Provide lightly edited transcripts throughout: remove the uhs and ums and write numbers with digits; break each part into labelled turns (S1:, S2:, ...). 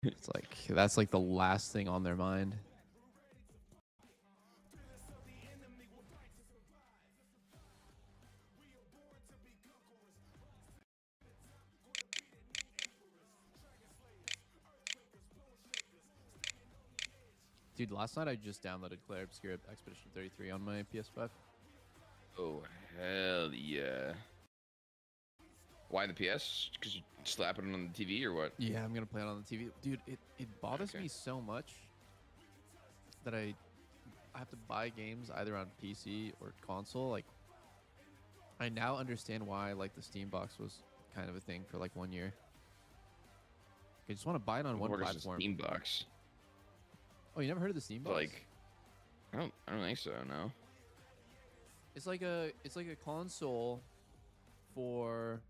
S1: It's like that's like the last thing on their mind. Dude, last night I just downloaded Claire Obscura Expedition 33 on my PS5.
S2: Oh, hell yeah. Why the PS? Because you slap it on the TV or what?
S1: Yeah, I'm gonna play it on the TV. Dude, it bothers me so much that I have to buy games either on PC or console. Like, I now understand why like the Steam box was kind of a thing for like 1 year. I just want to buy it on one platform.
S2: Steam box.
S1: Oh, you never heard of the Steam box?
S2: Like, I don't think so. No.
S1: It's like a console for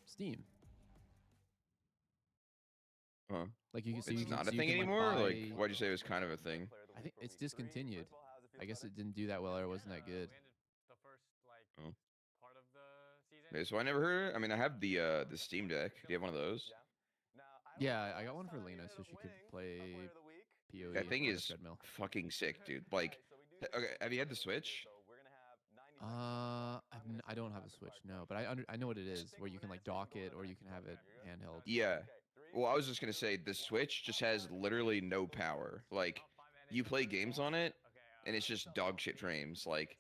S1: Steam.
S2: Huh.
S1: Like you can see,
S2: It's not a thing anymore. Like, why'd you say it was kind of a thing?
S1: I think it's discontinued. I guess it didn't do that well or it wasn't that good.
S2: Oh. Okay, so I never heard of it. I mean, I have the Steam Deck. Do you have one of those?
S1: Yeah, I got one for Lena so she could play PoE.
S2: That thing is
S1: treadmill.
S2: fucking sick, dude. Like, okay, have you had the Switch?
S1: I don't have a Switch, no, but I know what it is, where you can like dock it or you can have it handheld.
S2: Yeah. Well, I was just gonna say the Switch just has literally no power. Like, you play games on it, and it's just dog shit frames. Like,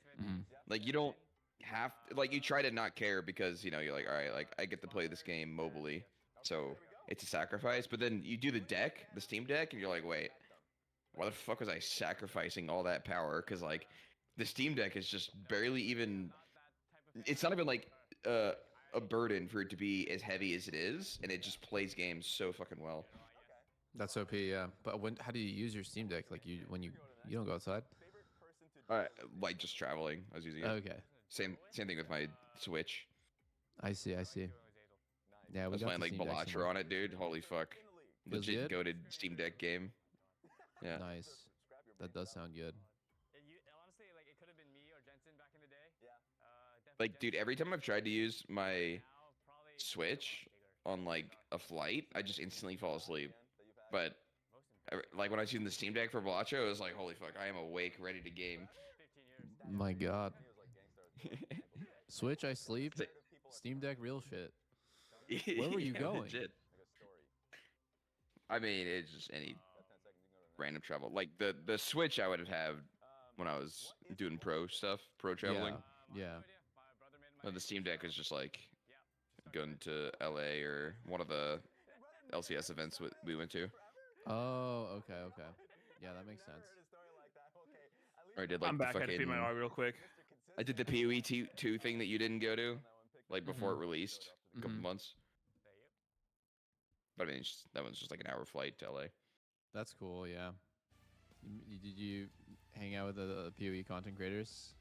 S2: like you don't have like you try to not care because you're like, all right, like I get to play this game mobily, so it's a sacrifice. But then you do the Steam Deck, and you're like, wait, why the fuck was I sacrificing all that power? Because like the Steam Deck is just barely even. It's not even like a burden for it to be as heavy as it is, and it just plays games so fucking well.
S1: That's OP, yeah. But how do you use your Steam Deck? Like when you don't go outside?
S2: Like just traveling, I was using it.
S1: Okay.
S2: Same thing with my Switch.
S1: I see. Yeah,
S2: I was playing like Balatro on it, dude. Holy fuck.
S1: Feels
S2: Legit
S1: good?
S2: goated Steam Deck game. Yeah.
S1: Nice. That does sound good.
S2: Like, dude, every time I've tried to use my Switch on like a flight, I just instantly fall asleep. But like when I was using the Steam Deck for Balatro, it was like, holy fuck, I am awake, ready to game.
S1: My God. Switch, I sleep. Steam Deck, real shit. Where were you going?
S2: Legit. I mean, it's just any random travel. Like the Switch I would have when I was doing pro traveling.
S1: Yeah.
S2: The Steam Deck is just like going to LA or one of the LCS events we went to.
S1: Oh, okay. Yeah, that makes sense.
S2: Or I did like
S3: I'm back. I had to feed my dog real quick.
S2: I did the PoE 2 thing that you didn't go to, like before it released, a couple months. But I mean, that one's just like an hour flight to LA.
S1: That's cool. Yeah. Did you hang out with the PoE content creators?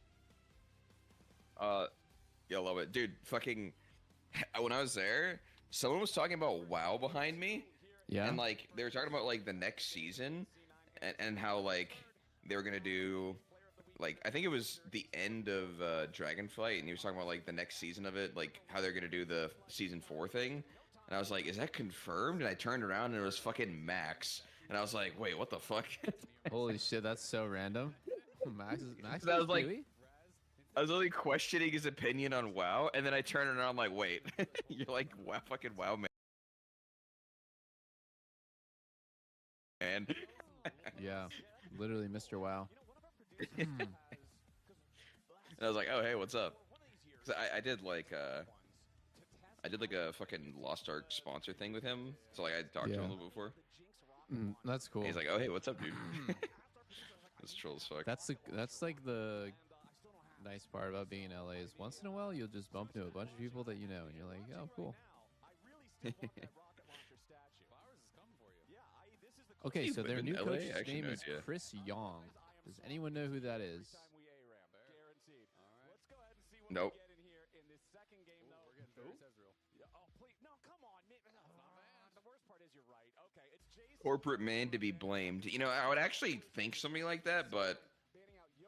S2: Yeah, I love it, dude. Fucking, when I was there, someone was talking about WoW behind me.
S1: Yeah.
S2: And like they were talking about like the next season, and how like they were gonna do, like I think it was the end of Dragonflight, and he was talking about like the next season of it, like how they're gonna do the season 4 thing. And I was like, is that confirmed? And I turned around and it was fucking Max. And I was like, wait, what the fuck?
S1: Holy shit, that's so random. Max
S2: So I was like, I was only questioning his opinion on WoW, and then I turned around, I'm like, wait, you're like, wow, fucking WoW, man.
S1: Yeah, literally Mr. WoW.
S2: And I was like, oh, hey, what's up? 'Cause I did like a fucking Lost Ark sponsor thing with him. So like I talked to him a little bit before.
S1: That's cool.
S2: And he's like, oh, hey, what's up, dude? That's troll as fuck.
S1: That's like the nice part about being in LA is once in a while you'll just bump into a bunch of people that you know, and you're like, oh, cool. Okay, so their new coach's name is Chris Young. Does anyone know who that is?
S2: Nope. Corporate man to be blamed. You know, I would actually think something like that, but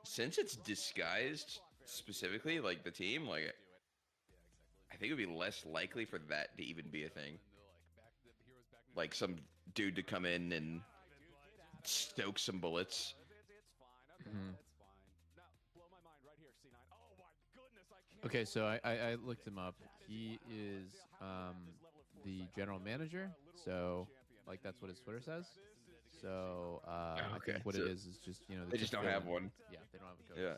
S2: since it's disguised specifically, like the team, like I think it would be less likely for that to even be a thing. Like some dude to come in and stoke some bullets.
S1: Mm-hmm. Okay, so I looked him up. He is the general manager. So like that's what his Twitter says. So I
S2: Okay,
S1: think what
S2: so
S1: it is just the
S2: they just don't have
S1: villain.
S2: one.
S1: Yeah, they don't have a coach.
S2: Yeah.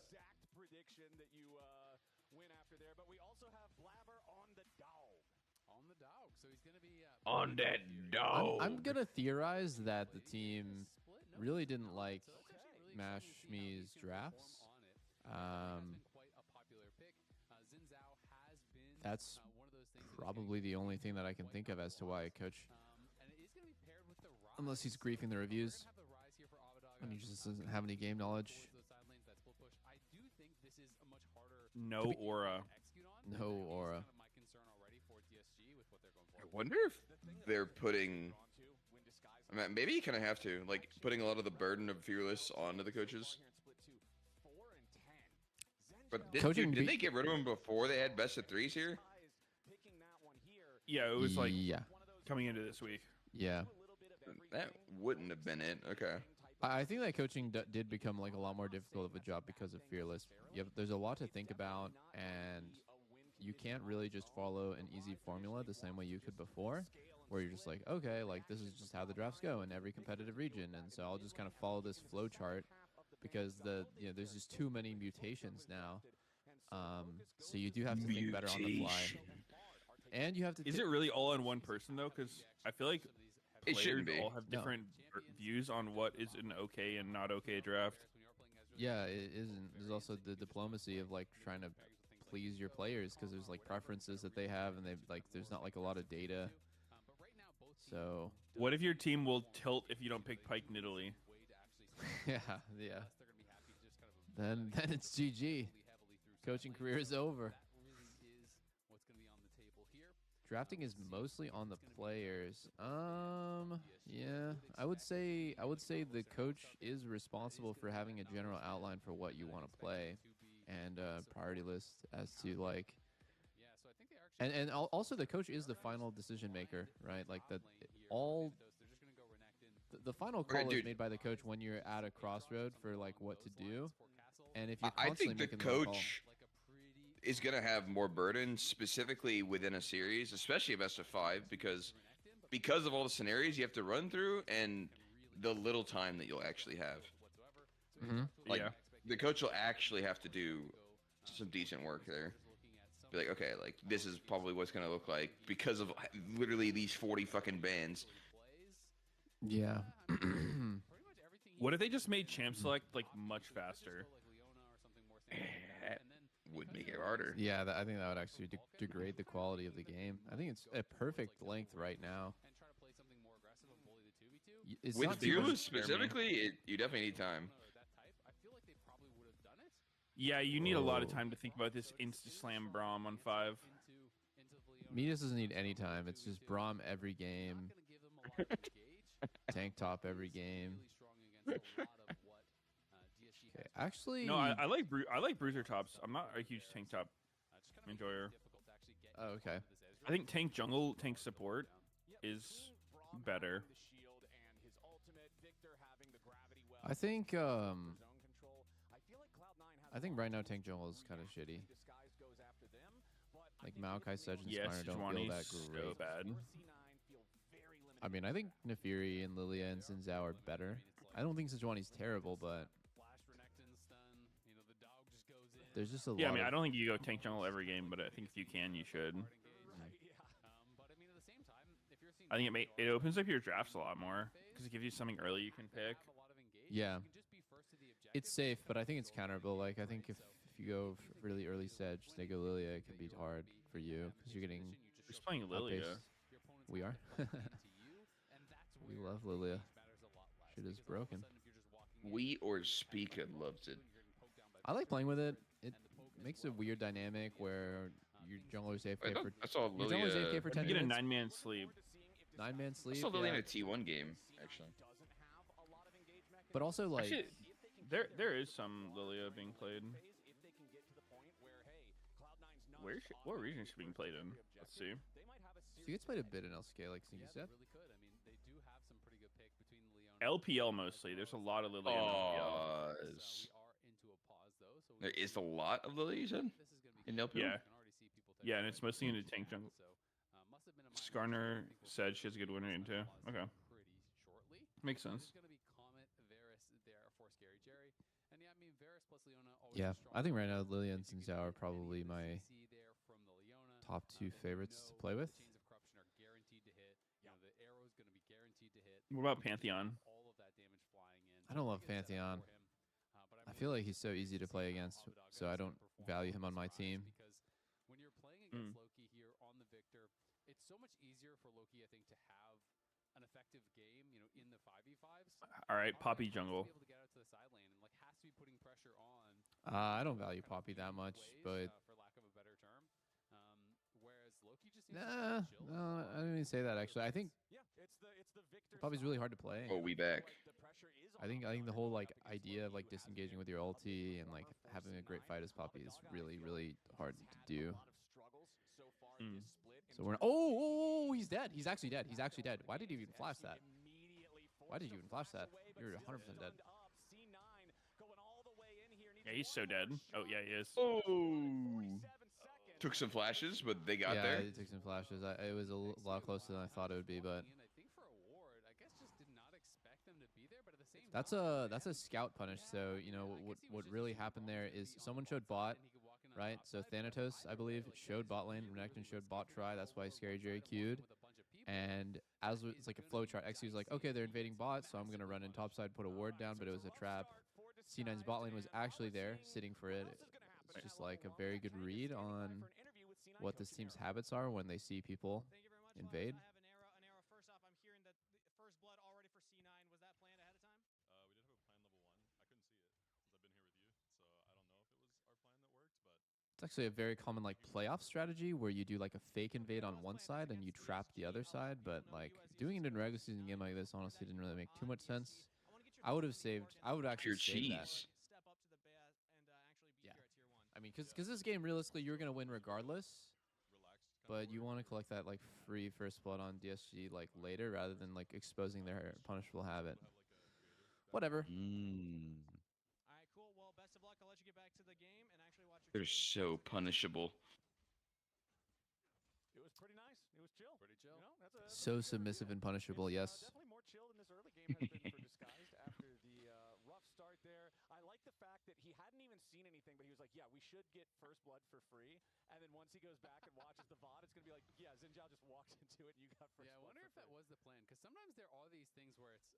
S2: On that dog.
S1: I'm gonna theorize that the team really didn't like Mash Me's drafts. That's probably the only thing that I can think of as to why a coach, unless he's griefing the reviews, and he just doesn't have any game knowledge.
S3: No aura.
S1: No aura.
S2: I wonder if they're putting. I mean, maybe you kind of have to, like, putting a lot of the burden of Fearless onto the coaches. But did they get rid of him before they had best of threes here?
S3: Yeah, it was like
S1: yeah.
S3: coming into this week.
S1: Yeah.
S2: That wouldn't have been it. Okay.
S1: I think that coaching did become like a lot more difficult of a job because of Fearless. There's a lot to think about, and you can't really just follow an easy formula the same way you could before, where you're just like, okay, like this is just how the drafts go in every competitive region, and so I'll just kind of follow this flow chart because there's just too many mutations now. So you do have to think better on the fly, and you have to.
S3: Is it really all on one person though? Because I feel like
S2: It shouldn't
S3: players
S2: be.
S3: all have different views on what is an okay and not okay draft.
S1: Yeah, it isn't. There's also the diplomacy of like trying to please your players because there's like preferences that they have, and they like there's not like a lot of data. So
S3: what if your team will tilt if you don't pick Pike Nidalee?
S1: yeah. Then it's GG. Coaching career is over. Drafting is mostly on the players. Yeah, I would say the coach is responsible for having a general outline for what you want to play, and priority list as to like. And also the coach is the final decision maker, right? Like the final call is made by the coach when you're at a crossroad for like what to do, and if you're constantly
S2: I think the
S1: making the
S2: coach is going to have more burden specifically within a series, especially a best of 5, because of all the scenarios you have to run through and the little time that you'll actually have.
S1: Mm-hmm.
S2: Like, the coach will actually have to do some decent work there. Be like, okay, like this is probably what's going to look like because of literally these 40 fucking bands.
S1: Yeah.
S3: What if they just made champ select like much faster?
S2: That would make it harder.
S1: Yeah, I think that would actually degrade the quality of the game. I think it's a perfect length right now. It's
S2: With
S1: not too much-
S2: Fearless specifically, you definitely need time.
S3: Yeah, you need a lot of time to think about this insta-slam Braum on 5.
S1: Midas doesn't need any time. It's just Braum every game. Tank top every game. Okay, actually,
S3: No, I like bruiser tops. I'm not a huge tank top enjoyer.
S1: Oh, okay.
S3: I think tank jungle, tank support is better.
S1: I think right now tank jungle is kind of shitty. Like Maokai, Sedge, and
S3: Yes,
S1: Spire don't feel that great.
S3: so bad.
S1: I mean, I think Nefiri and Lilia and Xin are better. I don't think Sejuani's terrible, but there's just a lot.
S3: Yeah, I mean, I don't think you go tank jungle every game, but I think if you can, you should. I think it opens up your drafts a lot more because it gives you something early you can pick.
S1: Yeah, it's safe, but I think it's counterable. Like I think if you go really early Sedge, they go Lilia, it can be hard for you because you're getting.
S3: You're just playing Lilia.
S1: We are. We love Lilia. Shit is broken.
S2: We or Speaker loves it.
S1: I like playing with it. It makes a weird dynamic where your jungler's AFK for.
S2: I saw
S1: Your jungler's AFK for 10
S3: You get a
S1: minutes.
S3: 9-man sleep.
S1: 9-man sleep.
S2: I saw Lilia in
S1: yeah.
S2: a T1 game, actually.
S1: But also like.
S3: Actually, there is some Lilia being played. What region is she being played in? Let's see.
S1: She gets played a bit in LCK, like Sneaky Step.
S3: LPL mostly. There's a lot of Lily in LPL.
S2: There is a lot of Lily, you said? In LPL?
S3: Yeah. Yeah, and it's mostly into tank jungle. Skarner said she has a good winner into. Okay. Makes sense.
S1: Yeah, I think right now Lily and Xin Zhao are probably my top 2 favorites to play with.
S3: What about Pantheon?
S1: I don't love Pantheon. I feel like he's so easy to play against, so I don't value him on my team.
S3: Mm.
S4: It's so much easier for Loki, I think, to have an effective game, in the 5v5s.
S3: All right, Poppy jungle.
S1: I don't value Poppy that much, but
S4: for lack of a better term. Whereas Loki just
S1: no, I didn't even say that actually. I think Poppy's really hard to play.
S2: Oh, we back.
S1: I think the whole like idea of like disengaging with your ulti and like having a great fight as Poppy is really hard to do.
S3: Mm.
S1: So we're oh, he's dead. He's actually dead. He's actually dead. Why did you even flash that? Why did you even flash that? You're 100% dead.
S3: Yeah, he's so dead. Oh, yeah, he is.
S2: Oh. Took some flashes, but they got there.
S1: Yeah, it took some flashes. It was a lot closer than I thought it would be, but that's a scout punish. So what really happened there is someone showed bot, right? So Thanatos, I believe, showed bot lane. Renekton showed bot try. That's why Scary Jerry queued. And as it's like a flow chart, XU was like, okay, they're invading bot, so I'm gonna run in topside, put a ward down, but it was a trap. C9's bot lane was actually there, sitting for it. It's just like a very good read on what this team's habits are when they see people invade. It's actually a very common like playoff strategy where you do like a fake invade on one side and you trap the other side, but like doing it in a regular season game like this honestly didn't really make too much sense. I would actually save that. Yeah. I mean, because this game, realistically, you're going to win regardless, but you want to collect that, like, free first blood on DSG, like, later, rather than, like, exposing their punishable habit. Whatever.
S2: They're so punishable.
S4: It was pretty nice. It was chill. Pretty chill.
S1: So submissive and punishable, yes.
S4: Definitely more chill than this early game has been for Disguised after the rough start there. I like the fact that he hadn't even seen anything, but he was like, yeah, we should get first blood for free. And then once he goes back and watches the VOD, it's going to be like, yeah, Xin Zhao just walked into it and you got first blood. Yeah, I wonder if that was the plan. Because sometimes there are these things where it's,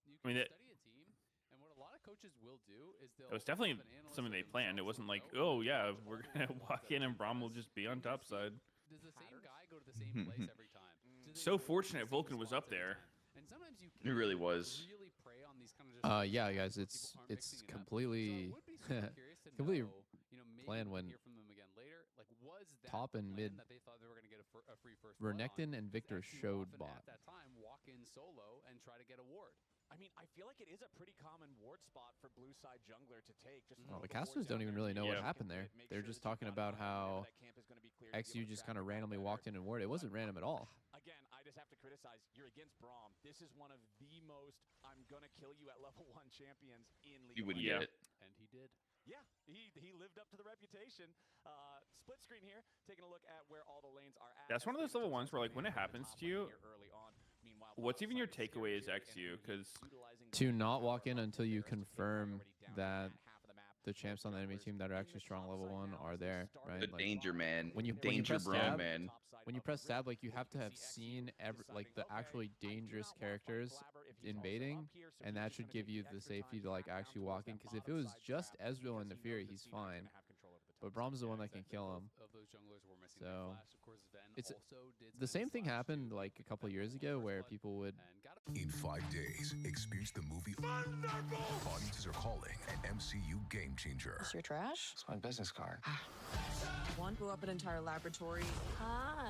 S4: you can study a team. And what a lot of coaches will do is they'll.
S3: It was definitely something they planned. It wasn't like, oh, yeah, we're going to walk in and Braum will just be on top side.
S4: Does the same guy go to the same place every time?
S3: So fortunate Vulcan was up there.
S4: And sometimes you
S2: It really was.
S4: really prey on these kind of just
S1: Yeah, guys, it's completely completely planned when top and mid
S4: that they thought they were going to get a free first
S1: Renekton and Victor showed bot.
S4: at that time walk in solo and try to get a ward. I mean, I feel like it is a pretty common ward spot for blue side jungler to take. Just
S1: well, the casters don't even really know what happened there. They're just talking about how XU just kind of randomly walked in and warded. It wasn't random at all.
S4: Again, I just have to criticize. You're against Braum. This is one of the most I'm gonna kill you at level 1 champions in League.
S2: You would
S4: get
S2: it.
S4: And he did. Yeah, he lived up to the reputation. Split screen here, taking a look at where all the lanes are at.
S3: That's one of those level ones where, like, when it happens to you, what's even your takeaway as XU? Because
S1: to not walk in until you confirm that the champs on the enemy team that are actually strong level 1 are there, right?
S2: The
S1: like,
S2: danger man.
S1: When you
S2: press
S1: Braum,
S2: stab, man.
S1: When you press stab, like you have to have seen like the actually dangerous characters invading, and that should give you the safety to like actually walk in. Because if it was just Ezreal and the Fury, he's fine. But Braum's the one that can kill him. So it's the same thing happened like a couple of years ago where people would.
S5: In 5 days, experience the movie Thunderbolt! Audiences are calling an MCU game changer.
S6: Is your trash?
S7: It's my business card.
S6: One blew up an entire laboratory. Hi.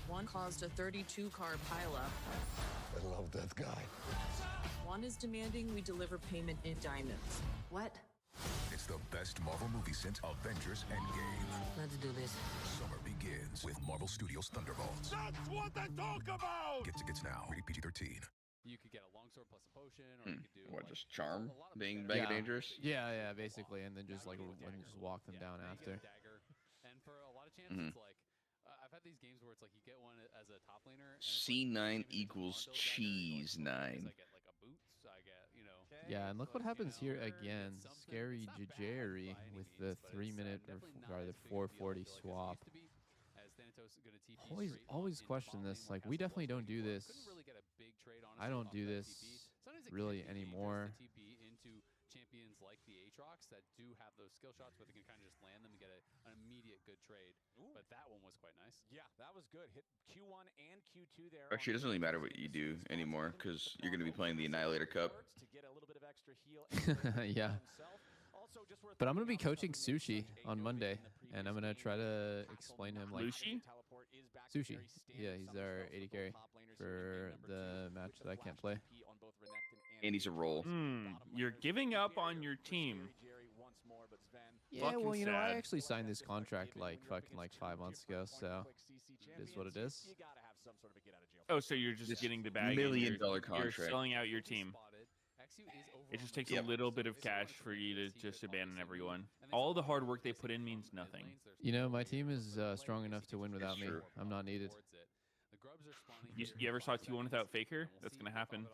S6: One caused a 32-car pileup.
S7: I love that guy.
S6: One is demanding we deliver payment in diamonds.
S8: What?
S5: It's the best Marvel movie since Avengers Endgame.
S8: Let's do this.
S5: Summer begins with Marvel Studios' Thunderbolts.
S7: That's what they talk about!
S5: Get tickets now. Rated PG-13.
S8: you could get a longsword plus a potion, or you could do
S2: What,
S8: like,
S2: just charm?
S8: a lot of
S2: Being
S8: mechanics.
S2: mega dangerous?
S1: Yeah, basically, and then just like
S8: Maybe a
S1: and
S8: dagger.
S1: just walk them down
S8: maybe
S1: after.
S8: get a dagger. And for a lot of champs,
S2: Mhm.
S8: it's like I've had these games where it's like you get one as a top laner. And
S2: C9
S8: it's like,
S2: equals
S8: give me the Toronto dagger,
S2: cheese
S8: like, okay,
S2: 9.
S8: I get like a boots, I get
S1: Yeah, and look what
S8: like,
S1: happens here
S8: it's
S1: again.
S8: something-
S1: Scary
S8: it's not bad
S1: Jerry
S8: by any
S1: with
S8: means,
S1: the
S8: but it's,
S1: 3-minute
S8: definitely not
S1: or
S8: as
S1: the
S8: big a deal, I
S1: 440
S8: feel like, as it
S1: swap.
S8: used to be, as Thanatos is gonna TP
S1: Always
S8: straight
S1: always
S8: into
S1: question
S8: bot
S1: this.
S8: lane, where
S1: Like we
S8: Castle
S1: definitely
S8: was
S1: don't do
S8: before.
S1: this.
S8: Couldn't really get a big trade,
S1: I
S8: honestly,
S1: don't
S8: off
S1: do
S8: that
S1: this
S8: TP. Sometimes it
S1: really
S8: can be dangerous
S1: anymore.
S8: to TP into champions like the Aatrox that do have those skill shots where they can kind of just land them and get an immediate good trade. But that one was quite nice.
S4: Yeah, that was good. Hit Q1 and Q2 there.
S2: Actually, it doesn't really matter what you do anymore because you're going to be playing the Annihilator Cup.
S4: To get a little bit of extra heal
S1: Yeah. But I'm gonna be coaching Sushi on Monday, and I'm gonna try to explain to him like
S3: Lucy?
S1: Sushi. Yeah, he's our AD carry for the match that I can't play.
S2: And he's a roll.
S3: You're giving up on your team.
S1: Yeah,
S3: Fucking
S1: well, you know, I
S3: sad.
S1: actually signed this contract like fucking like 5 months ago, so it is what it is.
S3: Oh, so you're just
S2: This
S3: getting the bag. and
S2: million-dollar
S3: you're
S2: contract.
S3: selling out your team. It just takes a little bit of cash for you to just abandon everyone. All the hard work they put in means nothing.
S1: You know, my team is strong enough to win without me.
S2: true.
S1: I'm not needed.
S3: You ever saw T1 without Faker? That's gonna happen.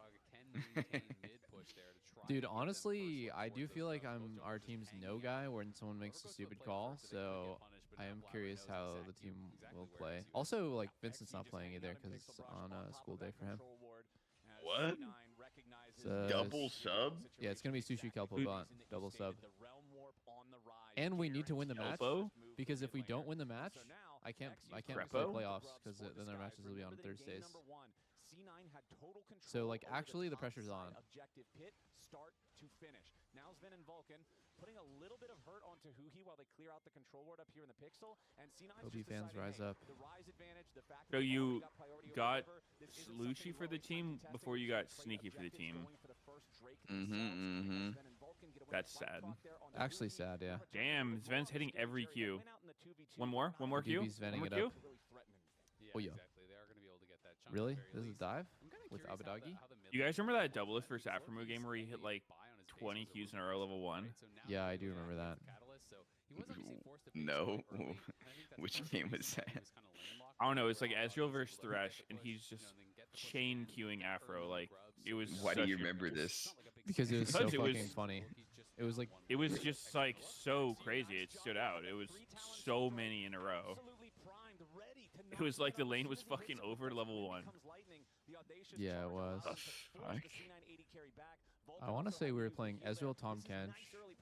S1: Dude, honestly, I do feel like I'm our team's no guy when someone makes a stupid call, so I am curious how the team will play. Also, like, Vincent's not playing either because it's on a school day for him.
S2: What? Double sub?
S1: Yeah, it's going to be Sushi Kelpo bot, double sub. And we need to win the match,
S3: Kelpo?
S1: because if we don't win the match, I can't play
S3: Crepo?
S1: playoffs because then our matches will be on Thursdays. So, like, actually, the pressure's on.
S4: Objective pit, start to finish. Now Sven and Vulcan putting a little bit of hurt onto Huhi while they clear out the control ward up here in the pixel. And C9
S1: OB fans rise up.
S4: The rise advantage, the fact
S3: So
S4: that they
S3: you
S4: already priority over
S3: got
S4: river, this isn't
S3: Lucy
S4: something
S3: for the
S4: well
S3: team
S4: contested.
S3: before you got
S4: Great
S3: Sneaky for the
S4: objectives
S3: team.
S4: going for the first Drake themselves. Sven and Vulcan get away
S3: That's
S4: with light
S3: sad.
S4: clock there onto
S1: Actually
S4: Huhi.
S1: sad, yeah.
S3: Damn, Sven's hitting every Q.
S4: Went out in the 2v2,
S3: One more
S4: not
S3: Q.
S1: BB's venting
S3: One more
S1: it
S3: Q.
S1: up.
S4: really threatening.
S1: Oh, yeah.
S8: Exactly. They are going to be able to get that chunk at
S1: Really?
S8: the very
S1: This is a
S8: least.
S1: dive
S8: I'm kinda
S1: with
S8: curious how the-
S1: Abadagi?
S8: how the mid
S3: You guys
S8: lane
S3: remember that
S8: plays
S3: double
S8: out.
S3: versus
S8: Some of
S3: Aftermo
S8: these
S3: game where he hit
S8: really
S3: like
S8: buy on his
S3: 20
S8: bases
S3: Qs in a row level 1?
S8: right? So now
S1: Yeah, I
S8: he's
S1: do
S8: really
S1: remember
S8: active
S1: that.
S8: with Catalyst, so he was obviously forced to face
S2: No.
S8: quite early, and I think that's
S2: Which
S8: part of the
S2: game was
S8: reason why he
S2: that?
S8: was kinda lane locked
S3: I don't know.
S8: for
S3: It's like
S8: a while.
S3: Ezreal
S8: He
S3: versus
S8: was looking
S3: Thresh,
S8: to
S3: and
S8: push,
S3: he's just
S8: then get the push
S3: chain
S8: in,
S3: queuing
S8: get
S3: Afro.
S8: early
S3: Like
S8: grubs,
S3: it was.
S8: so
S2: Why do
S3: such
S2: you
S3: a-
S2: remember
S8: it's
S2: this?
S8: not like a big
S1: Because it was so
S3: Because it was-
S1: fucking funny. It was like
S3: It was just like so crazy. It stood out. It was so many in a row. It was like the lane was fucking over level 1.
S1: Yeah, it was.
S2: The fuck?
S1: I want to say we were playing Ezreal Tom Kench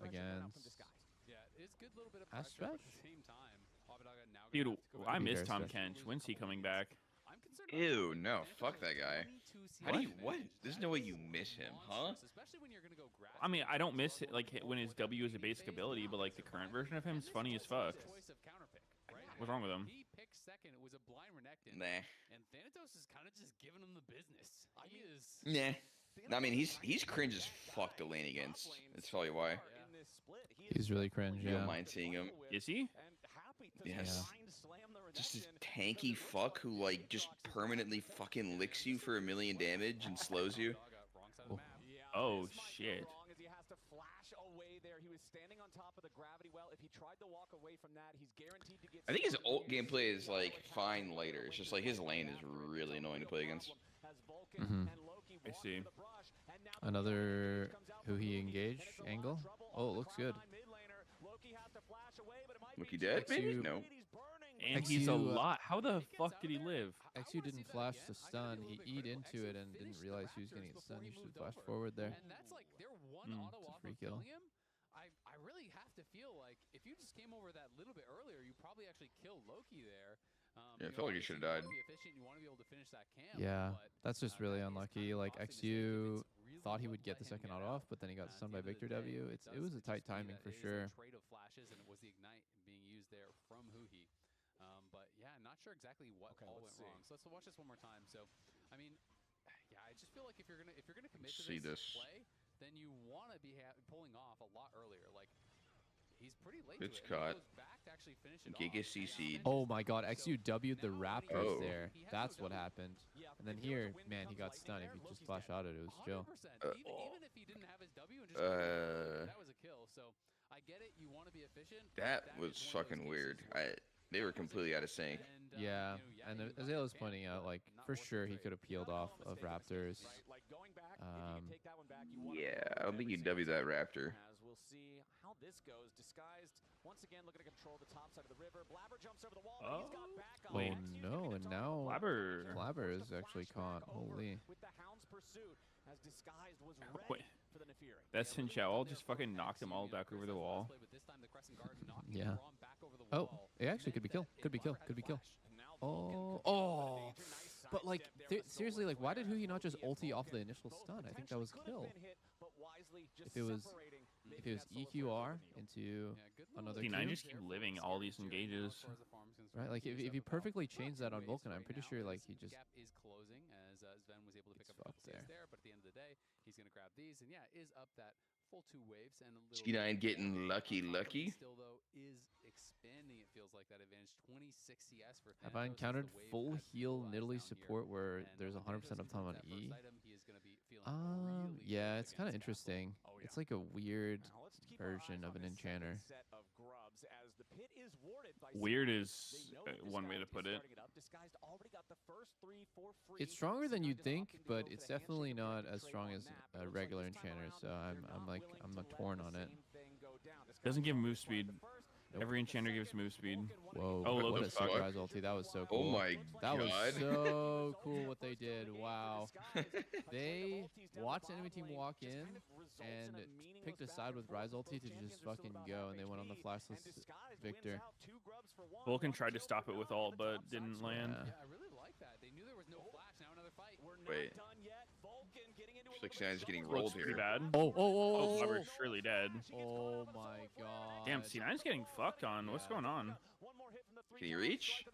S1: against
S8: Yeah, it's good little bit of
S1: Ash
S8: pressure, but at
S1: Stretch?
S8: the same time, Abadaga now
S3: Dude,
S8: gonna have to go
S3: I
S8: back
S3: miss
S1: Bear
S3: Tom
S1: Stretch.
S3: Kench. When's he coming back?
S8: I'm concerned about
S2: Ew,
S8: Thanatos.
S2: no,
S8: Thanatos
S2: fuck
S8: has
S2: that guy.
S8: 22
S2: How do you,
S8: CC
S2: what?
S8: advantage.
S2: There's
S8: That
S2: no way
S8: is
S2: you miss him, huh?
S8: monstrous, especially when you're gonna go grass
S3: I mean, I don't miss
S8: phase,
S3: it like when his
S8: go
S3: W is a
S8: Queen
S3: basic
S8: phase,
S3: ability,
S8: now
S3: but like
S8: it's
S3: the current
S8: Survivor.
S3: version of him
S8: And
S3: is
S8: this
S3: funny
S8: was
S3: as
S8: his
S3: fuck.
S8: choice of counterpick, right?
S3: What's wrong with him?
S8: He picked second. It was a blind Renekton.
S2: Nah.
S8: And Thanatos is kind of just giving him the business. He is.
S2: Nah. I mean, he's cringe as fuck to lane against. That's probably why.
S1: he's really cringe.
S2: You
S1: Yeah.
S2: don't mind seeing him.
S3: Is he?
S2: Yes. Just this tanky fuck who like just permanently fucking licks you for 1,000,000 damage and slows you.
S3: Oh shit.
S2: I think his ult gameplay is like fine later. It's just like his lane is really annoying to play against.
S1: Mhm.
S3: I see.
S1: Another who he engaged angle. Oh, it looks good.
S2: Look, he dead? Maybe?
S1: XU
S2: No.
S3: And he's a
S1: XU,
S3: lot. How the fuck did he live?
S1: XU didn't flash to stun. He E'd into it and didn't realize he was going to get stunned. He should have flashed forward there.
S8: And that's like their one
S3: Mm,
S8: auto
S1: it's a
S8: off
S1: free
S8: of
S1: kill.
S8: killing him. I really have to feel like if you just came over that little bit earlier, you probably actually kill Loki there.
S2: Yeah, I felt like he should have died.
S8: You want to be efficient. You want to be able to finish that camp.
S1: Yeah,
S8: but,
S1: that's just really
S8: that is
S1: unlucky.
S8: kind of
S1: Like
S8: costing this
S1: XU
S8: game. It's really
S1: thought he
S8: what
S1: would get
S8: let
S1: the
S8: him
S1: second
S8: get
S1: auto
S8: out.
S1: off, but then he got
S8: At
S1: stunned
S8: the
S1: by
S8: end of
S1: Victor
S8: the day,
S1: W. It
S8: does
S1: was a
S8: just
S1: tight
S8: be
S1: timing
S8: that
S1: for
S8: it is
S1: sure.
S8: A trade of flashes, and it was the ignite being used there from Huhi. But yeah, not sure exactly what all went wrong. So let's watch this one more time. So, I mean, yeah, I just feel like if you're gonna commit to
S2: See
S8: this
S2: this.
S8: play, then you want to be pulling off a lot earlier. Like He's pretty late
S2: It's
S8: to it.
S2: caught.
S8: He goes back to actually finish it
S2: Giga
S8: off.
S2: CC'd.
S1: Oh my God, XUW'd the Raptors
S2: Oh.
S1: there. That's what happened.
S4: Yeah,
S1: And then
S4: if there was
S1: here,
S4: a win
S1: man, he
S4: becomes
S1: got
S4: lightning
S1: stunned. If
S4: there,
S1: he just
S4: Loki's
S1: flash
S4: dead.
S1: out it, it was chill.
S8: 100%. Even if he didn't have his W and just that was a kill. So I get it. You want to be efficient. but
S2: That
S8: is
S2: was
S8: one of those
S2: fucking
S8: cases
S2: weird.
S8: where
S2: They were completely out of sync.
S8: And,
S1: Yeah, and
S8: you
S1: as
S8: got
S1: Ayla was
S8: advantage,
S1: pointing out,
S8: but
S1: like
S8: not
S1: for
S8: worth the
S1: sure he
S8: trade.
S1: could have peeled off of Raptors.
S4: Right, like going back, if you can take that one back, you want
S2: Yeah, I don't think you W that Raptor.
S4: As we'll see how this goes. Disguised once again, looking to control the top side of the river. Blabber jumps over the wall. But he's got back on.
S3: Wait.
S1: Oh no, and now
S3: Flabber.
S1: Flabber is actually caught. Holy.
S4: With the Hound's pursuit, as Disguised was ready
S3: Wait.
S4: for the Nefiri.
S3: That Sin Chao just fucking knocked them all back over the wall.
S1: Yeah. Oh, it actually could be kill. Could be kill. Could be kill. Oh. But like, seriously, like, why did Huhi not just ulti off the initial stun? I think that was kill. If it was EQR into another
S3: D9
S1: Q,
S3: just keep living all these engages.
S1: right? Like, if you perfectly change that on Vulcan, I'm pretty sure like he just
S8: gap is closing as Sven was able to pick
S1: gets
S8: up a couple
S1: fucked
S8: saves
S1: there.
S8: there, but at the end of the day, he's gonna grab these and yeah, is up that full 2 waves and a little
S2: G9
S8: bit
S2: getting
S8: more.
S2: lucky,
S8: On top of it,
S2: lucky.
S8: Still though is expanding. It feels like that advantage 26 CS for
S1: have
S8: Thanatos
S1: I
S8: as
S1: encountered
S8: the wave
S1: full
S8: has
S1: heal
S8: stabilized
S1: Nidalee
S8: down here.
S1: support where
S8: And
S1: there's
S8: when
S1: 100%
S8: Thanatos
S1: of time on
S8: gets that
S1: E?
S8: first item, he is gonna be feeling really
S1: Yeah,
S8: good
S1: it's kind of
S8: against Castle.
S1: interesting. It's like a weird
S4: Now, let's keep our
S1: version
S4: eyes
S1: of
S4: on
S1: an
S4: this second
S1: enchanter.
S4: set of grubs as the pit is warded by
S3: Weird
S4: Sven.
S3: is
S4: They know that
S3: one way to
S4: Disguised
S3: put
S4: is
S3: it.
S4: starting up. Disguised already got the first 3 for free.
S1: It's stronger than
S4: Sven
S1: you'd
S4: just
S1: think,
S4: opting to
S1: but
S4: go for
S1: it's
S4: the
S1: definitely
S4: handshake
S1: not
S4: objective
S1: as
S4: trade
S1: strong
S4: on
S1: as
S4: that, but
S1: a
S4: it looks like
S1: regular
S4: this time
S1: enchanter.
S4: around,
S1: So
S4: they're
S1: I'm
S4: not
S1: like
S4: willing
S1: I'm
S4: to
S1: not
S4: let
S1: torn
S4: the
S1: on it.
S4: same thing go down. Disguised
S3: Doesn't give
S4: got
S3: move
S4: the front
S3: speed.
S4: the first.
S1: Nope.
S3: Every enchanter gives move speed.
S1: Whoa,
S3: Oh,
S1: what
S3: what
S1: a
S3: the
S1: sick
S3: fuck?
S1: rise ulti. That was so
S2: Oh
S1: cool.
S2: my
S1: That was
S2: god.
S1: so cool what they did. Wow. They watched enemy team walk in and picked a side with Rise ulti to just fucking go, and they went on the flashless Victor.
S3: Vulcan tried to stop it with ult, but didn't land.
S1: Yeah.
S8: Yeah, I really like that. They knew there was no flash. Now another fight.
S2: Wait. 69's getting
S3: Looks
S2: rolled
S3: pretty
S2: here.
S3: bad.
S1: Oh,
S3: Oh, Flabber's surely dead.
S1: Oh my god.
S3: Damn, C9's getting fucked on. What's
S1: Yeah.
S3: going on?
S2: Can he reach?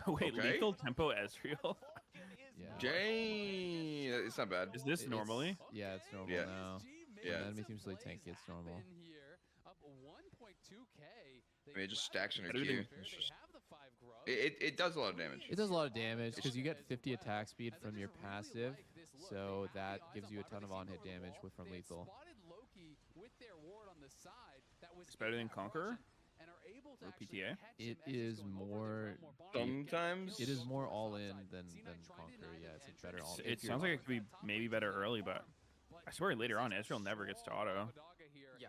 S3: Wait,
S2: Okay.
S3: lethal tempo Ezreal?
S1: Yeah.
S2: Dang, it's not bad.
S3: Is this
S1: It's-
S3: normally?
S1: Yeah, it's normal
S2: Yeah.
S1: now.
S2: Yeah.
S1: When enemy team's really tanky, it's normal.
S8: Up 1.2K.
S2: I mean, it just stacks in her
S3: Everything-
S2: Q. It's just- It does a lot of damage.
S1: It does a lot of damage because you get 50 attack speed from your passive, so that gives you a ton of on-hit damage with from lethal.
S3: It's better than Conqueror? Or PTA?
S1: It is more.
S2: Sometimes.
S1: It is more all in than Conquer. Yeah, it's a better all.
S3: It sounds like it could be maybe better early, but I swear later on, Ezreal never gets to auto.
S1: Yeah.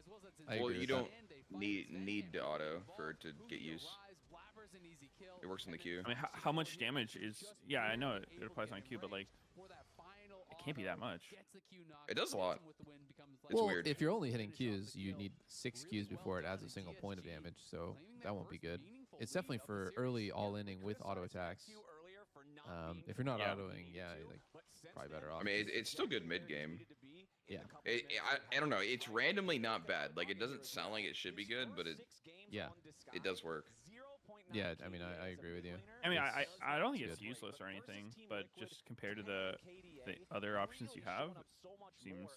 S2: Well,
S1: I agree
S2: you
S1: with
S2: don't need the auto for it to get use. It works in the queue.
S3: I mean, how much damage is... Yeah, I know it applies on Q, but like, it can't be that much.
S2: It does a lot. It's
S1: Well,
S2: weird.
S1: if you're only hitting Qs, you need 6 Qs before it adds a single point of damage, so that won't be good. It's definitely for early all-inning with auto attacks. If you're not
S3: Yeah.
S1: autoing, yeah, like probably better off.
S2: I mean, it's still good mid game.
S1: Yeah.
S2: I don't know. It's randomly not bad. Like, it doesn't sound like it should be good, but
S1: Yeah.
S2: it does work.
S1: Yeah, I mean, I agree with you.
S3: I mean,
S1: It's-
S3: I don't think it's
S1: good.
S3: useless or anything, but just compared to the other options you have, seems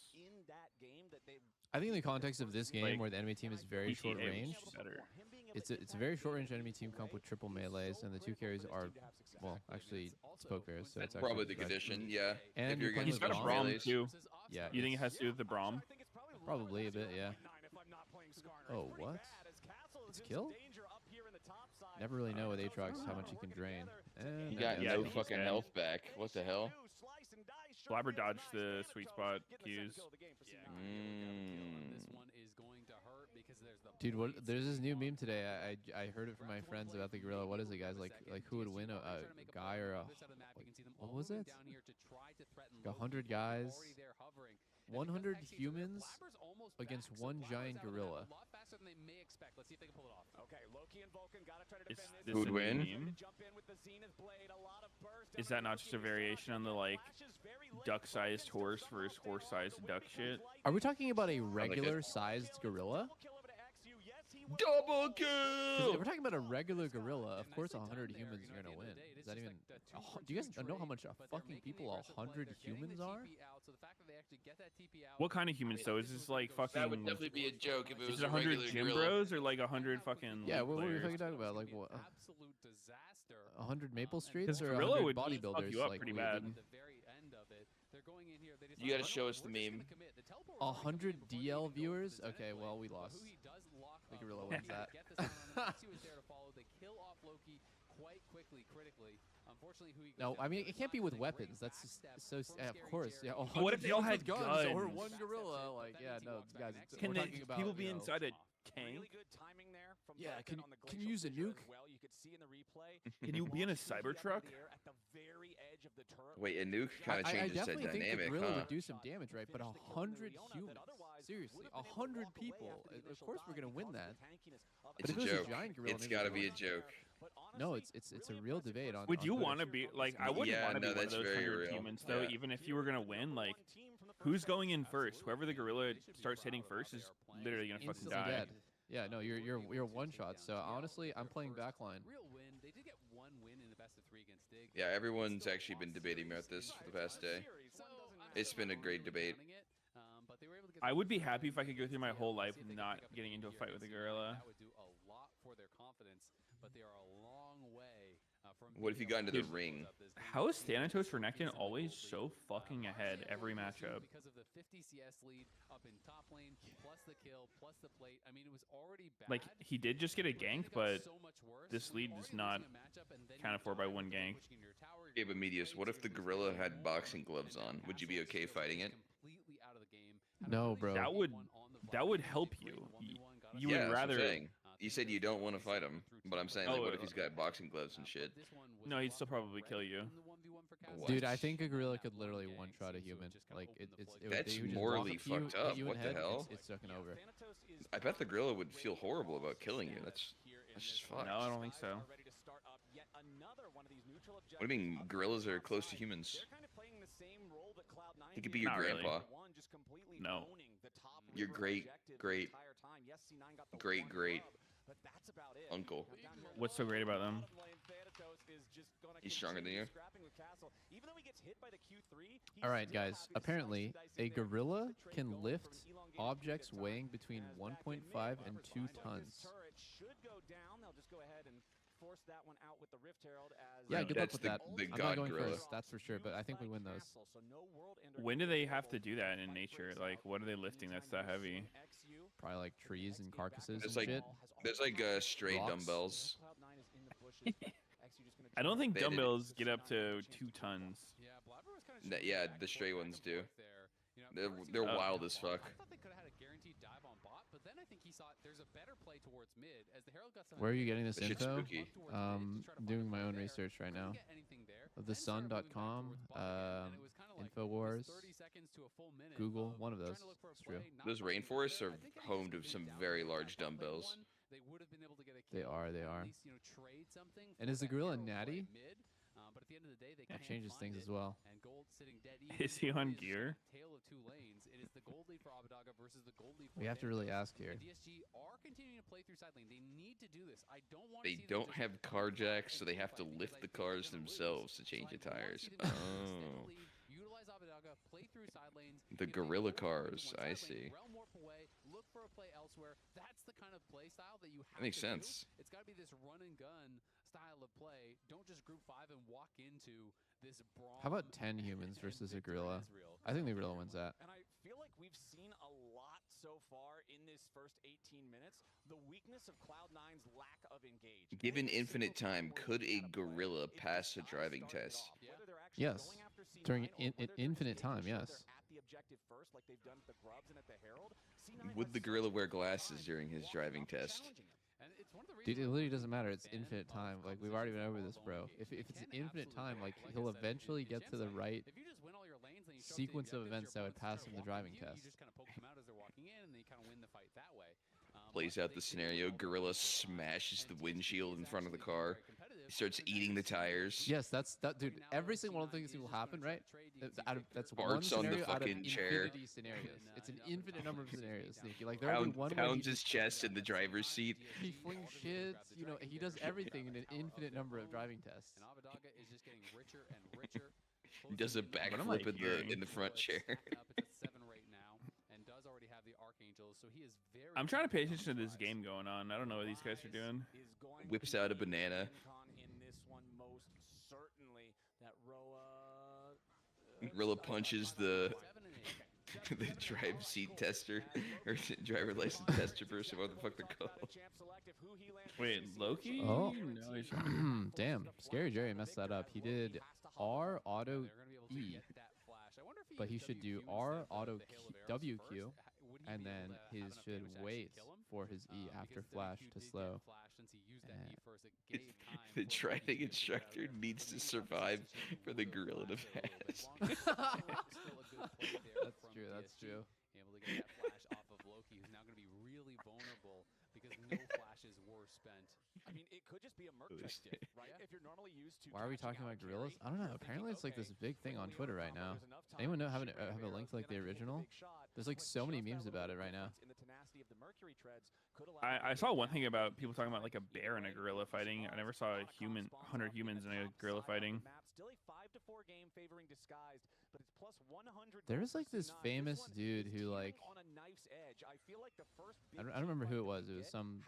S1: I think in the context of this game,
S3: Like,
S1: where the enemy team is very short
S3: PTA was
S1: range,
S3: better.
S1: it's a very short range enemy team comp with triple melees, and the 2 carries are, well, actually spoke carries, so it's
S2: Probably the
S1: actually
S2: condition, yeah.
S1: And
S2: if
S1: you're
S2: you're
S1: playing
S2: getting
S3: He's
S1: with
S3: got a
S2: special
S3: Braum
S2: melees.
S3: too.
S1: Yeah.
S3: You think it
S1: it's-
S3: has to do with the Braum?
S1: Probably a bit, yeah. Oh, what? It's kill? Never really know with Aatrox how much he can drain. And
S2: You
S1: that
S2: got
S1: does
S3: Yeah, I
S2: no
S3: think
S1: it.
S3: he's
S2: fucking
S3: dead.
S2: health back. What the hell?
S3: Blabber dodged the sweet spot Qs.
S1: Dude, what? There's this new meme today. I heard it from my friends about the gorilla. What is it, guys? Like who would win, a guy or a? What was it? Like 100 guys, 100 humans against one giant gorilla.
S3: Is this
S2: Who'd
S3: a new
S2: win?
S3: meme? Is that not just a variation on the like duck-sized horse versus horse-sized duck shit?
S1: Are we talking about a
S2: it.
S1: regular-sized gorilla?
S2: Double
S1: 'Cause if
S2: kill!
S1: we're talking about a regular gorilla, of course 100 humans are gonna win. Is that even Do you guys know how much fucking people 100 humans are?
S3: What kind of humans though? Is this like fucking?
S2: That would definitely be a joke if it was
S3: Is it
S2: a
S3: 100
S2: regular
S3: gym
S2: gorilla.
S3: bros or like 100 fucking?
S1: Yeah,
S3: league
S1: what were you
S3: players?
S1: fucking talking about? Like what?
S8: Absolute disaster.
S1: 100 Maple Streets or
S3: Gorilla
S1: 100
S3: would fuck
S1: bodybuilders?
S3: you up
S1: Like
S3: pretty
S1: we
S3: bad.
S1: didn't-
S8: At the very end of it, they're going in here. They
S2: You gotta show us the
S8: we're just
S2: meme.
S8: gonna commit. The teleport
S1: A
S8: we're already committing
S1: 100
S8: before they
S1: DL
S8: even go into
S1: viewers?
S8: the Zenith
S1: Okay,
S8: blade.
S1: well, we lost.
S8: Who he does lock
S1: The
S8: up,
S1: gorilla
S8: but
S1: wins that.
S8: Get this on him. Maxi was there to follow. They kill off Loki quite quickly, critically. Unfortunately, who he goes
S1: No,
S8: down
S1: I mean
S8: to
S1: it can't be
S8: is
S1: with
S8: a great
S1: weapons. That's just
S8: backstep
S1: so.
S8: from
S1: Yeah, of
S8: Scary
S1: course. Yeah.
S8: Jerry.
S1: 100
S3: What if they all
S1: dudes
S3: had
S1: with guns or
S3: guns?
S1: one gorilla?
S8: Backsteps it,
S1: Like,
S8: but
S1: yeah,
S8: then
S1: no,
S8: he walks
S1: guys.
S8: back next to
S3: Can
S1: we're
S3: they?
S1: talking about,
S3: People be
S1: you know,
S3: inside a tank?
S4: Really good timing there from
S1: Yeah,
S4: Falcon
S1: can-
S4: on the
S1: can you use a
S4: glacial fissure
S1: nuke?
S4: as Well, you could see in the replay.
S3: Can you be in a Cybertruck?
S4: At the very edge of the turret.
S2: Wait, a nuke kind of
S1: I
S2: changes that
S1: definitely think the
S2: dynamic,
S1: gorilla
S2: huh?
S1: would do some damage, right? But 100 humans, seriously, 100 people. Of course, we're gonna win that.
S2: It's
S1: if
S2: a
S1: it was a
S2: joke.
S1: giant gorilla,
S2: It's
S1: maybe
S2: got to
S1: we
S2: be a
S1: would.
S2: joke.
S1: No, it's a real debate on.
S3: Would
S1: on
S3: you
S1: Twitter.
S3: want to be like? I wouldn't
S2: Yeah,
S3: want to
S2: no,
S3: be one of
S2: that's
S3: those
S2: very
S3: 100
S2: real.
S3: humans though.
S2: Yeah.
S3: Even if you were gonna win, like, who's going in first? Whoever the gorilla starts hitting first is literally gonna fucking
S1: Instantly
S3: die.
S1: dead. Yeah, no, you're one shot. So honestly, I'm playing backline.
S8: Real win. They did get one win in the best of 3 against Dig.
S2: Yeah, everyone's actually been debating about this for the past day. It's been a great debate.
S3: I would be happy if I could go through my whole life not getting into a fight with a gorilla.
S8: That would do a lot for their confidence, but they are a long way from.
S2: What if you got into the ring?
S3: How is Thanatos Renekton always so fucking ahead every matchup?
S8: Because of the 50 CS lead up in top lane, plus the kill, plus the plate. I mean, it was already bad.
S3: Like, he did just get a gank,
S8: It got
S3: but
S8: so much worse.
S3: this lead
S8: You're
S3: is
S8: already
S3: not
S8: losing a matchup, and then
S3: counted for by one gank.
S8: pushing your tower,
S2: Yeah,
S8: you're
S2: but Medius, what if the gorilla had boxing gloves on? Would you be okay fighting it?
S8: completely out of the game.
S1: No, bro.
S3: That would help you. You
S2: Yeah,
S3: would
S2: that's what I'm
S3: rather.
S2: saying. You said you don't want to fight him, but I'm saying, like,
S3: Oh,
S2: what if he's got boxing gloves and shit?
S3: No, he'd still probably kill you.
S1: Dude, I think a gorilla could literally one-shot a human. Like it would,
S2: That's
S1: they would just
S2: morally
S1: walk up to you,
S2: fucked
S1: hit
S2: up.
S1: you in
S2: What the
S1: head,
S2: hell?
S1: It's fucking over.
S2: I bet the gorilla would feel horrible about killing you. That's just fucked.
S3: No, I don't think so.
S2: What do you mean gorillas are close to humans? He could be your
S3: Not really.
S2: grandpa.
S3: No.
S2: Your great uncle.
S3: What's so great about them?
S2: He's stronger than you.
S1: All right, guys. Apparently, a gorilla can lift objects weighing between 1.5 and 2 tons. Yeah, good luck
S2: That's
S1: with
S2: the-
S1: that.
S2: the
S1: I'm
S2: god
S1: not going
S2: gorilla.
S1: first, that's for sure. But I think we win those.
S3: When do they have to do that in nature? Like, what are they lifting that's that heavy?
S1: Probably like trees and carcasses
S2: There's
S1: and
S2: like
S1: shit.
S2: there's like straight
S1: Rocks.
S2: dumbbells.
S3: I don't think
S2: They did it.
S3: dumbbells get up to 2 tons.
S2: Yeah, the stray ones do. They're wild as fuck.
S8: I thought they could have had a guaranteed dive on bot, but then I think he saw there's a better play towards mid as the Herald got some.
S1: Where are you getting this
S2: That shit's
S1: info?
S2: spooky.
S1: I'm doing my own research right now. TheSun.com, Infowars, Google, one of those. It's true.
S2: Those rainforests are home to some very large dumbbells.
S8: They would have been able to get a
S1: They
S8: kill,
S1: are, they
S8: at
S1: are.
S8: least, trade something
S1: And
S8: for
S1: is the
S8: that
S1: gorilla
S8: hero play
S1: natty?
S8: mid, but at the end of the day, they
S1: That
S8: can't
S1: changes
S8: find
S1: things
S8: it,
S1: as well.
S8: and Gold sitting dead
S3: Is he
S8: even
S3: on
S8: with his
S3: gear?
S8: Tale of 2 lanes. It is the gold lead for Abadaga versus the gold lead for
S1: We have to really
S8: Thanatos.
S1: ask here.
S8: And DSG are continuing to play through side lane. They need to do this. I don't want
S2: They don't have car jacks, so they have to lift the cars themselves to change the tires. Oh.
S8: Utilize Abadaga, play through side lanes.
S2: The
S8: If they
S2: gorilla
S8: don't win
S2: cars,
S8: one
S2: I
S8: side lane,
S2: see.
S8: realm warp away, look for a play elsewhere. That's the kind of play style that you have
S2: That makes
S8: to do.
S2: sense.
S8: It's got to be this run and gun style of play. Don't just group 5 and walk into this brawl.
S1: How about 10 humans versus a gorilla? I think the gorilla wins that.
S4: And I feel like we've seen a lot so far in this first 18 minutes. The weakness of Cloud9's lack of engage.
S2: Given infinite time, could a gorilla pass a driving test?
S1: Yes. During infinite time, yes.
S2: Would the gorilla wear glasses during his driving test?
S8: And it's one of the
S1: Dude, it
S8: reasons
S1: literally doesn't matter. It's infinite time. Like, we've already been over this, bro. If it's infinite time, like, he'll eventually get to the right
S8: if you just win all your lanes and you show up to the
S1: sequence of
S8: objectives,
S1: events
S8: your
S1: that would
S8: opponents
S1: pass him
S8: start
S1: the driving
S8: walking
S1: test.
S8: You just kind of poke them out as they're walking in, and then you kind of win the fight that way.
S2: Plays out the scenario, gorilla smashes the windshield in front of the car. He starts eating the tires.
S1: Yes, that's that, dude. Every single one of the things will happen, right? That's one
S2: Farts on the
S1: scenario out of
S2: fucking chair.
S1: infinity scenarios. It's an infinite number of scenarios, Sneaky. Like there will be one where
S2: Pounds his chest in the driver's seat.
S1: he flings shits. You know, he does everything in an infinite number of driving tests.
S8: And Abadaga is just getting richer and richer.
S2: He does a backflip in the front chair.
S8: It's at 7 right now, and does already have the Archangel, so he is very.
S3: I'm trying to pay attention to this game going on. I don't know what these guys are doing.
S2: Whips out a banana.
S4: In this one, most certainly that
S2: Gorilla punches the drive seat tester or driver license tester person. What the fuck they're called?
S3: Wait, Loki?
S1: Oh.
S3: No, he's
S1: Damn, Scary Jerry messed that up. He did R auto E, but he should do R auto WQ, and then his should wait for his E after flash to slow.
S2: The driving instructor needs to survive for the gorilla to pass.
S1: That's true. That's true.
S8: Able to get that flash off of Loki, who's now going to be really vulnerable because no flashes were spent.
S4: I mean, it could just be a merc check diff, right? If you're normally used to.
S1: Why are we talking about gorillas? I don't know. Apparently, it's like this big thing on Twitter right now. Anyone know have a link to like the original? There's like so many memes about it right now.
S3: I saw one thing about people talking about like a bear and a gorilla fighting. I never saw 100 humans in a gorilla fighting.
S1: There's like this famous dude who like I don't remember who it was. It was some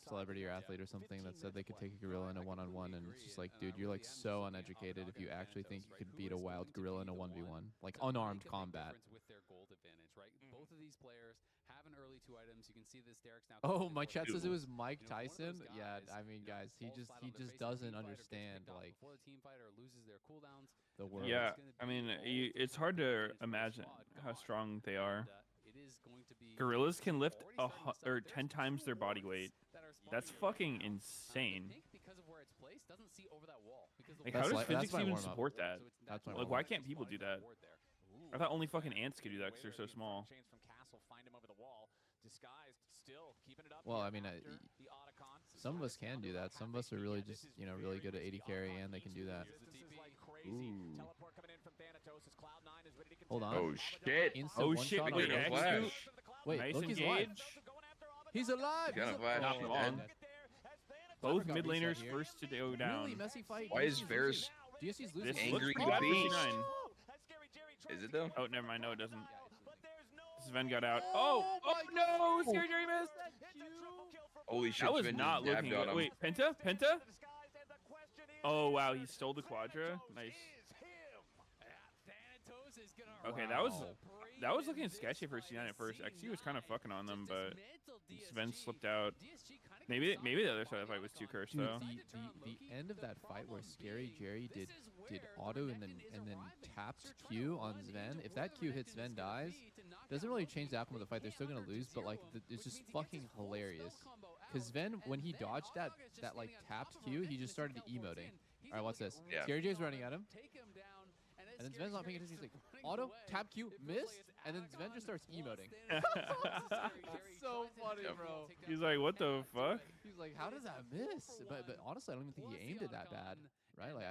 S1: celebrity or athlete or something that said they could take a gorilla in a one-on-one, and it's just like, dude, you're like so uneducated if you actually think you could beat a wild gorilla in a 1v1, like unarmed combat.
S8: With their gold advantage, right? Both of these players have an early 2 items. You can see this. Derek's now.
S1: Oh, my chat says it was Mike Tyson. Yeah, I mean, guys, he just doesn't understand like
S8: before the team fighter loses their cooldowns.
S1: the world.
S3: Yeah, I mean, it's hard to imagine how strong they are.
S8: It is going to be
S3: Gorillas can lift 10 times their body weight. That's fucking insane.
S8: I think because of where it's placed, doesn't see over that wall. Because the
S3: Like,
S1: That's
S3: how does
S1: like- that's
S3: physics
S1: my
S3: even
S1: warm-up.
S3: support that?
S1: That's my
S3: Like,
S1: warm-up.
S3: why can't people do that? I thought only fucking ants could do that because they're so small.
S1: Well, I mean, some of us can do that. Some of us are really just really good at 80 carry, and they can do that. Ooh. Hold on.
S2: Oh shit!
S1: Instant
S3: Oh
S1: one
S3: shit!
S1: shot
S3: Wait,
S1: on
S2: Loki.
S1: Loki.
S3: Flash.
S1: Wait,
S3: Nice
S1: Loki's alive.
S3: engage.
S1: He's alive.
S2: He's gonna flash.
S3: Not
S2: Oh,
S3: long.
S2: dead.
S3: Both
S1: Got
S3: mid
S1: reset
S3: laners
S1: here.
S3: first to go down.
S1: Really messy fight.
S2: Why is Varus
S1: DSC's losing.
S3: This
S2: angry
S3: looks pretty bad for
S2: beast?
S3: C9.
S2: Is it though?
S3: Oh, never mind. No, it doesn't. Sven got out. Oh no! Scary Jerry missed.
S2: Holy shit!
S3: That was
S2: Sven
S3: not
S2: just
S3: looking
S2: dabbed on
S3: good.
S2: him.
S3: Wait, Penta? Oh wow, he stole the Quadra. Nice.
S8: Thanatos is gonna
S3: Okay, that was looking sketchy for C9 at first. XC was kind of fucking on them, but Sven slipped out. Maybe the other side of the fight was too cursed
S1: Dude,
S3: though.
S1: the end of that fight where Scary Jerry did auto and then tapped Q on Sven. If that Q hits Sven dies, doesn't really change the outcome of the fight. They're still gonna lose, but like it's just fucking hilarious. Cause Sven, when he dodged that like tapped Q, he just started emoting. All right, what's this?
S2: Yeah.
S1: Scary Jerry's running at him,
S8: Take him down,
S1: and then Sven's not paying attention. He's like auto tap Q missed, and then Sven just starts emoting. So funny,
S2: Yep.
S1: bro.
S3: He's like, what the fuck?
S1: He's like, how does that miss? But honestly, I don't even think he aimed it that bad, right? Like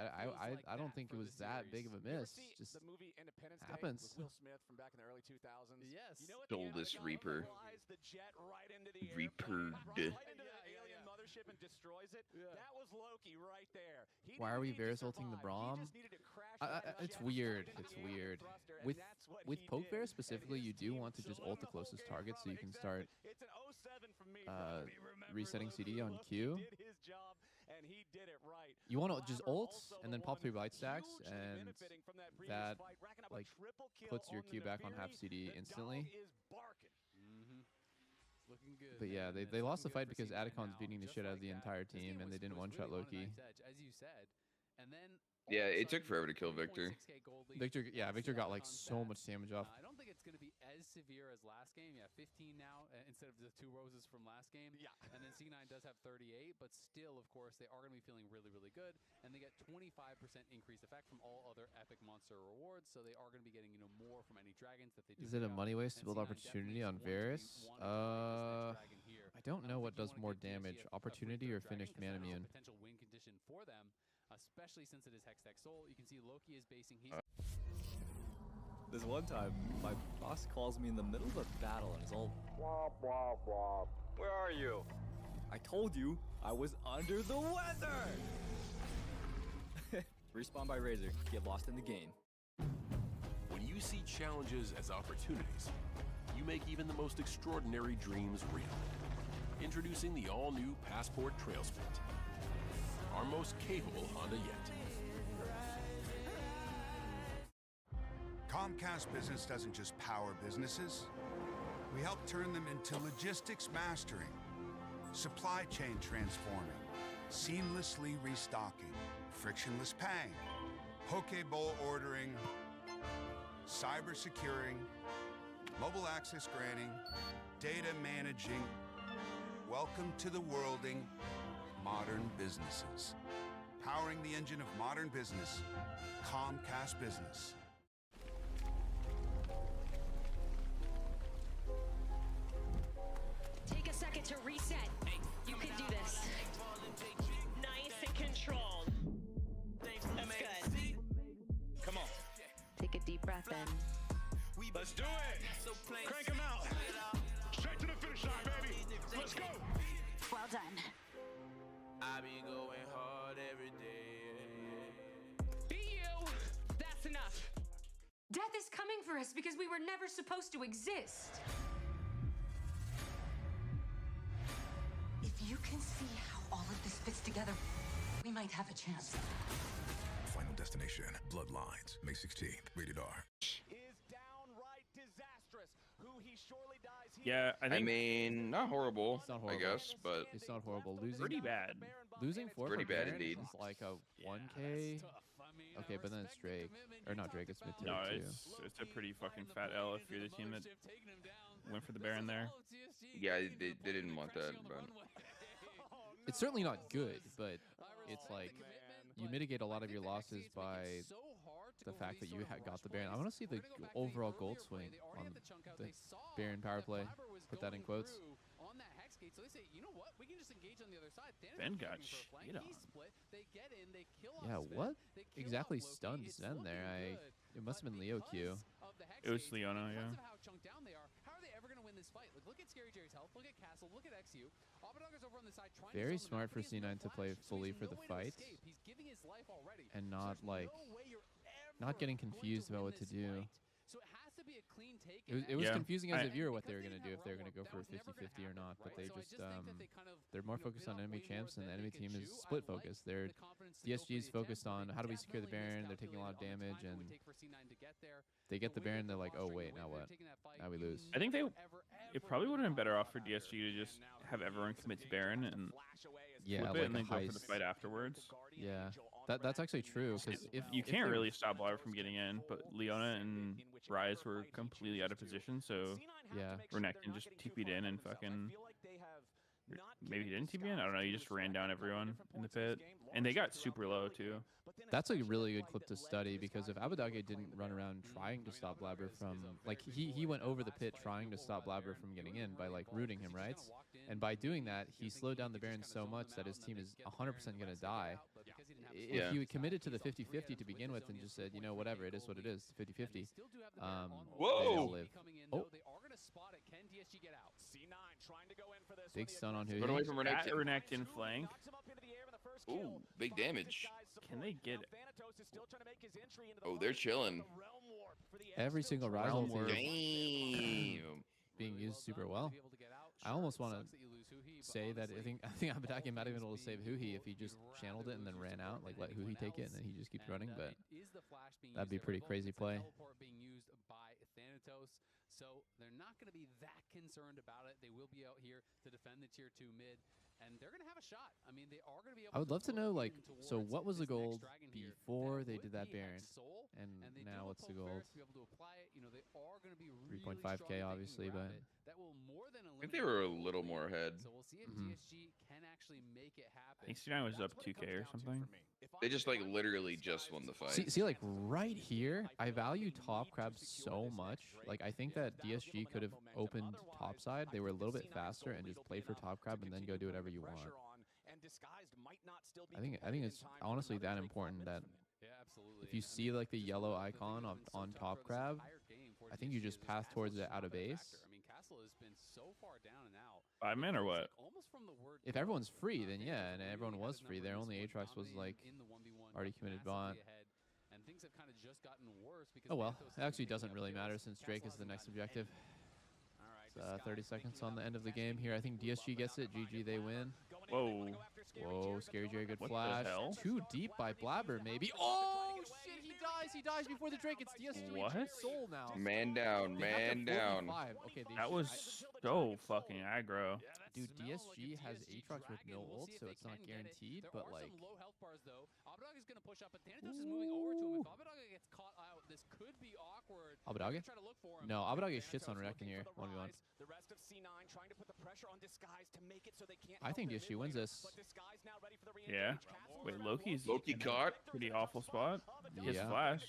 S1: I don't think it was that big of a miss. Just
S4: the movie Independence
S1: happens.
S4: Day with Will Smith from back in the early 2000s.
S8: Yes.
S4: You know what
S2: Stole
S4: the
S2: this
S4: Anaconda
S2: Reaper.
S4: flies the jet right into the
S2: Reapered.
S4: airplane, right into the alien mothership and destroys it. That was Loki right there. He
S1: Why are we
S4: didn't need to
S1: Varus ulting the
S4: survive. He
S1: Braum?
S4: just needed to crash that
S1: It's
S4: jet
S1: weird.
S4: straight
S1: It's
S4: into the
S1: weird.
S4: thruster, and
S1: With
S4: that's what
S1: with
S4: he
S1: poke
S4: did.
S1: bear
S4: And
S1: specifically,
S4: his
S1: you do
S4: team
S1: want to just ult the
S4: solidified
S1: closest
S4: it.
S1: target so you can start
S4: It's an 07 from me. Robbie. Remember,
S1: resetting
S4: Loki
S1: CD on Q.
S4: did his job, and he did it right.
S1: You want to just
S4: Blabber
S1: ult
S4: also
S1: and
S4: the
S1: then pop
S4: one
S1: 3 bite stacks,
S4: hugely
S1: and
S4: benefiting from that previous
S1: that
S4: fight, racking up a
S1: like
S4: triple kill
S1: puts your
S4: on
S1: Q
S4: the
S1: back on half
S4: Naviri.
S1: CD
S4: The
S1: instantly.
S4: dog is barking.
S8: Looking good.
S1: But yeah,
S8: man.
S1: they
S8: It's
S1: lost the
S8: looking
S1: fight
S8: good for
S1: because
S8: C9
S1: Adacon's
S8: now,
S1: beating the
S8: just
S1: shit out
S8: like
S1: of the
S8: that.
S1: entire
S8: This
S1: team,
S8: game
S1: and they
S8: was-
S1: didn't
S8: was
S1: one-shot
S8: really on a
S1: Loki.
S8: knife's edge, as you said. And then
S2: Yeah,
S8: all of a
S2: it took
S8: sudden,
S2: forever to kill Victor.
S8: 1.6K gold lead.
S1: Victor, yeah, Victor got like
S8: Adacon's
S1: so
S8: back.
S1: much damage off.
S8: I don't think it's going to be as severe as last game. Yeah, 15 now instead of the 2 roses from last game.
S4: Yeah.
S8: And then C9 does have 38, but still, of course, they are going to be feeling really, really good. And they get 25% increased effect from all other epic monster rewards. So they are going to be getting more from any dragons that they do.
S1: Is it a
S8: pick up.
S1: money waste to
S8: And
S1: build
S8: C9
S1: opportunity
S8: definitely
S1: on
S8: is going to be
S1: Varus?
S8: wanting to fight this next dragon here.
S1: I don't know what
S8: think you
S1: does
S8: wanna
S1: more
S8: give DSC
S1: damage,
S8: a
S1: opportunity
S8: free
S1: or
S8: third dragon
S1: finished
S8: 'cause
S1: mana
S8: that's a
S1: immune.
S8: potential win condition for them, especially since it is Hextech Soul. You can see Loki is basing his
S9: This one time, my boss calls me in the middle of a battle and is all, "Blah, blah, blah. Where are you?" I told you I was under the weather! Respawn by Razor. Get lost in the game.
S10: When you see challenges as opportunities, you make even the most extraordinary dreams real. Introducing the all-new Passport Trail Split. Our most capable Honda yet.
S11: Comcast Business doesn't just power businesses. We help turn them into logistics mastering, supply chain transforming, seamlessly restocking, frictionless paying, poke bowl ordering, cyber securing, mobile access granting, data managing. Welcome to the worlding modern businesses. Powering the engine of modern business, Comcast Business.
S12: Take a second to reset. You can do this. Nice and controlled. That's good.
S13: Come on.
S12: Take a deep breath in.
S13: Let's do it. Crank them out. Straight to the finish line, baby. Let's go.
S12: Well done.
S13: I be going hard every day.
S12: Be you. That's enough. Death is coming for us because we were never supposed to exist.
S14: If you can see how all of this fits together, we might have a chance.
S5: Final Destination, Bloodlines, May 16th, rated R.
S4: Is downright disastrous. Who he surely dies.
S3: Yeah, I
S2: mean, not horrible,
S1: It's not horrible.
S2: I guess, but
S1: It's not horrible. Losing
S3: pretty bad.
S1: Losing 4
S2: Pretty
S1: for
S2: bad
S1: Baron
S2: indeed.
S1: is like a 1K. Okay, but then it's Drake. Or not Drake, it's mid tier
S3: No,
S1: too.
S3: it's a pretty fucking fat L if you're the team that went for the Baron there.
S2: yeah, they didn't want that. But
S1: It's certainly not good, but it's like you mitigate a lot of your losses by the fact that you got the Baron. I want to see the overall gold swing on the Baron power play. Put that in quotes.
S8: On that hex gate, so they say, you know what? We can just engage on the other side.
S3: Ben got shit on.
S8: He split. They get in. They kill
S1: Yeah,
S8: off Sven,
S1: what
S8: they kill
S1: exactly
S8: off Loki.
S1: stunned
S8: It's
S1: Sven there?
S8: looking
S1: It must have been Leo Q.
S3: It was Leona, yeah.
S8: Because of how chunked down they are, how are they ever going to win this fight? Like, look at Scary Jerry's health. Look at Castle. Look at XU. Abadaga's over on the side trying
S1: Very
S8: to
S1: smart for C9 to play fully for the fight
S8: He's giving his life already.
S1: and not
S8: There's
S1: like
S8: no way you're
S1: not getting
S8: going to
S1: confused about
S8: win
S1: what to
S8: this
S1: do.
S8: fight. So it has to be a clean take.
S1: It was
S3: Yeah,
S1: confusing as a
S3: I-
S1: viewer what they were going to do, if they were going to go for a 50-50 or not, but they just they're more focused on enemy champs, and the enemy team is split focused. They're DSG's focused on how do we secure the Baron. They're taking a lot of damage, and they get the Baron. They're like, oh wait, now what? Now we lose.
S3: I think it probably would have been better off for DSG to just have everyone commit to Baron and
S1: Yeah,
S3: flip
S1: like
S3: it and
S1: a
S3: then go for the
S1: heist.
S3: fight afterwards.
S1: Yeah, that's actually true, because if
S3: You
S1: if
S3: can't
S1: they're-
S3: really stop Blabber from getting in, but Leona and Rise were completely out of position, so
S1: Yeah.
S3: Renekton just TP'd in and fucking... Maybe he didn't TP in? I don't know, he just ran down everyone in the pit. And they got super low, too.
S1: That's a really good clip to study, because if Abadage didn't run around trying to stop Blabber from, like, he went over the pit trying to stop Blabber from getting in by, like, rooting him, right? And by doing that, he slowed down the Baron so much that his team is 100% going to die. If you committed to the 50-50 to begin with and just said, you know, whatever, it is what it is, 50-50,
S2: Whoa!
S1: live. Oh. Big stun on who?
S2: Run away from
S3: That
S2: Renekton.
S3: Renekton flank.
S2: Ooh, big damage.
S3: Can they get it?
S2: Oh, they're chilling.
S1: Every single Rise
S3: Realm
S1: ulti
S3: Warp.
S1: is
S2: Damn.
S1: being used super well. I almost want to say that I think Abadage might have been able to save Huhi if he just channeled it and then ran out, like let Huhi take it and then he just keeps running, but that'd be a pretty crazy play.
S8: Being used by Thanatos, so they're not going to be that concerned about it. They will be out here to defend the tier 2 mid, and they're going to have a shot. I mean, they are going to be able
S1: I would love to know, like, so
S8: towards
S1: what was the
S8: this next
S1: gold
S8: dragon here.
S1: before
S8: That
S1: they
S8: would
S1: did that
S8: be
S1: Baron,
S8: Hex Soul,
S1: and
S8: they do
S1: now
S8: have
S1: what's the
S8: Poe
S1: gold?
S8: Ferris to be able to apply it. You know, they are going to be really
S1: 3.5K
S8: strong if they can
S1: obviously,
S8: grab
S1: but
S8: it. That will more than
S2: I think they were a little more ahead.
S8: So we'll see if
S1: Mhm.
S8: DSG can actually make it happen.
S3: I think C9 was up 2K or something.
S2: They just like literally just won the fight.
S1: See, like right here, I value top crab so much. Like I think that DSG could have opened top side. They were a little bit faster and just played for top crab and then go do whatever you want. I think it's honestly that important that if you see like the yellow icon on top crab, I think you just path towards it out of base.
S8: I mean, Castle has been so far down and out.
S3: 5 men or what?
S8: Almost from the word
S1: If everyone's free, then yeah, and everyone was free. Their only Aatrox was like already committed bot.
S8: And things have kind of just gotten worse because
S1: Oh well, it actually doesn't really matter since Drake is the next objective. It's 30 seconds on the end of the game here. I think DSG gets it. GG, they win.
S3: Whoa.
S1: Whoa, Scary Jerry, good
S3: What the
S1: flash.
S3: hell?
S1: Too deep by Blabber, maybe. Oh, shit, he dies. He dies before the Drake. It's DSG
S3: What?
S1: Soul now.
S2: Man down,
S1: They have to
S2: man down.
S1: 45. Okay, they
S3: That was so fucking aggro.
S1: Dude, DSG has Aatrox with no ult, so it's not guaranteed, but like...
S8: Some low health bars, though. Abadog is going to push up, but Thanatos is moving over to him. If Abadog gets caught out, this could be awkward.
S1: Abadog?
S8: Try to look for him.
S1: No, Abadog shits on Renekton here. 1v1.
S4: The rest of C9 trying to put the pressure on Disguise to make it so they can't.
S1: I think DSG wins this.
S3: Yeah. Wait, Loki
S2: caught.
S3: Pretty awful spot. He has
S1: Yeah.
S3: flash.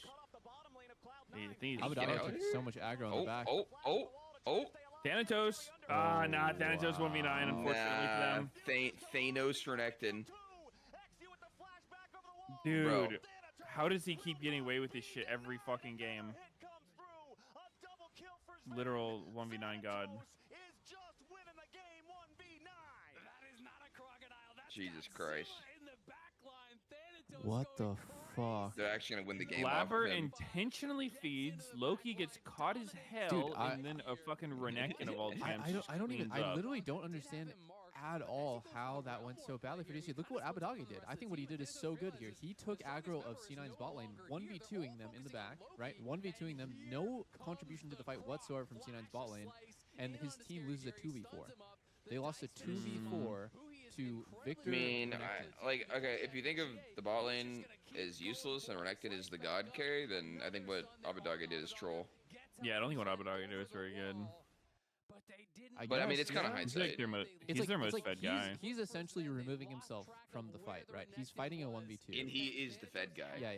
S3: I think he's
S1: Abadog took so much aggro on the back.
S2: Oh.
S3: Thanatos. Nah, Thanatos 1v9, unfortunately for them.
S2: Thanos Renekton.
S3: Dude,
S2: Bro.
S3: how does he keep getting away with this shit every fucking game? Literal 1v9 god.
S2: Jesus Christ.
S1: What the fuck?
S2: They're actually gonna win the game.
S3: Blabber
S2: off of him.
S3: intentionally feeds. Loki gets caught as hell,
S1: Dude,
S3: and then a fucking Renekton of all champs.
S1: I don't even.
S3: cleans
S1: I
S3: up.
S1: literally don't understand at all how that went so badly for DSG. Look at what Abadagi did. I think what he did is so good here. He took aggro of C9's bot lane, 1v2ing them in the back, right? 1v2ing them, no contribution to the fight whatsoever from C9's bot lane, and his team loses a 2v4. They lost a 2v4 to Victor.
S2: I mean,
S1: Renekton.
S2: okay, if you think of the bot lane is useless and Renekton is the god carry, then I think what Abadaga did is troll.
S3: Yeah, I don't think what Abadaga did was very good.
S2: But I mean,
S1: guess,
S2: it's kind of
S1: yeah.
S2: hindsight.
S3: He's their most fed guy.
S1: He's essentially removing himself from the fight, right? He's fighting a 1v2.
S2: And he is the fed guy.
S1: Yeah.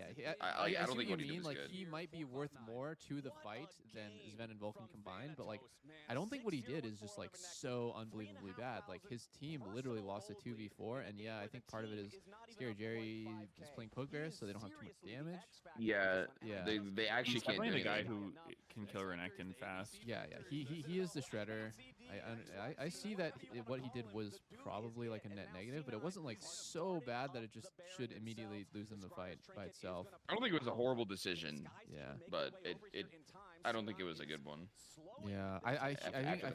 S2: I
S1: see
S2: don't
S1: what
S2: think
S1: you
S2: what he did
S1: mean.
S2: was
S1: Like
S2: good.
S1: he might be worth more to the fight than Sven and Vulcan combined, but like I don't think what he did is just like so unbelievably bad. Like his team literally lost a 2v4, and yeah, I think part of it is Scary Jerry is playing poke bear, so they don't have too much damage.
S2: Yeah.
S1: Yeah.
S2: They actually
S3: He's
S2: can't do
S3: definitely the guy
S2: anything.
S3: who can kill Renekton fast.
S1: Yeah. He is the shredder. I see that what he did was probably like a net negative, but it wasn't like so bad that it just should immediately lose them the fight by itself.
S2: I don't think it was a horrible decision.
S1: Yeah.
S2: But I don't think it was a good one.
S1: Yeah, I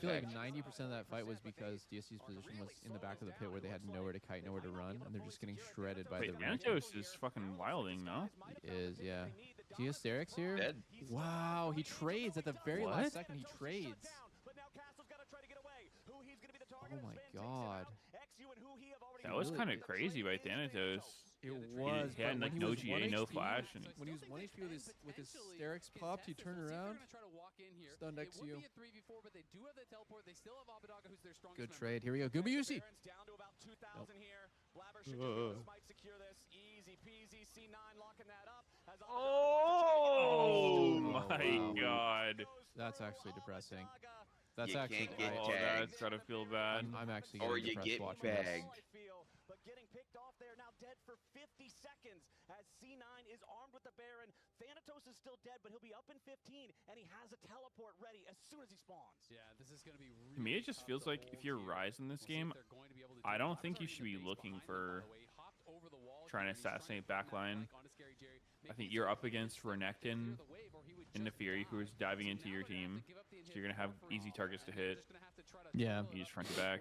S1: feel like
S2: fact.
S1: 90% of that fight was because DSC's position was in the back of the pit where they had nowhere to kite, nowhere to run, and they're just getting shredded by
S3: Wait,
S1: the
S3: Thanatos is fucking wilding, no?
S1: He is, yeah. Geosterics here?
S2: Dead.
S1: Wow, he trades at the very
S3: What?
S1: last second. He trades. Oh my god.
S3: That was kind of crazy by Thanatos.
S1: It was.
S3: He had
S1: but
S3: like
S1: when
S3: no
S1: he was
S3: GA,
S1: 1
S3: no
S1: HP
S3: flash, and
S1: when he was 1 HP with his Sterix popped, he turned around, stunned next to you. Good trade. Here we go. Gumayusi. Nope.
S3: Oh
S1: wow.
S3: my god.
S1: That's actually depressing. That's
S2: You
S1: actually.
S2: can't get
S3: Oh,
S2: tagged.
S3: that's gotta feel bad.
S1: I'm actually
S2: Or
S1: getting
S2: you
S1: depressed
S2: get
S1: watching this.
S2: bagged.
S4: But getting picked off there, now dead for 50 seconds as C9 is armed with the Baron. Thanatos is still dead, but he'll be up in 15, and he has a teleport ready as soon as he spawns.
S8: Yeah, this is going to be
S3: To me, it just feels like if you're Ryze in this game, I don't think you should be looking for trying to assassinate backline. I think you're up against Renekton and Nefiri, who is diving into your team, so you're gonna have easy targets to hit.
S1: Yeah.
S3: You just front to back.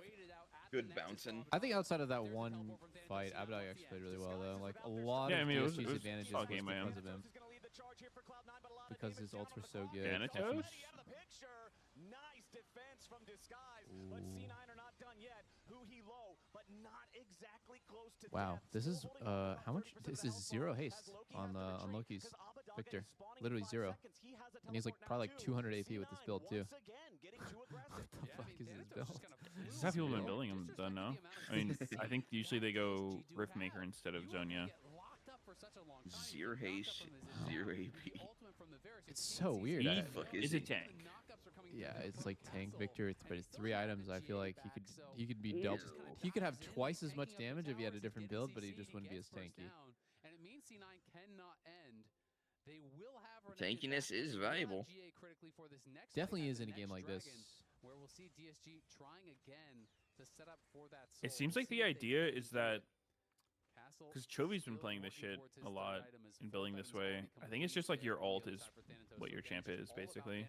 S2: Good bouncing.
S1: I think outside of that one fight, Abadai actually played really well though. Like a lot
S3: Yeah, I
S1: of
S3: mean, it was-
S1: DSG's
S3: it was
S1: advantages
S3: solid
S1: was
S3: game by him.
S1: because of him. Because his ults were so good.
S3: Thanatos?
S4: Nice defense from Disguise, but C9 are not done yet. Who he low, but not exactly close to
S1: Wow,
S4: death.
S1: this is how much? This is 0 haste on Loki's Victor, literally 0, and he's like probably like 200 AP with this build too. What the fuck is this build?
S3: This is how people have been building them, done now. I mean, I think usually they go Riftmaker instead of Zonia.
S2: Zero haste, 0 AP.
S1: It's so weird.
S3: He
S1: I-
S2: fuck is
S3: is a
S2: he?
S3: tank.
S1: Yeah, it's like tank Victor, but it's 3 items. I feel like he could be double. He could have twice as much damage if he had a different build, but he just wouldn't be as tanky.
S8: And it means C9 cannot end. They will have
S2: tankiness is valuable.
S1: Definitely is in a game like this.
S8: Where we'll see DSG trying again to set up for that.
S3: It seems like the idea is that because Chovy's been playing this shit a lot and building this way. I think it's just like your ult is what your champ is, basically.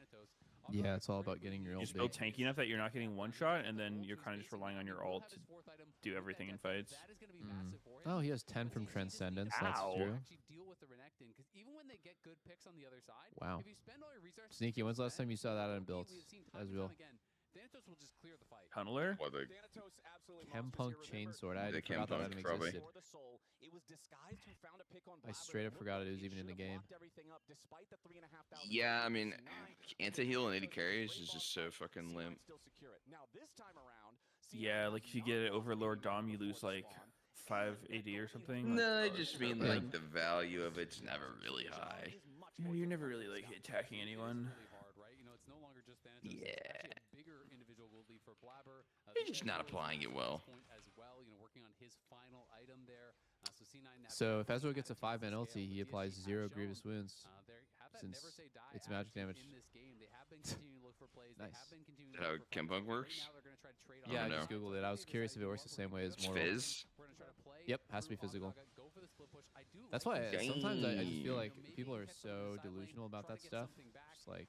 S1: Yeah, it's all about getting your ult.
S3: You just build tanky enough that you're not getting one shot, and then you're kind of just relying on your ult to do everything in fights.
S1: Oh, he has 10 from Transcendence. That's true. Wow. Sneaky, when's the last time you saw that on build? As real.
S8: Thanatos will just clear the fight.
S3: Tunneler?
S2: What, the
S1: Chempunk Chainsword. I forgot that item existed. I straight up forgot it was even in the game.
S2: Yeah, I mean, anti-heal and 80 carries is just so fucking limp.
S3: Yeah, like if you get it over Lord Dom, you lose like 580 or something.
S2: No, I just mean like the value of it's never really high.
S3: You're never really like attacking anyone.
S2: Yeah. He's just not applying it well.
S1: So if Ezreal gets a 5-man ulti, he applies 0 grievous wounds. Since it's magic damage. Nice.
S2: Is that how Chempunk works?
S1: Yeah, I just googled it. I was curious if it works the same way as
S2: It's
S1: Mortal.
S2: Fizz?
S1: Yep, has to be physical. That's why sometimes I just feel like people are so delusional about that stuff. Just like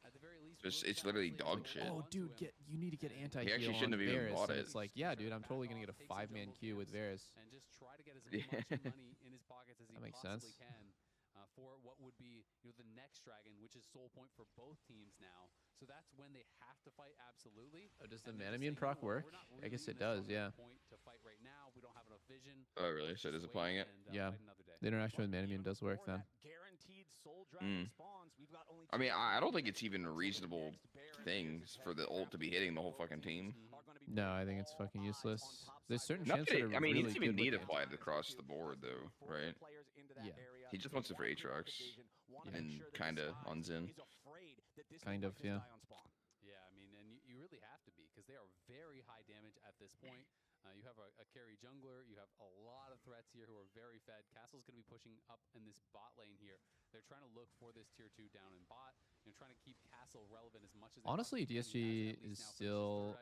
S2: it's literally dog shit.
S1: Oh, dude, you need to get anti-heal
S2: He actually
S1: on
S2: shouldn't have even
S1: Varus.
S2: bought
S1: And
S2: it.
S1: it's like, yeah, dude, I'm totally gonna get a 5-man queue with Varus. That makes sense.
S8: For what would be the next dragon, which is soul point for both teams now. So that's when they have to fight absolutely.
S1: Oh, does the mana immune proc work? I guess it does, yeah.
S2: Oh, really? So it is applying it?
S1: Yeah. The interaction with mana immune does work then.
S2: I mean, I don't think it's even a reasonable thing for the ult to be hitting the whole fucking team.
S1: No, I think it's fucking useless. There's certain champs that are
S2: I mean,
S1: really
S2: he doesn't even
S1: good
S2: need
S1: with
S2: applied across the board, though, right?
S1: Yeah.
S2: He just wants it for Aatrox and kind of on Zen.
S1: Kind of, yeah.
S8: Yeah, I mean, and you really have to be, because they are very high damage at this point. You have a carry jungler. You have a lot of threats here who are very fed. Castle's going to be pushing up in this bot lane here. They're trying to look for this tier 2 down in bot. Trying to keep Castle relevant as much as
S1: honestly, DSG is still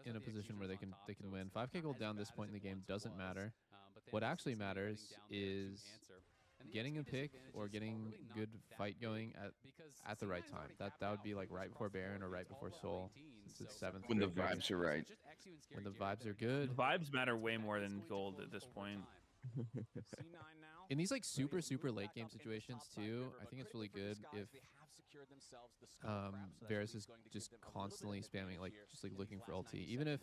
S1: in a position where they can win. 5k gold down this point in the game doesn't matter. What actually matters is getting a pick or getting good fight going at the right time. That would be like right before Baron or right before Soul. Since it's 7th.
S2: When the vibes are right.
S1: When the vibes are good.
S3: Vibes matter way more than gold at this point.
S1: In these like super late game situations too, I think it's really good if Varus is just constantly spamming, like just like looking for ulti, even if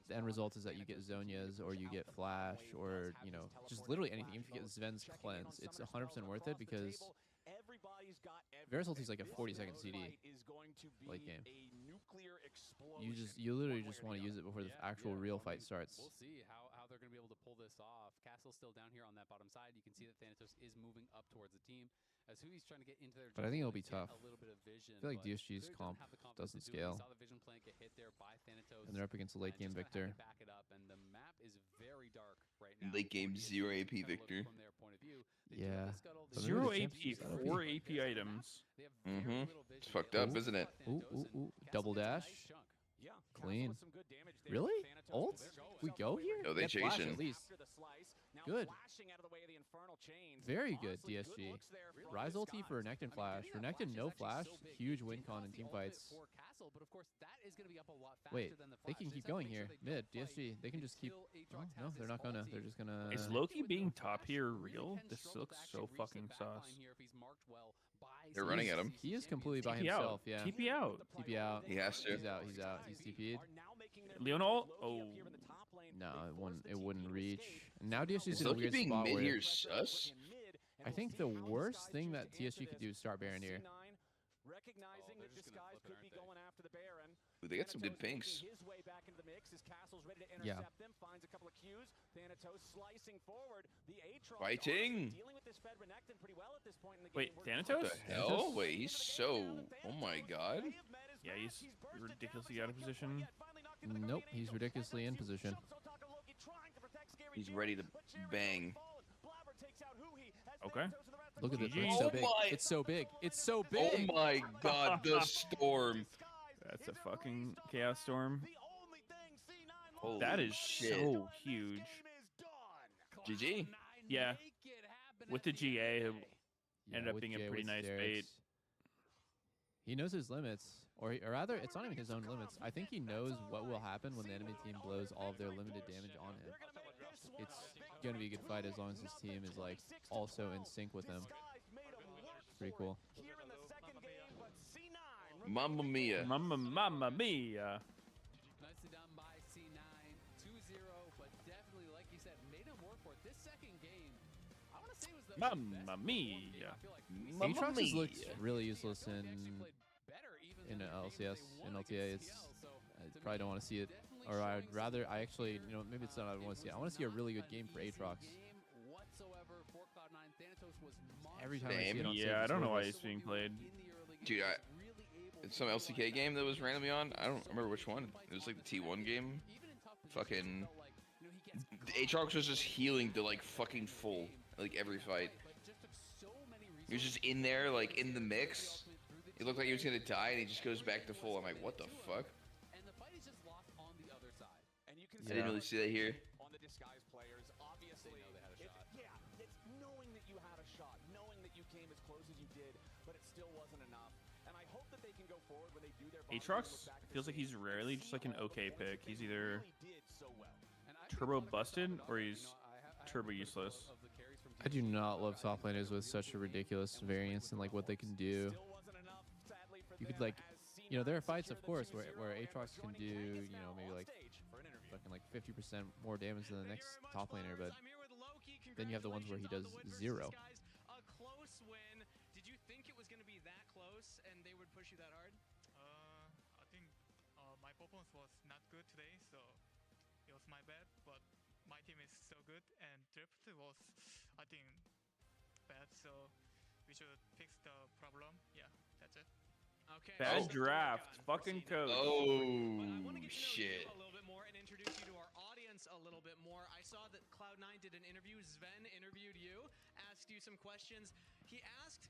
S1: the end result is that you get Zhonya's or you get Flash or just literally anything. Even if you get Sven's cleanse, it's 100% worth it because Varus ulti is like a 40-second CD late game. You literally just want to use it before the actual real fight starts.
S8: We'll see how they're going to be able to pull this off. Castle's still down here on that bottom side. You can see that Thanatos is moving up towards the team as Hui's trying to get into their.
S1: But I think it'll be tough.
S8: A little bit of vision,
S1: I feel like DSG's comp doesn't scale.
S8: Saw the vision plant get hit there by Thanatos,
S1: and they're up against a late game Victor.
S8: Back it up, and the map is very dark right now.
S2: Late game 0 AP Victor.
S8: From their point of view,
S1: yeah.
S3: 0 AP, 4 AP items.
S2: It's fucked up, isn't it?
S1: Ooh. Double dash. Clean. Really? Ult? We go here?
S2: No, they
S1: Get Flash
S2: chasing.
S1: at least. Good. Very good, DSG. Rise ulti for Renekton Flash. Renekton no Flash. Huge win con in team fights. Wait, they can keep going here. Mid, DSG. They can just keep... Oh, no, they're not gonna. They're just gonna...
S3: Is Loki being top here real? This looks so fucking sauce.
S2: They're running at him.
S1: He is completely by
S3: TP
S1: himself,
S3: out.
S1: yeah.
S3: TP out.
S1: TP out.
S2: He has to.
S1: He's out. He's TP'd.
S3: Leonol? Oh.
S1: No, it wouldn't reach. And now DSG's
S2: Is
S1: in a
S2: Loki
S1: weird
S2: being
S1: spot
S2: mid
S1: where...
S2: here sus?
S1: I think the worst thing that TSG could do is start Baron here.
S4: Recognizing that this guy could be going after the Baron.
S2: Ooh, they got some good pinks.
S4: His way back into the mix as Castle's ready to
S1: Yeah.
S4: intercept them, finds a couple of Qs. Thanatos slicing forward. The Aatrox
S2: Fighting.
S4: dealing with this Fed Renekton pretty well at this point in the game.
S3: Wait, Thanatos?
S2: What the hell? Wait, he's so... Oh my god.
S3: Yeah, he's ridiculously out of position.
S1: Nope, he's ridiculously in position.
S2: He's ready to bang.
S3: Okay.
S1: Look at this.
S3: GG.
S1: It's so
S2: Oh
S1: big.
S2: my-
S1: It's so big. It's so
S2: Oh
S1: big.
S2: my god, the storm.
S3: That's a fucking chaos storm.
S2: Holy
S3: That is
S2: shit.
S3: so huge.
S2: GG.
S3: Yeah. With the GA, it ended up
S1: with
S3: being a
S1: Jay,
S3: pretty
S1: with
S3: nice
S1: Stairs.
S3: bait.
S1: He knows his limits, or rather, it's not even his own limits. I think he knows what will happen when the enemy team blows all of their limited damage on him. It's gonna be a good fight as long as his team is like also in sync with him. Pretty cool.
S2: Mamma mia.
S3: Mamma mia.
S8: Nicely done by C9, 2-0, but definitely, like you said, made him work for it. This second game, I want to say was the
S3: Mamma mia.
S1: Aatrox has looked really useless in LCS, in LTA. I probably don't want to see it, or I'd rather. I actually, maybe it's not. I want to see it. I want to see a really good game for Aatrox. Every time I see it on
S3: Yeah, I don't know why he's being played.
S2: Dude, it's some LCK game that was randomly on. I don't remember which one. It was like the T1 game. Fucking Aatrox was just healing to like fucking full, like every fight. He was just in there, like in the mix. It looked like he was gonna die, and he just goes back to full. I'm like, what the fuck? I didn't really see that here.
S4: On the disguise players, obviously, it's knowing that you had a shot, knowing that you came as close as you did, but it still wasn't enough. And I hope that they can go forward when they do their.
S3: Aatrox feels like he's rarely just like an okay pick. He's either turbo busted or he's turbo useless.
S1: I do not love top laners with such a ridiculous variance in like what they can do. You could like, there are fights, of course, where Aatrox can do, maybe like fucking like 50% more damage than the next top laner, but then you have the ones where he does 0.
S15: A close win. Did you think it was going to be that close and they would push you that hard?
S16: I think my performance was not good today, so it was my bad. But my team is so good, and drift was, I think, bad. So we should fix the problem. Yeah, that's it.
S15: Okay.
S3: Bad draft. Fucking coach.
S2: Oh, shit.
S15: A little bit more and introduce you to our audience a little bit more. I saw that Cloud9 did an interview. Sven interviewed you, asked you some questions. He asked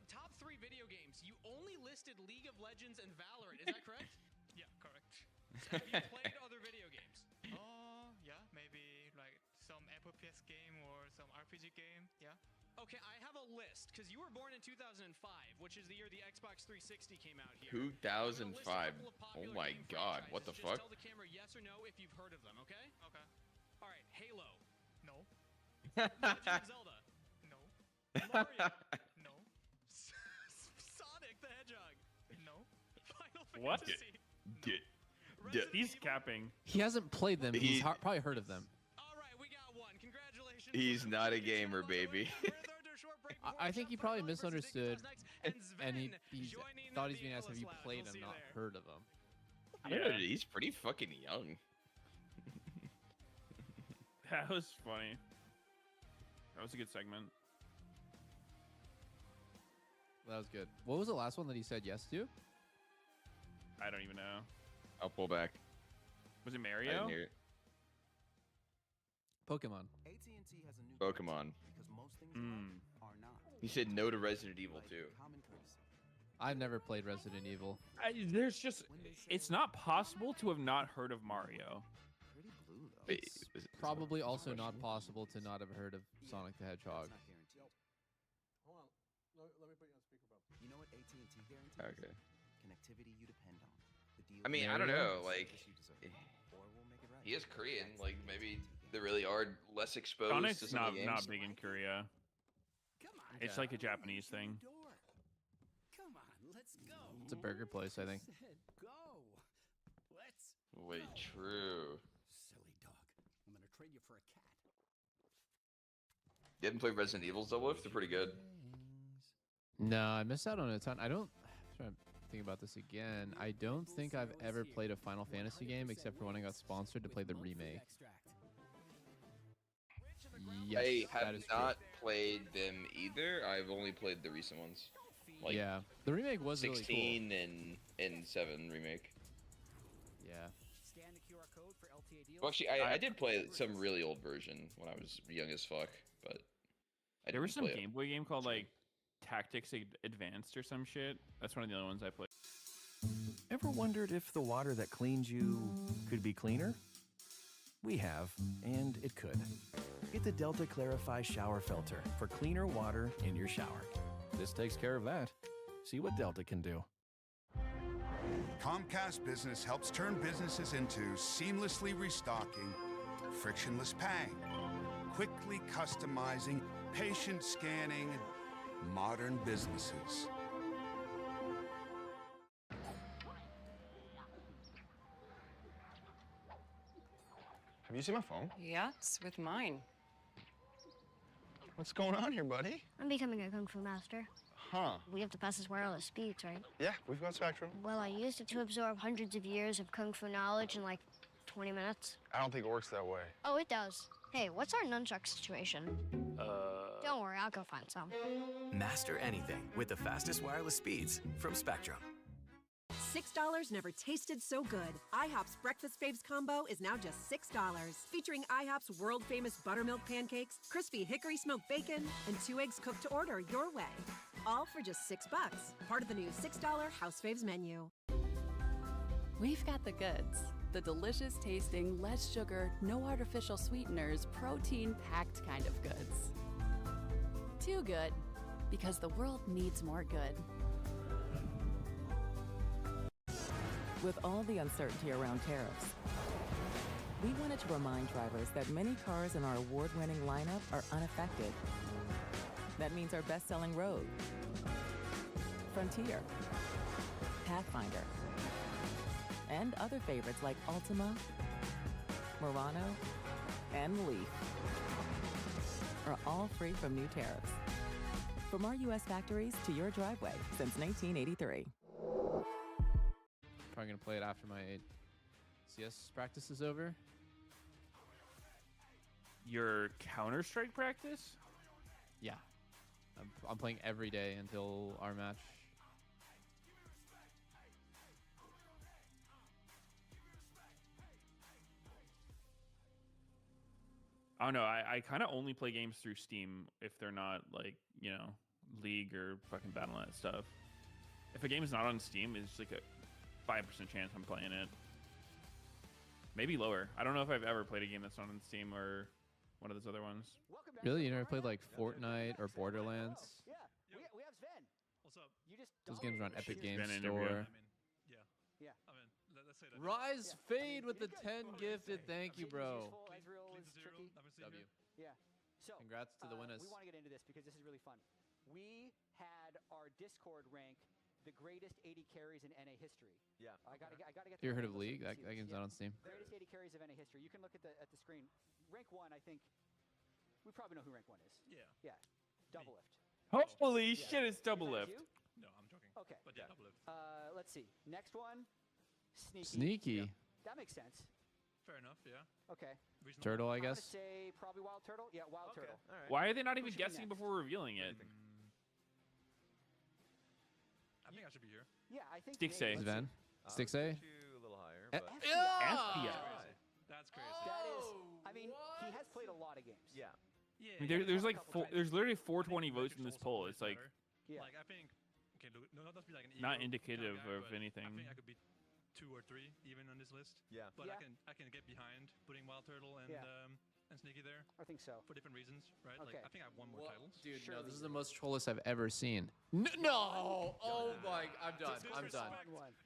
S15: top 3 video games. You only listed League of Legends and Valorant. Is that correct?
S16: Yeah, correct.
S15: Have you played other video games?
S16: Yeah, maybe like some FPS game or some RPG game. Yeah.
S15: Okay, I have a list because you were born in 2005, which is the year the Xbox 360 came out here.
S2: 2005. Oh my god, what the fuck?
S15: Tell the camera yes or no if you've heard of them, okay?
S16: Okay.
S15: All right, Halo.
S16: No.
S15: Legend of Zelda.
S16: No.
S15: Mario.
S16: No.
S15: Sonic the Hedgehog.
S16: No.
S15: Final
S3: What?
S15: Fantasy.
S3: He's capping.
S1: He hasn't played them. He's probably heard of them.
S15: All right, we got one. Congratulations.
S2: He's not a gamer, baby.
S1: I think he probably misunderstood, and he thought he's being asked, have you played them, not heard of them.
S2: Yeah, he's pretty fucking young.
S3: That was funny. That was a good segment.
S1: That was good. What was the last one that he said yes to?
S3: I don't even know.
S2: I'll pull back.
S3: Was it
S2: I
S3: Mario?
S2: didn't hear it.
S1: Pokemon.
S2: Pokemon. He said no to Resident Evil 2.
S1: I've never played Resident Evil.
S3: There's just, it's not possible to have not heard of Mario.
S1: It's probably also not possible to not have heard of Sonic the Hedgehog.
S17: Hold on. Let me put you on speakerphone. You know what AT&T guarantees?
S2: Okay.
S17: Connectivity you depend on. The deal
S2: I mean, I don't know. Like, he is Korean. Like, maybe they really are less exposed to
S3: Sonic's
S2: some of the games.
S3: not big in Korea. It's like a Japanese thing.
S8: Come on, let's go.
S1: It's a burger place, I think.
S8: Go. Let's.
S2: Wait, true.
S8: Silly dog. I'm gonna trade you for a cat.
S2: You haven't played Resident Evil's Double Lift? They're pretty good.
S1: No, I missed out on a ton. I'm trying to think about this again. I don't think I've ever played a Final Fantasy game except for when I got sponsored to play the remake. Yes,
S2: I have
S1: that is
S2: not played them either. I've only played the recent ones. Like
S1: yeah, the remake was
S2: 16
S1: really
S2: and 7 remake.
S1: cool. Yeah.
S2: Well, actually, I did play some really old version when I was young as fuck, but
S3: There was some
S2: play it.
S3: Game Boy game called like Tactics Advanced or some shit. That's one of the only ones I played.
S18: Ever wondered if the water that cleans you could be cleaner? We have, and it could. Get the Delta Clarify Shower Filter for cleaner water in your shower. This takes care of that. See what Delta can do.
S11: Comcast Business helps turn businesses into seamlessly restocking, frictionless paying, quickly customizing, patient scanning, modern businesses.
S19: Have you seen my phone?
S20: Yeah, it's with mine.
S19: What's going on here, buddy?
S21: I'm becoming a kung fu master.
S19: Huh.
S21: We have to pass this wireless speeds, right?
S19: Yeah, we've got Spectrum.
S21: Well, I used it to absorb hundreds of years of kung fu knowledge in like 20 minutes.
S19: I don't think it works that way.
S21: Oh, it does. Hey, what's our nunchuck situation? Don't worry, I'll go find some.
S22: Master anything with the fastest wireless speeds from Spectrum.
S23: $6 never tasted so good. IHOP's Breakfast Faves combo is now just $6. Featuring IHOP's world-famous buttermilk pancakes, crispy hickory smoked bacon, and 2 eggs cooked to order your way. All for just $6. Part of the new $6 House Faves menu.
S24: We've got the goods. The delicious tasting, less sugar, no artificial sweeteners, protein-packed kind of goods. Too good, because the world needs more good.
S25: With all the uncertainty around tariffs, we wanted to remind drivers that many cars in our award-winning lineup are unaffected. That means our best-selling Rogue, Frontier, Pathfinder, and other favorites like Altima, Murano, and Leaf are all free from new tariffs. From our U.S. factories to your driveway since 1983.
S1: Probably gonna play it after my CS practice is over.
S3: Your Counter-Strike practice?
S1: Yeah, I'm playing every day until our match.
S3: I don't know. I kind of only play games through Steam if they're not like, you know, League or fucking Battle.net stuff. If a game is not on Steam, it's like a 5% chance I'm playing it. Maybe lower. I don't know if I've ever played a game that's not on Steam or one of those other ones.
S1: Really? You never played like Fortnite or Borderlands?
S26: Yeah, we have Sven. What's up? You just
S1: Those games are on Epic Games
S3: Sven
S1: Store.
S3: interview.
S26: Yeah.
S19: I mean, let's say that.
S1: Rise Fade with the 10 gifted. Thank you, bro.
S26: Ezreal is tricky.
S1: W.
S26: Yeah. So
S1: Congrats to the winners.
S26: We want to get into this because this is really fun. We had our Discord rank the greatest 80 carries in NA history.
S27: Yeah.
S26: I gotta get.
S1: You ever heard of League? That game's not on Steam.
S26: Greatest 80 carries of NA history. You can look at the screen. Rank 1, I think. We probably know who rank 1 is.
S19: Yeah.
S26: Yeah. Double lift.
S3: Holy shit! It's double lift.
S26: You?
S19: No, I'm joking.
S26: Okay.
S19: But yeah, double lift.
S26: Let's see. Next one. Sneaky.
S1: Sneaky.
S26: That makes sense.
S19: Fair enough. Yeah.
S26: Okay.
S19: Reasonable.
S1: Turtle, I
S26: I'm gonna
S1: guess.
S26: say probably Wild Turtle. Yeah, Wild Turtle.
S19: All right.
S3: Why are they not even
S26: Who should be
S3: guessing
S26: next?
S3: before revealing it?
S19: I think I should be here.
S26: Yeah, I think.
S3: Stix
S26: maybe.
S3: A.
S1: Sven. Stix A.
S27: A little higher.
S1: Eh,
S27: But
S3: FBI.
S19: That's crazy.
S26: That is. I mean, he has played a lot of games.
S27: Yeah.
S19: Yeah.
S3: I mean, there's like there's literally 420 votes in this poll. It's like
S26: Yeah.
S19: Like I think. Okay, look, no, not to be like an
S3: not
S19: ego
S3: indicative
S19: kind guy,
S3: of
S19: but
S3: anything.
S19: I think I could be 2 or 3 even on this list.
S27: Yeah.
S19: But
S26: Yeah.
S19: I can get behind putting Wild Turtle and and Sneaky there
S26: I think so.
S19: for different reasons, right?
S26: Okay.
S19: Like I think I have one more title.
S1: Dude,
S26: Surely
S1: no, this is
S26: you're
S1: the most trollless I've ever seen. No! Oh my, I'm done. I'm done.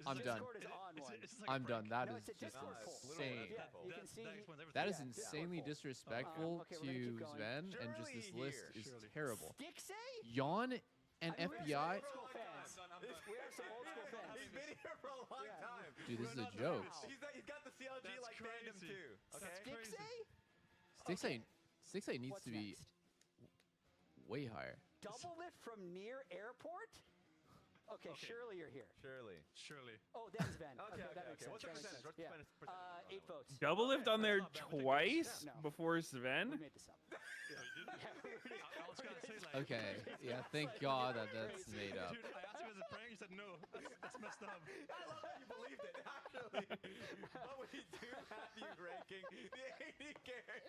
S1: I'm done.
S26: Discord is on one.
S1: I'm done. That
S26: No,
S1: is
S26: it's a
S1: just
S26: Discord poll.
S1: insane.
S26: Yeah, you can see.
S1: That is
S26: Yeah,
S1: insanely
S26: Discord poll.
S1: disrespectful
S26: Okay, we're gonna keep
S1: to
S26: going.
S1: Sven, and just this list is terrible.
S26: Stixay?
S1: Yawn and
S26: I mean, we have some
S1: FBI.
S26: old school fans. We have some old school fans.
S27: He's been here for a long time.
S1: Dude, this is a joke.
S27: He's got the CLG
S19: That's
S27: like fandom
S19: crazy.
S27: too. Okay.
S26: Stixay?
S1: Stixay needs
S26: What's
S1: to be
S26: next?
S1: way higher.
S26: Double lift from near airport? Okay, surely you're here.
S27: Surely.
S26: Oh, that's Sven.
S27: Okay,
S26: that
S27: okay,
S26: makes
S27: okay. What's the
S26: sense.
S27: percentage?
S26: Yeah.
S27: What's the percentage?
S26: 8 votes.
S3: Double lift on there
S27: That's not bad. We'll take
S3: twice
S26: No.
S3: before
S26: We
S3: Sven.
S26: made this up.
S16: I was gonna say like.
S1: Okay, yeah, thank God that that's made up.
S16: Dude, I asked him as a prank. He said no. That's messed up.
S27: I love that you believed it, actually. But we do have you ranking the 80 carry.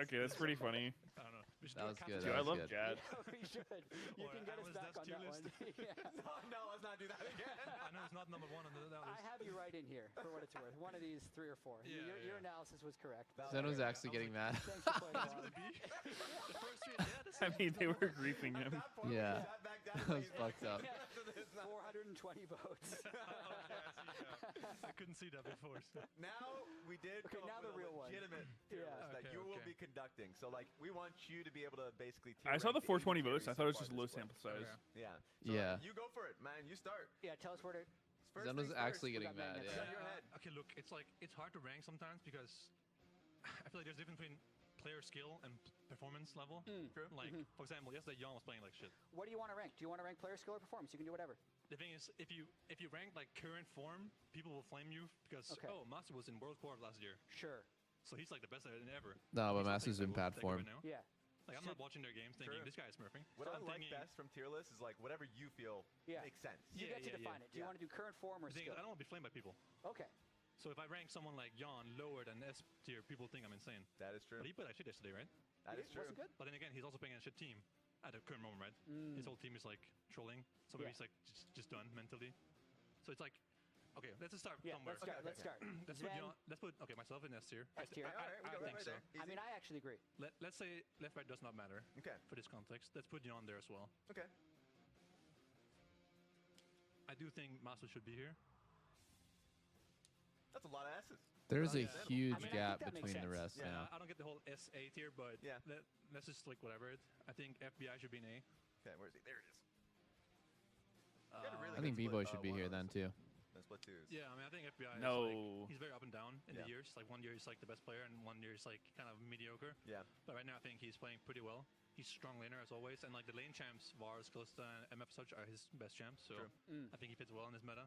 S3: Okay, that's pretty funny.
S16: I don't know.
S1: That was good.
S3: Dude,
S1: That
S3: I
S1: was
S3: love
S1: good.
S3: Jad.
S26: We should. You can get us back on that one.
S27: No, let's not do that again.
S16: I know it's not number one on that list.
S26: I have you right in here for what it's worth. One of these 3 or 4. Your analysis was correct.
S1: Zen was actually getting mad.
S26: Thanks for playing along.
S16: The first three, yeah, this
S3: I mean, they were griefing him.
S1: Yeah, that was fucked up.
S26: 420 votes.
S16: I couldn't see that before. So.
S27: Now we did
S26: Okay,
S27: come
S26: now
S27: up
S26: the
S27: with
S26: real
S27: a
S26: one.
S27: legitimate tier list that you will be conducting. So like we want you to be able to basically tier
S3: I saw the
S27: rank
S3: 420
S27: 80
S3: votes. I
S27: carries
S3: thought it
S27: so
S3: was just
S27: far
S3: low
S27: this way.
S3: sample size.
S27: Yeah. So
S1: Yeah.
S27: you go for it, man. You start.
S26: Yeah, tell us where to.
S1: Zen was actually getting mad.
S27: Yeah.
S1: Yeah.
S27: Your head.
S16: Okay, look, it's like it's hard to rank sometimes because I feel like there's a difference between player skill and performance level.
S27: True.
S16: Like, for example, yesterday Jan was playing like shit.
S26: What do you want to rank? Do you want to rank player skill or performance? You can do whatever.
S16: The thing is, if you rank like current form, people will flame you because Master was in World Quad last year.
S26: Sure.
S16: So he's like the best than ever.
S1: No, but
S16: He's not
S1: Master's
S16: taking
S1: in
S16: that
S1: bad
S16: goal
S1: form.
S16: right now.
S26: Yeah.
S16: Like I'm not watching their games thinking this guy is smurfing.
S27: What
S16: So
S27: I
S16: I'm
S27: like
S16: thinking,
S27: best from tier list is like whatever you feel makes sense.
S26: You get to define it. Do you want to do current form or
S16: The thing
S26: skill?
S16: is, I don't want to be flamed by people.
S26: Okay.
S16: So if I rank someone like Jan lower than S tier, people think I'm insane.
S27: That is true.
S16: But he played like shit yesterday, right?
S27: That is true.
S26: Was it good?
S16: But then again, he's also playing a shit team at the current moment, right? His whole team is like trolling, so maybe he's like just done mentally. So it's like, okay, let's just start somewhere.
S26: Let's start.
S16: Let's put Jan, let's put myself in S tier.
S26: S tier.
S16: I think so.
S26: I mean, I actually agree.
S16: Let's say left right does not matter.
S27: Okay.
S16: For this context, let's put Jan there as well.
S27: Okay.
S16: I do think Master should be here.
S27: That's a lot of S's.
S1: There's a
S26: I
S1: huge
S26: think
S1: gap
S26: that makes
S1: between the
S26: sense.
S1: rest now.
S16: I don't get the whole SA tier, but let's just like whatever it. I think FBI should be an A.
S27: Okay, where is he? There it is.
S1: I think B-Boy should be here then too.
S27: Split twos.
S16: Yeah, I mean, I think FBI is
S3: No.
S16: like, he's very up and down in the years. Like 1 year he's like the best player, and 1 year he's like kind of mediocre.
S27: Yeah.
S16: But right now I think he's playing pretty well. He's a strong laner as always, and like the lane champs, Vars, Kalista, and MF such are his best champs. So I think he fits well in this meta.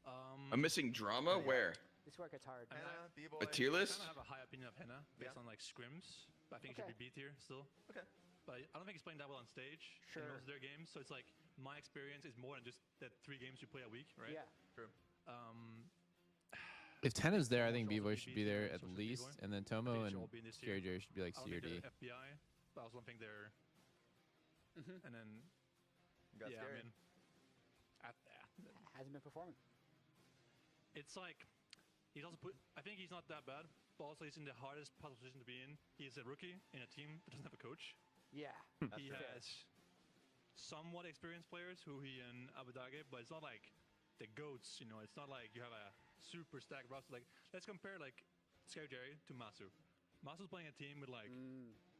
S2: I'm missing drama. Where?
S26: This work gets hard.
S27: Henna, B-Boy.
S2: A tier
S16: I
S2: list?
S16: kind of have a high opinion of Henna based on like scrims, but I think he should be B tier still.
S27: Okay.
S16: But I don't think he's playing that well on stage in most of their games. So it's like my experience is more than just that 3 games you play a week, right?
S26: Yeah.
S27: True.
S1: If 10 is there, I think B-Boy should be there at least, and then Tomo and Scary Jerry should be like
S16: I don't
S1: C or
S16: think
S1: D.
S16: they're FBI, but I also don't think they're. And then.
S27: You got Scary.
S16: I mean,
S26: Hasn't been performing.
S16: it's like he's also put. I think he's not that bad, but also he's in the hardest possible position to be in. He's a rookie in a team that doesn't have a coach.
S26: Yeah.
S16: He has somewhat experienced players who he and Abadage, but it's not like the goats. You know, it's not like you have a super stacked roster. Like let's compare like Scary Jerry to Masu. Masu's playing a team with like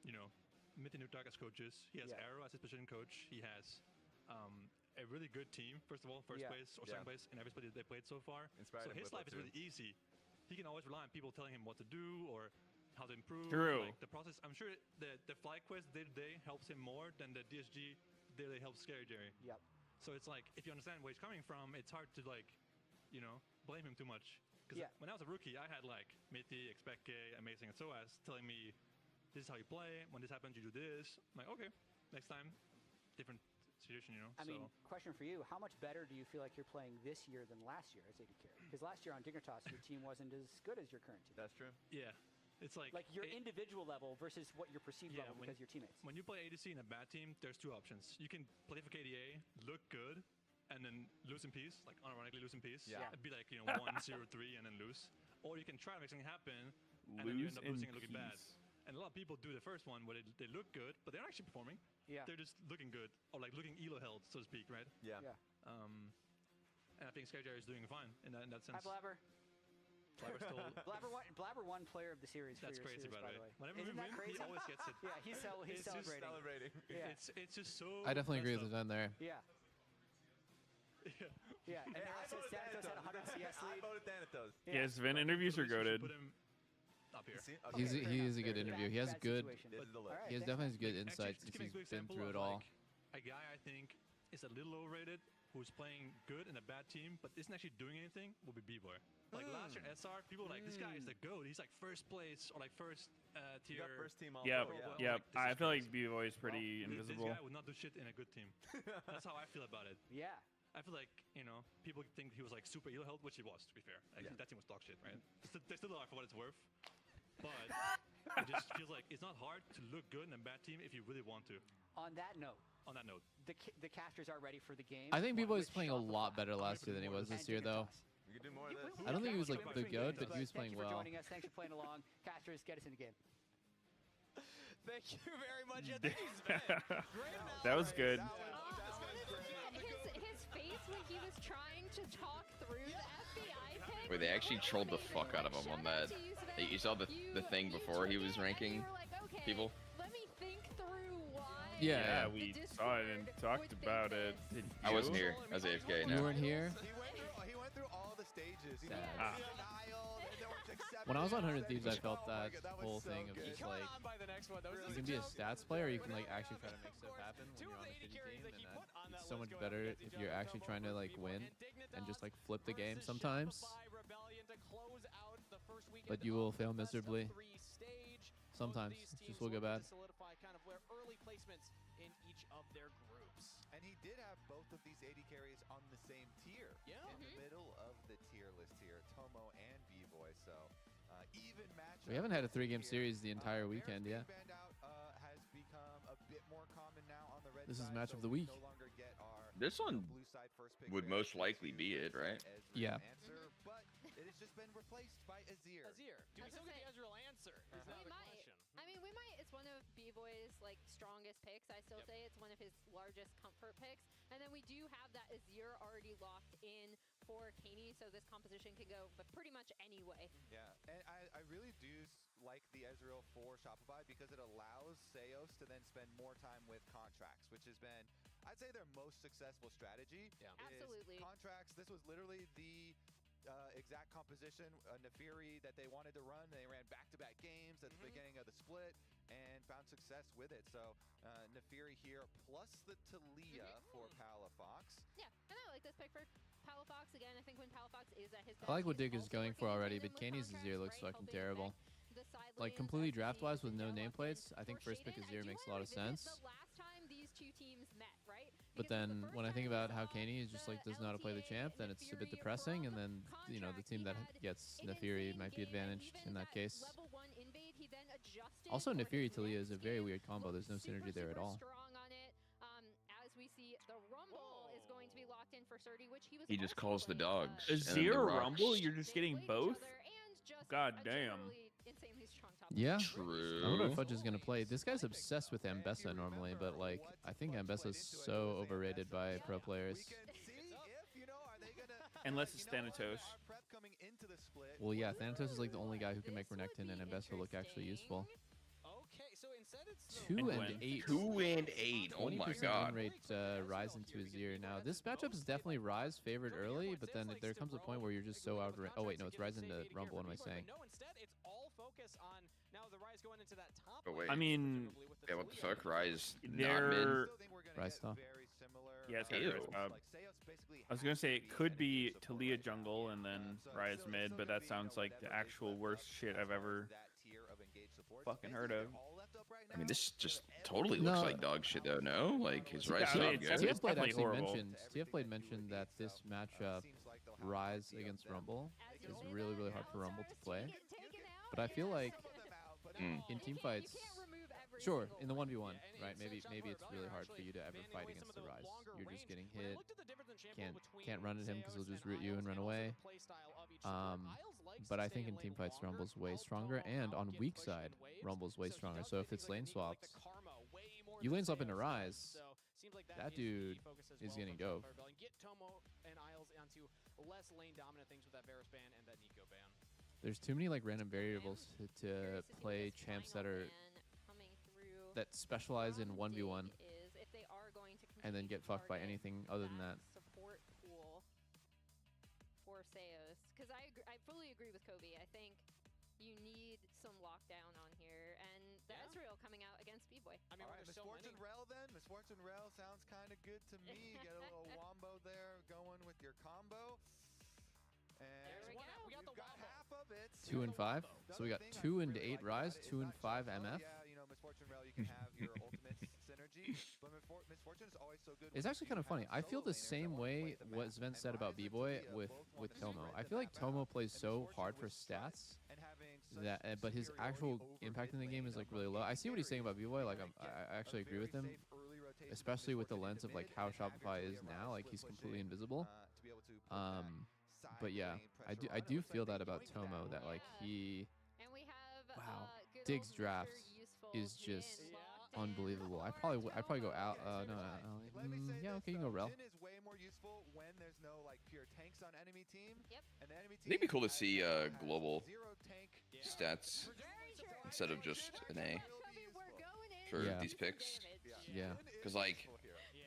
S16: you know Myth and Nutak as coaches. He has Arrow as his position coach. He has a really good team. First of all, first place or second place in every split they played so far.
S27: Inspired
S16: so his life is really easy. He can always rely on people telling him what to do or how to improve.
S3: True.
S16: Like the process. I'm sure the flight quest day to day helps him more than the DSG daily helps Scary Jerry.
S26: Yep.
S16: So it's like if you understand where he's coming from, it's hard to like, you know, blame him too much. Because when I was a rookie, I had like Mitty, Expect K, Amazing, and SOAS telling me, "This is how you play. When this happens, you do this." I'm like, okay, next time, different situation, you know.
S26: I mean, question for you: how much better do you feel like you're playing this year than last year as AD carry? Because last year on Dignitas, your team wasn't as good as your current team.
S27: That's true.
S16: Yeah. It's like
S26: your individual level versus what your perceived level because your teammates.
S16: When you play ADC in a bad team, there's 2 options. You can play for KDA, look good, and then lose in peace, like unironically lose in peace.
S27: Yeah.
S16: It'd be like 1-0-3 and then lose. Or you can try to make something happen, and then you end up losing and looking bad. And a lot of people do the first one where they look good, but they're not actually performing.
S26: Yeah.
S16: They're just looking good, or like looking elo held, so to speak, right?
S27: Yeah.
S16: And I think Scary Jerry is doing fine in that sense.
S26: Hi, Blabber. Blabber won player of the series.
S16: That's
S26: for your
S16: crazy,
S26: series,
S16: by the way. Whenever
S26: Isn't
S16: we
S26: that
S16: win,
S26: crazy?
S16: he always gets it.
S26: Yeah, he's celebrating. Yeah.
S16: It's just so.
S1: I definitely agree
S16: messed
S1: with Zen there.
S26: Yeah. Yeah. And
S27: Hey,
S26: now
S27: I
S26: since
S27: voted
S26: Thanatos had 100 CS
S27: I
S26: lead.
S27: voted Thanatos.
S3: Yeah, Sven interviews are goated.
S16: Put him up here.
S1: He is a good interview. He has good.
S27: This is the list.
S1: He has definitely has good insights
S16: Just
S1: since
S16: give me a
S1: he's
S16: good
S1: been
S16: example
S1: through
S16: of,
S1: it all.
S16: like, a guy I think is a little overrated
S19: who's playing good in a bad team but isn't actually doing anything will be B-Boy. Like last year SR, people were like, this guy is the GOAT. He's like first place or like first tier.
S27: First team all
S3: Yep,
S27: pro,
S3: yep.
S27: Like,
S3: I feel like B-Boy is pretty invisible.
S19: This guy would not do shit in a good team. That's how I feel about it.
S26: Yeah.
S19: I feel like, you know, people think he was like super elo health, which he was, to be fair. Like, that team was dog shit, right? They still are for what it's worth. But it just feels like it's not hard to look good in a bad team if you really want to.
S26: On that note, the casters are ready for the game.
S1: I think B-Boy's playing a lot better last year than he was this year, though.
S27: We can do more of this.
S1: I don't think he was like the GOAT, but he was playing
S26: Thank you for
S1: well.
S26: joining us. Thanks for playing along. Casters, get us in the game.
S15: Thank you very much. Yeah, thank you, Sven. Great
S3: That was good.
S6: His face when he was trying to talk through the FBI thing.
S2: Where they actually trolled the fuck out of him on that. You saw the thing before he was ranking people?
S6: Let me think through why.
S1: Yeah,
S3: we saw it and talked about it.
S2: I wasn't here. I was AFK.
S1: You weren't here?
S27: He went through all the stages. He
S1: Sad.
S27: went through denial, and then went to acceptance.
S1: When I was on 100 Thieves, I felt that
S27: that was
S1: whole
S27: so
S1: thing of
S27: good.
S1: just like, you can be a stats player, or you can like actually try to make stuff happen when you're on a shitty team, and it's so much better if you're actually trying to like win and just like flip the game sometimes. But you will fail miserably. Sometimes it just will go bad.
S15: Solidify kind of where early placements in each of their groups.
S27: And he did have both of these AD carries on the same tier.
S15: Yeah.
S27: In the middle of the tier list here, Tomo and B-Boy. So even match.
S1: We haven't had a 3-game series the entire weekend yet.
S27: Has become a bit more common now on the red
S1: This is
S27: side,
S1: match
S27: so
S1: of the
S27: we
S1: week.
S27: no longer get our
S2: This one
S27: blue side first pick
S2: would most likely be it, right?
S1: Yeah.
S27: answer, but it has just been replaced by Azir.
S15: Azir. Do we still get the Ezreal answer? Is now
S6: We
S15: the
S6: might.
S15: question.
S6: I mean, we might. It's one of B-Boy's like strongest picks. I still say it's one of his largest comfort picks. And then we do have that Azir already locked in for Kaney, so this composition can go but pretty much anyway.
S27: Yeah, and I really do like the Ezreal for Shopify because it allows Seos to then spend more time with contracts, which has been, I'd say, their most successful strategy.
S15: Yeah,
S6: absolutely.
S27: Contracts. This was literally the exact composition, Nefiri, that they wanted to run. They ran back-to-back games at the beginning of the split and found success with it. So Nefiri here plus the Talia for Palafox.
S6: Yeah, and I like this pick for Palafox again. I think when Palafox is at his best,
S1: I like what
S6: he's
S1: Dig is
S6: also
S1: going for
S6: working
S1: already,
S6: in
S1: but
S6: with
S1: Kaney's
S6: contracts,
S1: Azir looks
S6: right?
S1: fucking
S6: Helping
S1: terrible.
S6: protect the side
S1: Like
S6: lanes
S1: completely
S6: as we
S1: draft-wise with no
S6: know.
S1: nameplates, I think
S6: For
S1: first pick
S6: Shaden, I
S1: Azir
S6: do
S1: makes a
S6: wanna
S1: lot of
S6: revisit
S1: sense.
S6: The last time these two teams met, right?
S1: But
S6: Because
S1: then when I think about how Kaney is just like doesn't know how to play the champ, then it's a bit depressing. And then the team that gets Nefiri might be advantaged in that case.
S6: Level 1 invade, he then adjusted
S1: Also,
S6: for
S1: Nefiri
S6: his
S1: Talia is a
S6: next
S1: very
S6: game.
S1: weird combo. There's no synergy there at all.
S6: Strong on it. As we see, the Rumble is going to be locked in for Surdy, which he was
S2: He just
S6: also
S2: calls the
S6: playing,
S2: dogs. and then the
S3: Azir
S2: rocks.
S3: Rumble, you're just getting both? God damn.
S6: insanely strong top
S1: Yeah.
S2: True.
S1: I wonder if Fudge is going to play. This guy's obsessed with Ambessa normally, but like I think Ambessa's so overrated by pro players.
S3: Unless it's Thanatos.
S1: Well, yeah, Thanatos is like the only guy who can make Renekton and Ambessa look actually useful.
S15: Okay, so instead it's
S1: 2 and 8.
S2: 2 and 8. Oh my
S1: 20%
S2: god.
S1: win rate Rise into Azir. Now this matchup is definitely Rise favored early, but then there comes a point where you're just so out. Oh wait, no, it's Rise into Rumble. What am I saying?
S15: No, instead it's all focus on now the Rise going into that top.
S2: Oh wait.
S3: I mean,
S2: Yeah, what the fuck? Rise not mid.
S3: they're
S1: Rise top.
S3: yeah, it's got
S2: Ew.
S3: Rise top. I was gonna say it could be Talia jungle and then Rise mid, but that sounds like the actual worst shit I've ever fucking heard of.
S2: I mean, this just totally looks
S1: No.
S2: like dog shit, though. No, like his Rise
S3: I mean,
S2: top.
S3: it's-
S2: good.
S3: it's
S1: TF Blade
S3: definitely
S1: actually
S3: horrible.
S1: mentioned. TF Blade mentioned that this matchup, Rise against Rumble, is really really hard for Rumble to play. But I feel like in team fights, sure, in the 1v1, right? Maybe it's really hard for you to ever fight against the Rise. You're just getting hit. Can't run at him because he'll just root you and run away. But I think in team fights, Rumble's way stronger, and on weak side, Rumble's way stronger. So if it's lane swapped, you lane swap into Rise, that dude is getting go.
S15: Get Tomo and Isles onto less lane dominant things with that Varus ban and that Nico ban.
S1: There's too many like random variables to play champs that specialize in 1v1 and then get fucked by anything other than that.
S6: Support pool for Seos, because I fully agree with Kobe. I think you need some lockdown on here, and the Ezreal coming out against B-Boy.
S27: I mean, all right, Misfortune Rel then. Misfortune Rel sounds kind of good to me. Get a little wombo there going with your combo. And
S6: we
S27: got half of it.
S1: 2 and 5. So we got 2 and 8 Rise, 2 and 5 MF.
S27: Yeah, you know, Misfortune Rel, you can have your ultimate synergy, but Misfortune is always so good.
S1: It's actually kind of funny. I feel the same way what Sven said about B-Boy with Tomo. I feel like Tomo plays so hard for stats that, but his actual impact in the game is like really low. I see what he's saying about B-Boy. Like I actually agree with him, especially with the lens of like how Shopify is now. Like he's completely invisible. But yeah, I do feel that about Tomo, that like he, wow, Dig's drafts is just unbelievable. I probably go out. No, yeah, okay, you can go Rel.
S27: Is way more useful when there's no like pure tanks on enemy team.
S6: Yep.
S27: And the enemy team,
S2: I think it'd be cool to see global stats instead of just an A for these picks.
S1: Yeah.
S2: Because like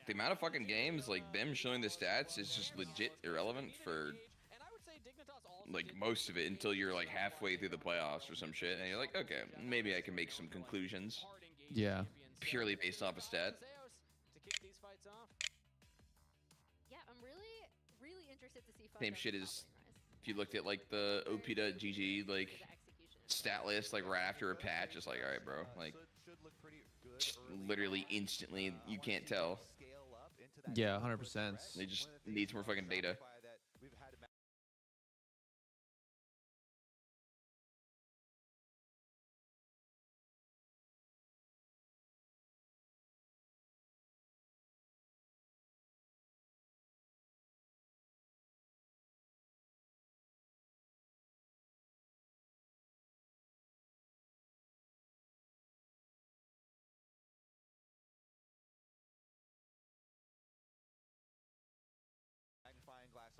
S2: the amount of fucking games like them showing the stats is just legit irrelevant for like most of it until you're like halfway through the playoffs or some shit, and you're like, okay, maybe I can make some conclusions.
S1: Yeah.
S2: Purely based off a stat.
S6: Yeah, I'm really interested to see.
S2: Same shit as if you looked at like the OP.GG like stat list like right after a patch, it's like, all right, bro, like literally instantly you can't tell.
S1: Yeah, 100%.
S2: They just needs more fucking data.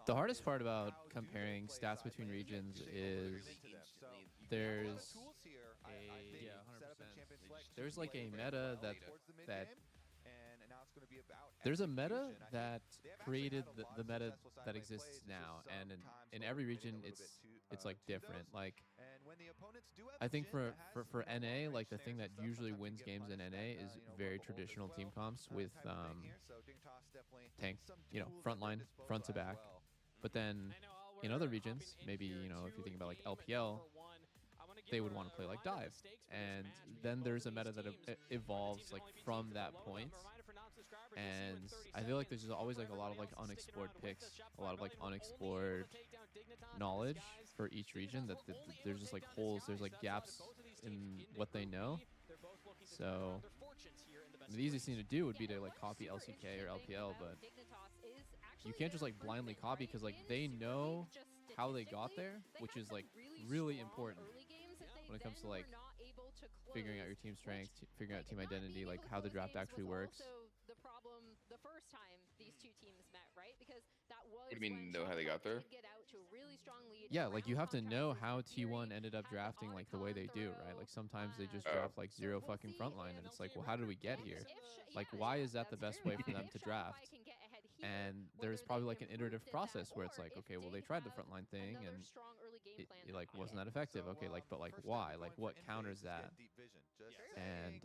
S1: The hardest part about comparing stats between regions is there's there's like a meta that there's a meta that created the meta that exists now, and in every region it's like different. Like I think for NA, like the thing that usually wins games in NA is very traditional team comps with tank, you know, frontline, front to back. But then in other regions, maybe, you know, if you think about like LPL, they would want to play like dive. And then there's a meta that evolves like from that point. And I feel like there's just always like a lot of like unexplored picks, a lot of like unexplored knowledge for each region, that there's just like holes, there's like gaps in what they know. So the easiest thing to do would be to like copy LCK or LPL, but you can't just like blindly copy, because like they know how they got there, which is like really important when it comes to like figuring out your team strength, figuring out team identity, like how the draft actually works.
S6: The problem the first time these two teams met, right? Because that was
S2: What do you mean know how they got there?
S1: Yeah, like you have to know how T1 ended up drafting like the way they do, right? Like sometimes they just draft like zero fucking frontline, and it's like, well, how did we get here? Like, why is that the best way for them to draft? And there's probably like an iterative process where it's like, okay, well, they tried the frontline thing and it like wasn't that effective. Okay, like, but like why? Like what counters that? And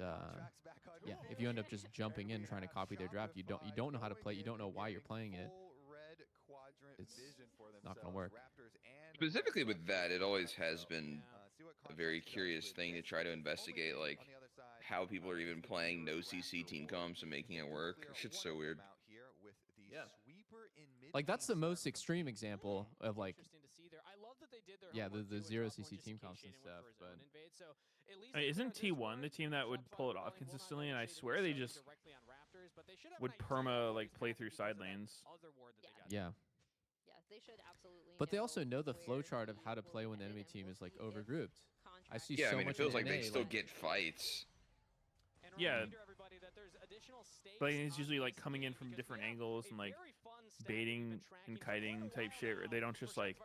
S1: yeah, if you end up just jumping in trying to copy their draft, you don't know how to play, you don't know why you're playing it. It's not gonna work.
S2: Specifically with that, it always has been a very curious thing to try to investigate, like how people are even playing no CC team comps and making it work. Shit's so weird.
S1: Yeah. Like that's the most extreme example of like, yeah, the zero CC team comps and stuff. But
S3: Hey, isn't T1 the team that would pull it off consistently? And I swear they just would perma like play through side lanes.
S1: yeah.
S6: Yeah, they should absolutely.
S1: But they also know the flowchart of how to play when the enemy team is like overgrouped. I see
S2: Yeah,
S1: so
S2: I mean,
S1: much
S2: it feels
S1: in
S2: like they
S1: NA,
S2: still get fights.
S3: Yeah, but it's usually like coming in from different angles and like baiting and kiting type shit. They don't just like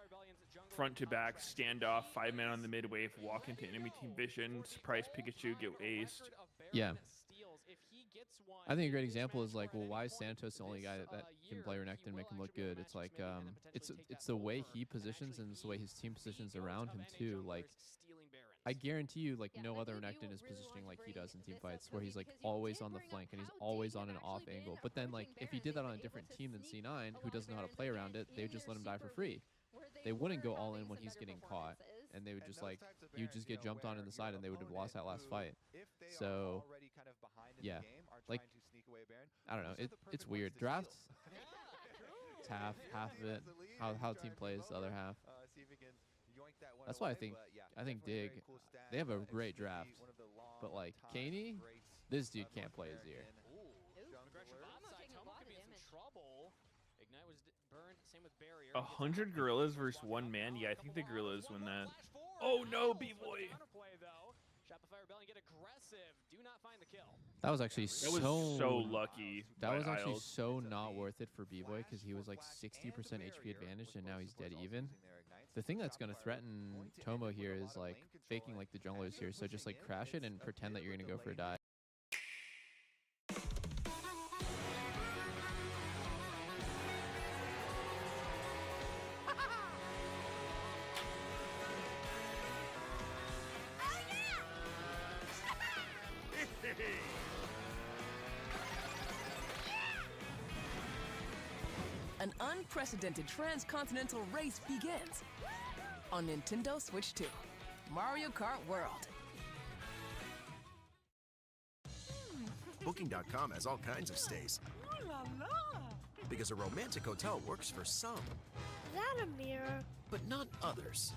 S3: front to back stand off, 5 men on the mid wave, walk into enemy team vision, surprise Pikachu, get aced.
S1: Yeah. I think a great example is like, well, why is Santos the only guy that can play Renekton and make him look good? It's like, it's the way he positions, and it's the way his team positions around him too. Like, I guarantee you, like, no other Renekton is positioning like he does in team fights, where he's like always on the flank and he's always on an off angle. But then, like, if he did that on a different team than C9, who doesn't know how to play around it, they would just let him die for free. They wouldn't go all in when he's getting caught, and they would just like he would just get jumped on in the side, and they would have lost that last fight. So yeah, like I don't know, it's weird. Drafts, it's half of it. How the team plays the other half. That's why I think Dig, they have a great draft, but like Kaney, this dude can't play his ear.
S26: Tomo could be in some trouble. Ignite was burned. Same with Barrier.
S3: 100 gorillas versus 1 man. Yeah, I think the gorillas win that. Oh no, B-boy.
S26: Shopify Rebellion get aggressive. Do not find the kill.
S1: That was actually
S3: so lucky.
S1: That was actually
S3: Isles.
S1: so not worth it for B-boy because he was like 60% HP advantage, and now he's dead even. The thing that's going to threaten Tomo here is like faking like the junglers here. So just like crash it and pretend that you're going to go for a dive.
S7: An unprecedented transcontinental race begins on Nintendo Switch 2, Mario Kart World.
S9: Booking.com has all kinds of stays.
S10: Ooh la la!
S9: Because a romantic hotel works for some.
S10: That a mirror?
S9: But not others.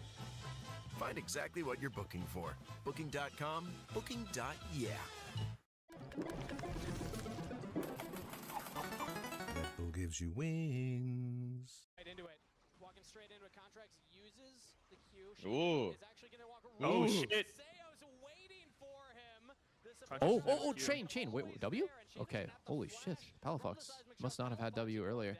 S9: Find exactly what you're booking for. Booking.com, booking.yeah.
S12: Red Bull gives you wings.
S26: Right into it. Walking straight into it. Contracts uses the Q.
S2: Ooh.
S26: Is actually going to walk
S3: Oh shit.
S26: Seo's waiting for him.
S1: Oh, chain. Wait, W? Okay. Holy shit. Palafox must not have had W earlier.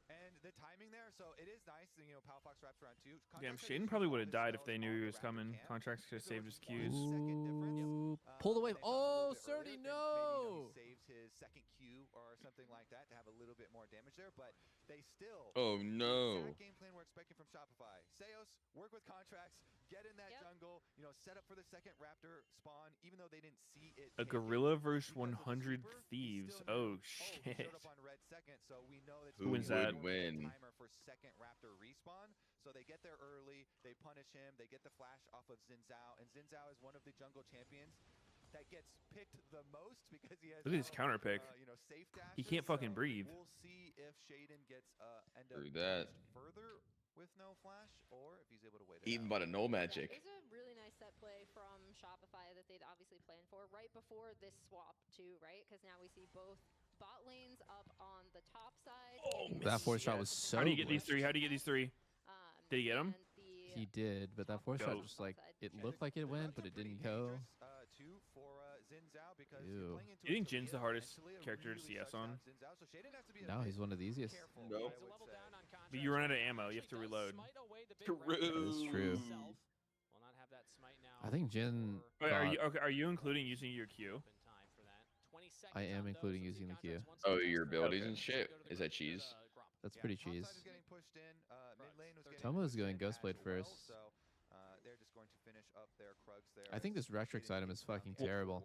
S27: And the timing there, so it is nice. You know, Palafox wraps around 2.
S3: Damn, Shaden probably would have died if they knew he was coming. Contracts could have saved his Qs.
S1: Ooh, pull the wave. Oh, Surdy, no!
S27: Maybe, saves his second Q or something like that to have a little bit more damage there, but they still.
S2: Oh no!
S27: Exact game plan we're expecting from Shopify. Seos, work with contracts, get in that jungle. You know, set up for the second Raptor spawn, even though they didn't see it.
S3: A gorilla versus 100 thieves. Oh shit.
S27: Who
S3: wins that?
S27: Win. Timer for second Raptor respawn. So they get there early, they punish him, they get the flash off of Xin Zhao, and Xin Zhao is one of the jungle champions that gets picked the most because he has.
S3: Look at his counter pick.
S27: You know, safe dashes.
S3: He can't fucking breathe.
S27: We'll see if Shaden gets end up
S2: Through that.
S27: further with no flash, or if he's able to wait it
S2: Eaten
S27: out.
S2: by the null magic.
S6: It was a really nice set play from Shopify that they'd obviously planned for right before this swap too, right? Because now we see both bot lanes up on the top side.
S3: Oh,
S1: That fourth shot was so.
S3: How do you get these three? How do you get these three? Did he get them?
S1: He did, but that fourth shot just like it looked like it went, but it didn't go. Ew.
S3: Do you think Jin's the hardest character to CS on?
S1: No, he's one of the easiest.
S2: No.
S3: But you run out of ammo. You have to reload.
S1: That is true. I think Jin.
S3: Wait, are you including using your Q?
S1: I am including using the Q.
S2: Oh, your abilities and shit. Is that cheese?
S1: That's pretty cheese. Tomo's going Ghostblade first.
S27: They're just going to finish up their Krugs there.
S1: I think this Rectrix item is fucking terrible.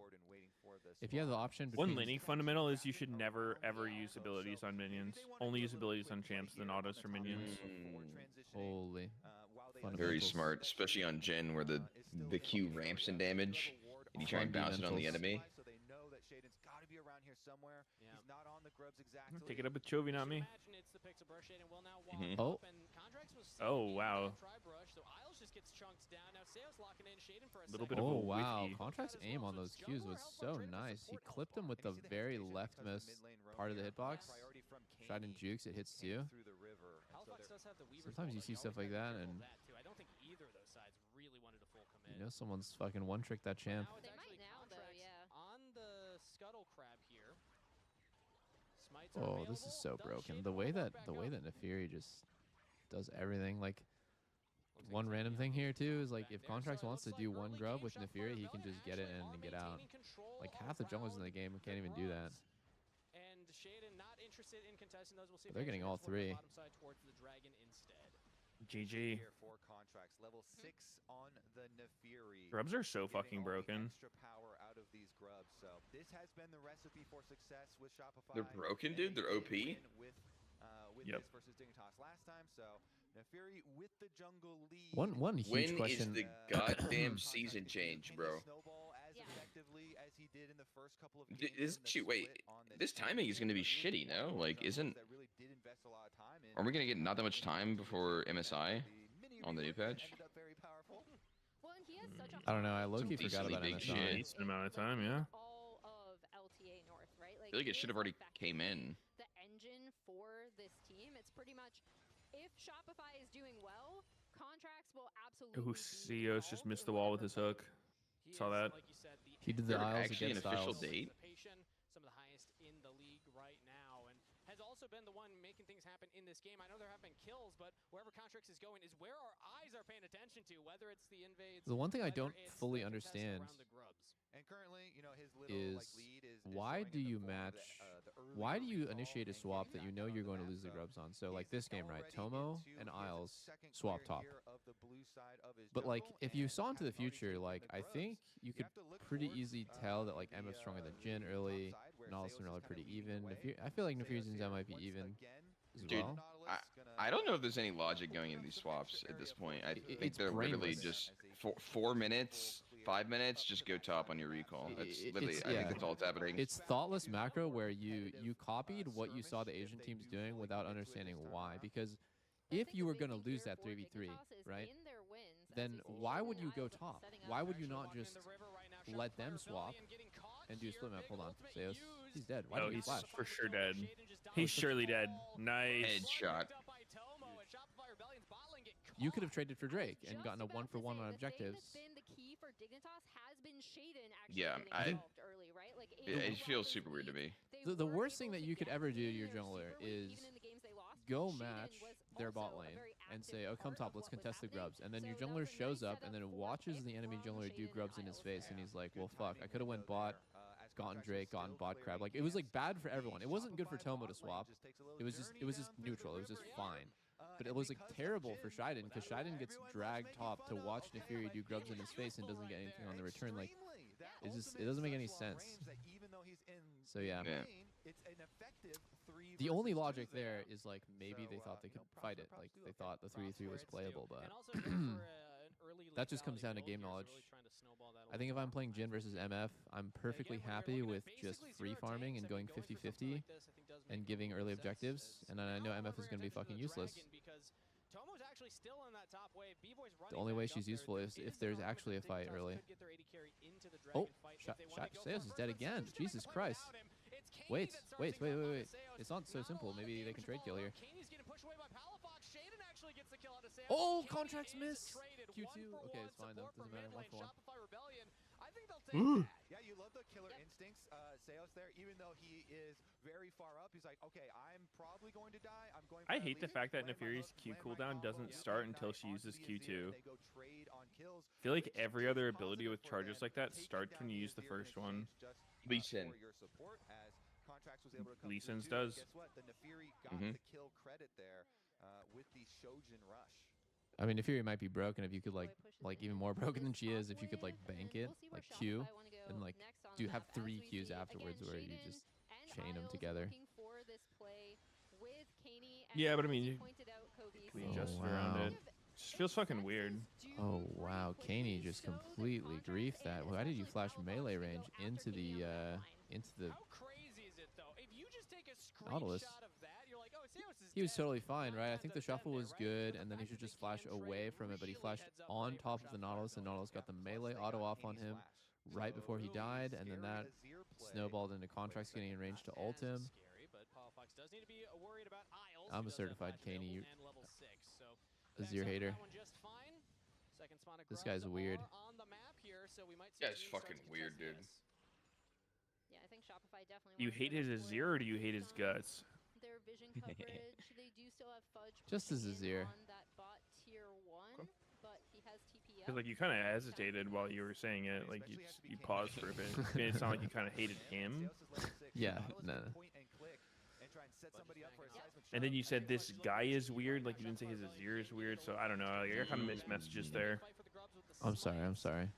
S1: If you have the option
S3: One
S1: between
S3: laning fundamental is you should never ever use abilities on minions. Only use abilities on champs, then autos for minions.
S1: Holy.
S2: Very smart, especially on Jin where the Q ramps in damage and you try and bounce it on the enemy.
S27: So they know that Shaden's got to be around here somewhere. He's not on the grubs exactly.
S3: Take it up with Chovy, not me.
S1: Oh.
S3: Oh wow. Little bit of a
S1: wow.
S3: whiffy.
S1: Contract's aim on those Qs was so nice. He clipped him with the very leftmost part of the hitbox. Shot in jukes, it hits too. Sometimes you see stuff like that and
S26: I don't think either of those sides really wanted a full commit.
S1: you know someone's fucking one-trick that champ.
S6: They might now, though, yeah.
S26: On the scuttle crab here. Smites
S1: Oh, this is so broken. The way that Nefiri just does everything, like one random thing here too is like if Contracts wants to do one grub with Nefiri, he can just get it in and get out. Like half the junglers in the game can't even do that.
S26: And Shaden not interested in contesting those. We'll see
S1: But they're getting all three.
S26: Bottom side towards the dragon instead.
S3: GG.
S27: Here for contracts, level 6 on the Nefiri.
S3: Grubs are so fucking broken.
S27: Extra power out of these grubs. So this has been the recipe for success with Shopify.
S2: They're broken, dude. They're OP.
S27: With
S3: Yep.
S27: this versus Dignitas last time. So Nefiri with the jungle lead.
S1: One huge
S2: When
S1: question.
S2: is the goddamn season change, bro? This timing is going to be shitty, no? Like, are we going to get not that much time before MSI on the new patch?
S1: I don't know. I low-key forgot about
S2: big
S1: MSI.
S2: shit.
S3: Decent amount of time, yeah.
S6: All of LTA North, right?
S2: I feel like it should have already came in.
S6: The engine for this team, it's pretty much if Shopify is doing well, contracts will absolutely.
S3: Ooh, CEO's just missed the wall with his hook. Saw that.
S1: He did the Isles
S2: actually
S1: against
S2: an official
S1: Isles.
S2: date.
S4: Some of the highest in the league right now, and has also been the one making things happen in this game. I know there have been kills, but wherever Contracts is going is where our eyes are paying attention to, whether it's the invades.
S1: The one thing I
S4: whether
S1: don't
S4: it's
S1: fully
S4: the contest
S1: understand
S4: around the grubs.
S27: And currently, you know, his little
S1: is
S27: lead is
S1: why do you match? Why do you initiate a swap that you know you're going to lose the grubs on? So like this game, right? Tomo and Isles swap top. But like if you saw into the future, like I think you could pretty easily tell that like MF's stronger than Jin early, Nautilus and Rel are pretty even. I feel like Nefiri's and Zen might be even as
S2: Dude,
S1: well.
S2: I don't know if there's any logic going into these swaps at this point. I think
S1: it's
S2: they're literally
S1: brainless.
S2: just 4 minutes, 5 minutes, just go top on your recall. That's literally, I think that's all that's happening.
S1: It's thoughtless macro where you copied what you saw the Asian teams doing without understanding why. Because if you were going to lose that 3v3, right, then why would you go top? Why would you not just let them swap and do a split map? Hold on, Seos. He's dead. Why
S3: Oh,
S1: did he
S3: he's
S1: flash?
S3: for sure dead. He's surely dead. Nice.
S2: Headshot.
S1: You could have traded for Drake and gotten a 1-for-1 on objectives.
S2: Yeah, it feels super weird to me.
S1: The worst thing that you could ever do to your jungler is go match their bot lane and say, oh, come top, let's contest the grubs. And then your jungler shows up and then watches the enemy jungler do grubs in his face. And he's like, well, fuck, I could have went bot, gotten Drake, gotten bot crab. Like, it was, like, bad for everyone. It wasn't good for Tomo to swap. It was just neutral. It was just fine. But it was, like, terrible for Shiden because Shiden gets dragged top to watch Nefiri do grubs in his face and doesn't get anything on the return. Like, it doesn't make any sense. So, yeah. The only logic there is, like, maybe they thought they could fight it. Like, they thought the 3v3 was playable, but that just comes down to game knowledge. I think if I'm playing Jin versus MF, I'm perfectly happy with just free farming and going 50-50 and giving early objectives. And then I know MF is going to be fucking useless. The only way she's useful is if there's actually a fight early. Oh, Seos is dead again. Jesus Christ. Wait. It's not so simple. Maybe they can trade kill here. Oh, contracts miss. Q2. Okay, it's fine though. Doesn't matter. 1-for-1.
S27: Yeah, you love the killer instincts, Seos there. Even though he is very far up, he's like, okay, I'm probably going to die. I'm going.
S3: I hate the fact that Nefiri's Q cooldown doesn't start until she uses Q2. I feel like every other ability with charges like that starts when you use the first one.
S2: Lee Sin.
S3: Lee Sin's does.
S27: Guess what? The Nefiri got the kill credit there with the Shojin rush.
S1: I mean, Nefiri might be broken if you could like even more broken than she is if you could like bank it, like Q, and like have 3 Qs afterwards where you just chain them together.
S3: Yeah, but I mean, we adjust around it. Just feels fucking weird.
S1: Oh wow, Kaney just completely griefed that. Why did you flash melee range into the Nautilus? He was totally fine, right? I think the shuffle was good, and then he should just flash away from it, but he flashed on top of the Nautilus, and Nautilus got the melee auto off on him right before he died, and then that snowballed into contracts getting in range to ult him. I'm a certified Kaney Azir hater. This guy's weird.
S2: Yeah, it's fucking weird, dude.
S6: Yeah, I think Shopify definitely.
S3: You hate his Azir or do you hate his guts?
S6: Their vision coverage. They do still have Fudge
S1: just as Azir.
S6: on that bot tier 1, but he has TP
S3: Because like you kind of hesitated while you were saying it, like you paused for a bit. It made it sound like you kind of hated him.
S1: Yeah, no.
S3: And then you said this guy is weird. Like you didn't say his Azir is weird. So I don't know. Like, I kind of missed messages there.
S1: I'm sorry. I'm sorry.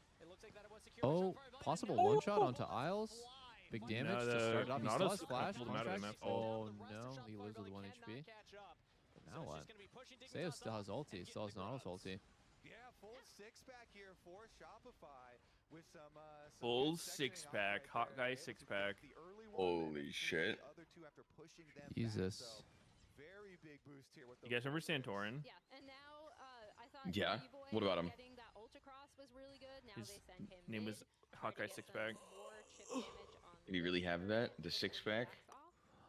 S1: Oh, possible one shot onto Isles. Big damage to start it off. He still has flash. Contracts. Oh no, he lives with 1 HP. But now what? Seos still has ulti. Still has Nautilus ulti.
S27: Yeah, full six-pack here for Shopify with some
S3: Full six-pack. Hot guy six-pack.
S2: Holy shit.
S1: Jesus.
S27: Very big boost here with
S3: You guys remember Santorin?
S6: Yeah, and now I thought
S2: Yeah.
S6: B-Boy
S2: What about him?
S6: getting that ultra cross was really good. Now
S3: His
S6: they send him
S3: name
S6: mid,
S3: was Hot guy six-pack.
S6: more chip damage on
S2: Did he really have that? The six-pack?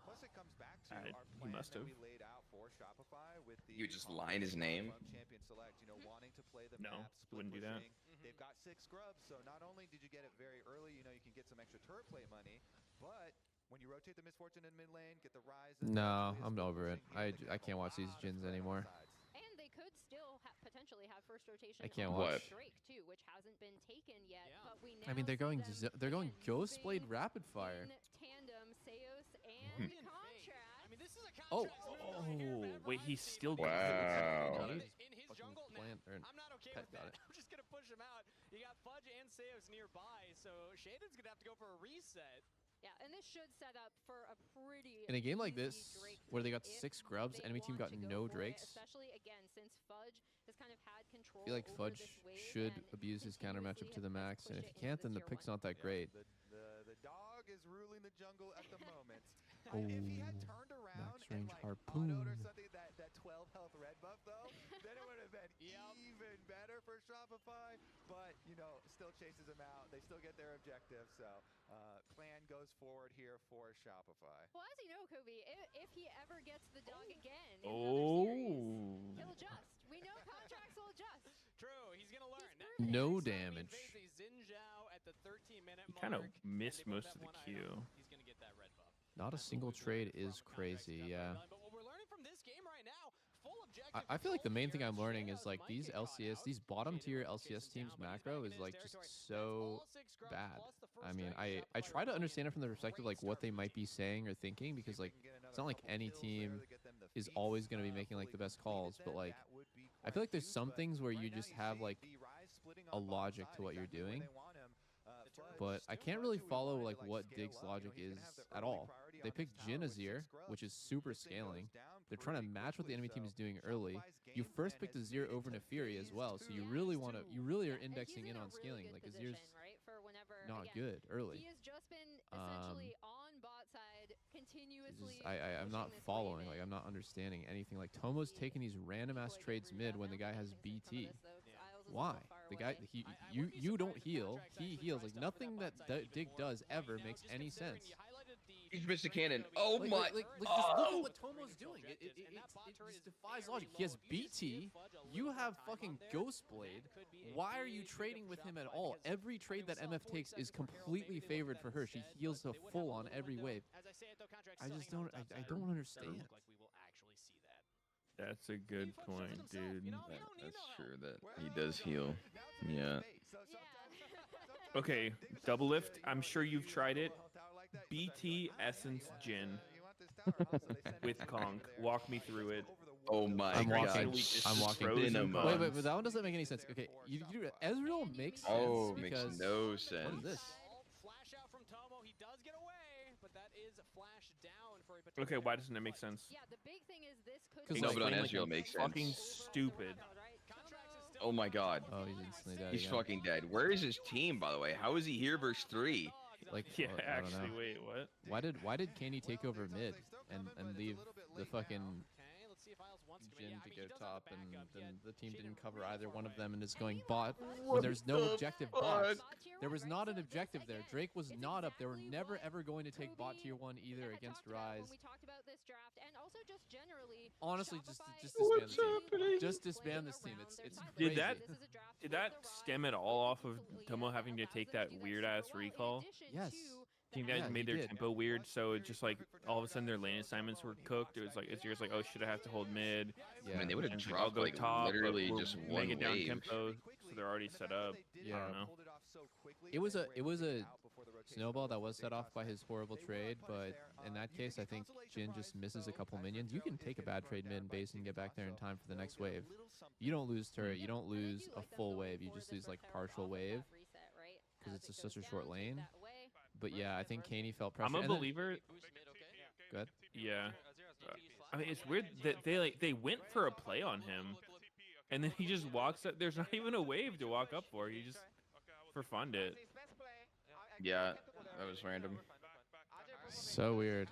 S27: Plus it comes back to
S3: I-
S27: our
S3: he
S27: plan
S3: must
S27: that
S3: have.
S27: we laid out for Shopify with the
S2: You would just line his name?
S27: Champion Select, you know, wanting to play the
S3: No,
S27: map,
S3: he wouldn't do that.
S27: pushing. They've got 6 scrubs, so not only did you get it very early, you know, you can get some extra turret plate money, but when you rotate the Misfortune in mid lane, get the Rise.
S1: No, I'm over it. I can't watch these Jins anymore.
S6: And they could still potentially have first rotation
S1: I can't
S6: on
S1: watch.
S6: Drake too, which hasn't been taken yet. But we
S1: I mean,
S6: now
S1: they're going Ghostblade Rapid Fire.
S6: in tandem, Seos and Contract.
S4: I mean, this is a
S1: Oh,
S3: wait, he's still
S2: Wow.
S6: In
S1: his jungle. Plant, or
S4: I'm not okay
S1: pet
S4: with
S1: got
S4: that.
S1: it.
S4: I'm just gonna push him out. You got Fudge and Seos nearby, so Shaden's gonna have to go for a reset.
S6: Yeah, and this should set up for a pretty
S1: In a game like
S6: easy
S1: this,
S6: Drake
S1: where they
S6: sweep
S1: got
S6: if
S1: 6 scrubs,
S6: they
S1: enemy team
S6: want
S1: got
S6: to go
S1: no
S6: for it,
S1: Drakes.
S6: especially again since Fudge has kind of had control.
S1: I feel like
S6: over
S1: Fudge
S6: this wave
S1: should
S6: and
S1: abuse his counter matchup to the max, and if he
S6: pushed it
S1: can't,
S6: into
S1: then the
S6: tier
S1: pick's
S6: one.
S1: not that great.
S27: The dog is ruling the jungle at the moment.
S1: Oh,
S27: if he had turned around
S1: max
S27: and
S1: range
S27: like
S1: harpoon.
S27: autoed or something, that 12 health red buff though, then it would have been even better for Shopify. But you know, still chases him out. They still get their objective. So plan goes forward here for Shopify.
S6: Well, as you know, Kobe, if he ever gets the dog again in another series, he'll adjust. We know contracts will adjust.
S4: True, he's gonna learn.
S1: No damage.
S4: At the 13-minute
S3: He kind of
S4: mark,
S3: missed
S4: and they put
S3: most
S4: that
S3: of the
S4: one
S3: queue.
S4: item, he's gonna get that red buff.
S1: Not a single trade is crazy, yeah.
S4: But what we're learning from this game right now, full objective.
S1: I feel like the main thing I'm learning is like these LCS, these bottom tier LCS teams macro is like just so bad. I mean, I try to understand it from the perspective like what they might be saying or thinking, because like it's not like any team is always going to be making like the best calls, but like I feel like there's some things where you just have like a logic to what you're doing. But I can't really follow like what Dig's logic is at all. They picked Jhin Azir, which is super scaling. They're trying to match what the enemy team is doing early. You first picked Azir over Neferi as well, so you really are indexing in on scaling. Like Azir's not good early.
S6: He has just been essentially on bot side continuously.
S1: I'm not following. Like I'm not understanding anything. Like Tomo's taking these random ass trades mid when the guy has BT. Why? The guy you don't heal. He heals. Like nothing that Dig does ever makes any sense.
S2: He's missed a cannon. Oh
S1: Like,
S2: my!
S1: just look at what Tomo's doing. It just defies logic. He has BT. You have fucking Ghostblade. Why are you trading with him at all? Every trade that MF takes is completely favored for her. She heals a full on every wave. I just don't. I don't understand.
S3: That's a good point, dude.
S2: That's true that he does heal. Yeah.
S3: Okay, double lift. I'm sure you've tried it. BT Essence Jhin with Conk. Walk me through it.
S2: Oh my
S1: I'm
S2: god!
S1: walking. I'm walking.
S2: Cinema.
S1: Wait, but that one doesn't make any sense. Okay, you do it. Ezreal makes sense.
S2: Oh,
S1: because
S2: makes no
S1: what
S2: sense.
S1: is this?
S4: Flash out from Tomo. He does get away, but that is a flash down for a potential.
S3: Okay, why doesn't it make sense?
S6: Yeah, the big thing is this could
S2: Because no, but on
S3: Like,
S2: Ezreal makes sense.
S3: fucking stupid.
S2: Oh my god.
S1: Oh, he's instantly dead.
S2: He's
S1: again.
S2: fucking dead. Where is his team, by the way? How is he here versus 3?
S1: Like,
S3: Yeah,
S1: I don't
S3: actually,
S1: know.
S3: wait, what?
S1: Why did Candy take over mid and leave the fucking Jhin to go top, and then the team didn't cover either one of them and is going bot when there's no objective bot. There was not an objective there. Drake was not up. They were never ever going to take bot tier 1 either against Rise.
S6: When we talked about this draft, and also just generally.
S1: Honestly, just disband this team. Just disband this team. It's crazy.
S3: Did that stem at all off of Tomo having to take that weird ass recall?
S1: Yes.
S3: I think that
S1: Yeah,
S3: made
S1: he
S3: their
S1: did.
S3: tempo weird, so it just like all of a sudden their lane assignments were cooked. It was like Azir's like, oh shit, I have to hold mid.
S1: Yeah.
S2: I mean, they would have
S3: And
S2: dropped
S3: I'll go
S2: like
S3: top, but
S2: literally
S3: we're
S2: just one
S3: mega down
S2: wave.
S3: tempo, so they're already set up.
S1: Yeah.
S3: I don't know.
S1: It was a snowball that was set off by his horrible trade, but in that case, I think Jin just misses a couple minions. You can take a bad trade mid base and get back there in time for the next wave. You don't lose turret. You don't lose a full wave. You just lose like partial wave because it's such a short lane. But yeah, I think Kaney felt pressure.
S3: I'm a believer.
S1: Good.
S3: Yeah. I mean, it's weird that they went for a play on him, and then he just walks up. There's not even a wave to walk up for. He just for fun it.
S2: Yeah, that was random.
S1: So weird.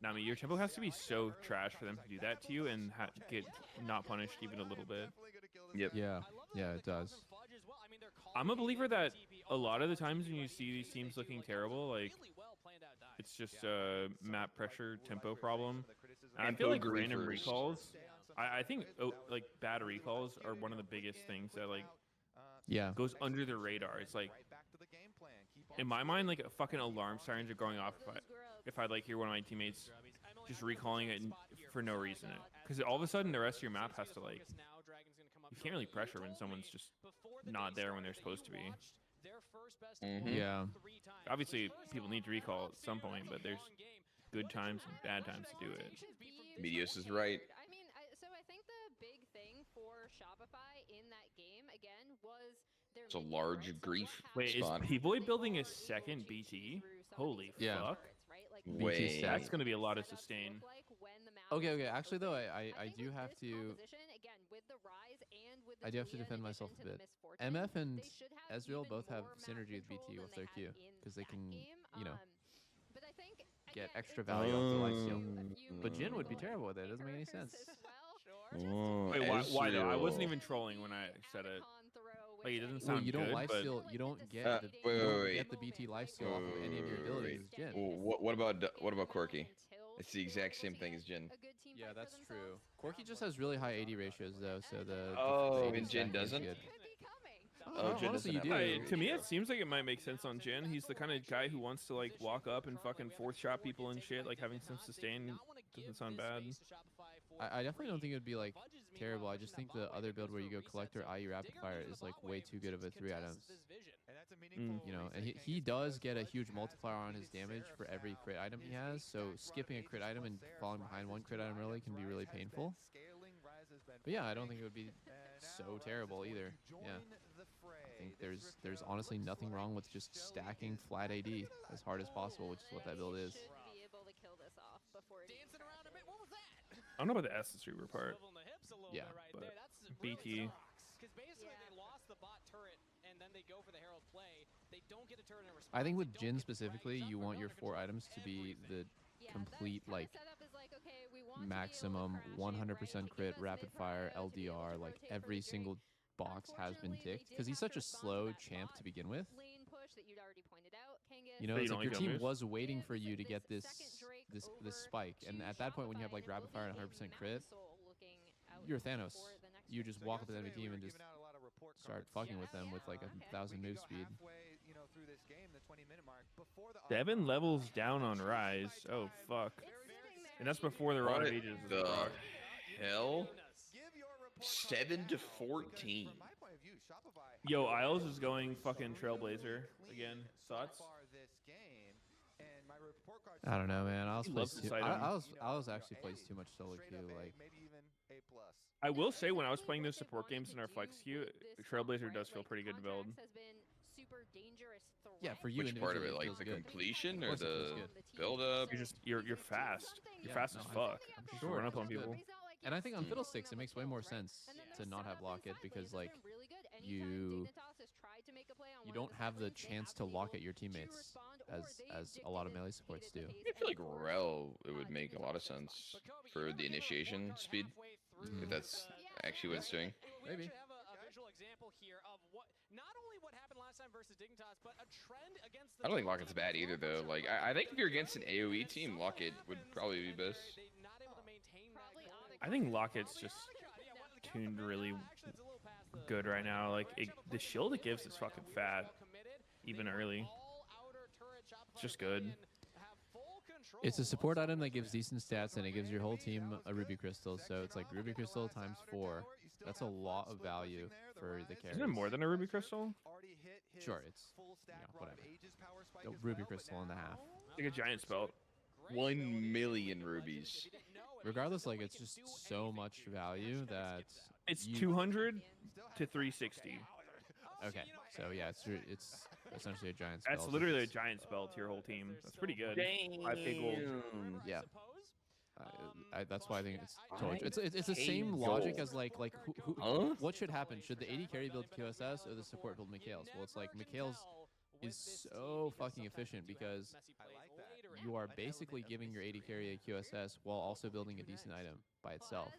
S3: Now, I mean, your tempo has to be so trash for them to do that to you and get not punished even a little bit.
S2: Yep.
S1: Yeah. Yeah, it does.
S3: I'm a believer that a lot of the times when you see these teams looking terrible, like it's just a map pressure tempo problem. And I feel like random recalls. I think like bad recalls are one of the biggest things that like goes under the radar. It's like in my mind, like fucking alarm sirens are going off if I like hear one of my teammates just recalling it for no reason. Because all of a sudden the rest of your map has to like you can't really pressure when someone's just not there when they're supposed to be.
S1: Yeah.
S3: Obviously, people need to recall at some point, but there's good times and bad times to do it.
S2: Medios is right.
S6: I mean, so I think the big thing for Shopify in that game, again, was their
S2: It's a large grief
S3: Wait,
S2: spot.
S3: is P-Boy building a second BT? Holy fuck.
S2: Way.
S3: That's going to be a lot of sustain.
S1: Okay. Actually, though, I do have to. I do have to defend myself a bit. MF and Ezreal both have synergy with BT with their Q because they can, you know, get extra value off the lifesteal. But Jin would be terrible with it. It doesn't make any sense.
S3: Wait, why though? I wasn't even trolling when I said it. Like, it doesn't sound
S1: you don't
S3: good,
S1: lifesteal. You don't get get the BT lifesteal off of any of your abilities as Jin.
S2: What about Quirky? It's the exact same thing as Jin.
S1: Yeah, that's true. Quirky just has really high AD ratios though, so
S2: and Jin doesn't.
S1: Jin honestly, you do.
S3: To me, it seems like it might make sense on Jin. He's the kind of guy who wants to like walk up and fucking fourth shot people and shit. Like having some sustain doesn't sound bad.
S1: I definitely don't think it would be like terrible. I just think the other build where you go collector, IE rapid fire is like way too good of a 3 items. You know, and he does get a huge multiplier on his damage for every crit item he has. So skipping a crit item and falling behind one crit item really can be really painful. But yeah, I don't think it would be so terrible either. Yeah. I think there's honestly nothing wrong with just stacking flat AD as hard as possible, which is what that build is.
S3: I don't know about the Essence Reaver part.
S1: Yeah,
S3: but BT.
S4: Because basically they lost the bot turret and then they go for the Herald play. They don't get a turret in response.
S1: I think with Jin specifically, you want your 4 items to be the complete like maximum 100% crit, rapid fire, LDR, like every single box has been ticked because he's such a slow champ to begin with. You know, it's like your team was waiting for you to get this spike, and at that point when you have like rapid fire and 100% crit, you're Thanos. You just walk up to the enemy team and just start fucking with them with like 1,000 move speed.
S3: Devin levels down on Rise. Oh fuck. And that's before the Rod of Ages.
S2: The hell? 7-14.
S3: Yo, Isles is going fucking Trailblazer again. Thoughts?
S1: I don't know, man. Isles actually plays too much solo queue. Like,
S3: I will say, when I was playing those support games in our flex queue, Trailblazer does feel pretty good to build.
S1: Yeah, for you.
S2: Which part of it, like the completion or the build up?
S3: You're fast. You're fast as fuck.
S1: I'm
S3: sure. Run up on people.
S1: And I think on Fiddlesticks it makes way more sense to not have lock it because like you don't have the chance to lock at your teammates as a lot of melee supports do.
S2: I feel like Rel it would make a lot of sense for the initiation speed if that's actually what it's doing.
S1: Maybe.
S2: I don't think Locket's bad either, though. Like, I think if you're against an AoE team, Locket would probably be best.
S3: I think Locket's just tuned really good right now. Like, the shield it gives is fucking fat, even early. It's just good.
S1: It's a support item that gives decent stats, and it gives your whole team a ruby crystal. So it's like ruby crystal times 4. That's a lot of value for the carries.
S3: Isn't it more than a ruby crystal?
S1: Sure, it's whatever. A ruby crystal and a half.
S3: Like a giant spell.
S2: 1 million rubies.
S1: Regardless, like it's just so much value that
S3: it's 200 to 360.
S1: Okay, so yeah, it's essentially a giant spell.
S3: That's literally a giant spell to your whole team. That's pretty good. 5k gold.
S1: Yeah. That's why I think it's totally. It's the same logic as like what should happen? Should the AD carry build QSS or the support build Mikhail's? Well, it's like Mikhail's is so fucking efficient because you are basically giving your AD carry a QSS while also building a decent item by itself.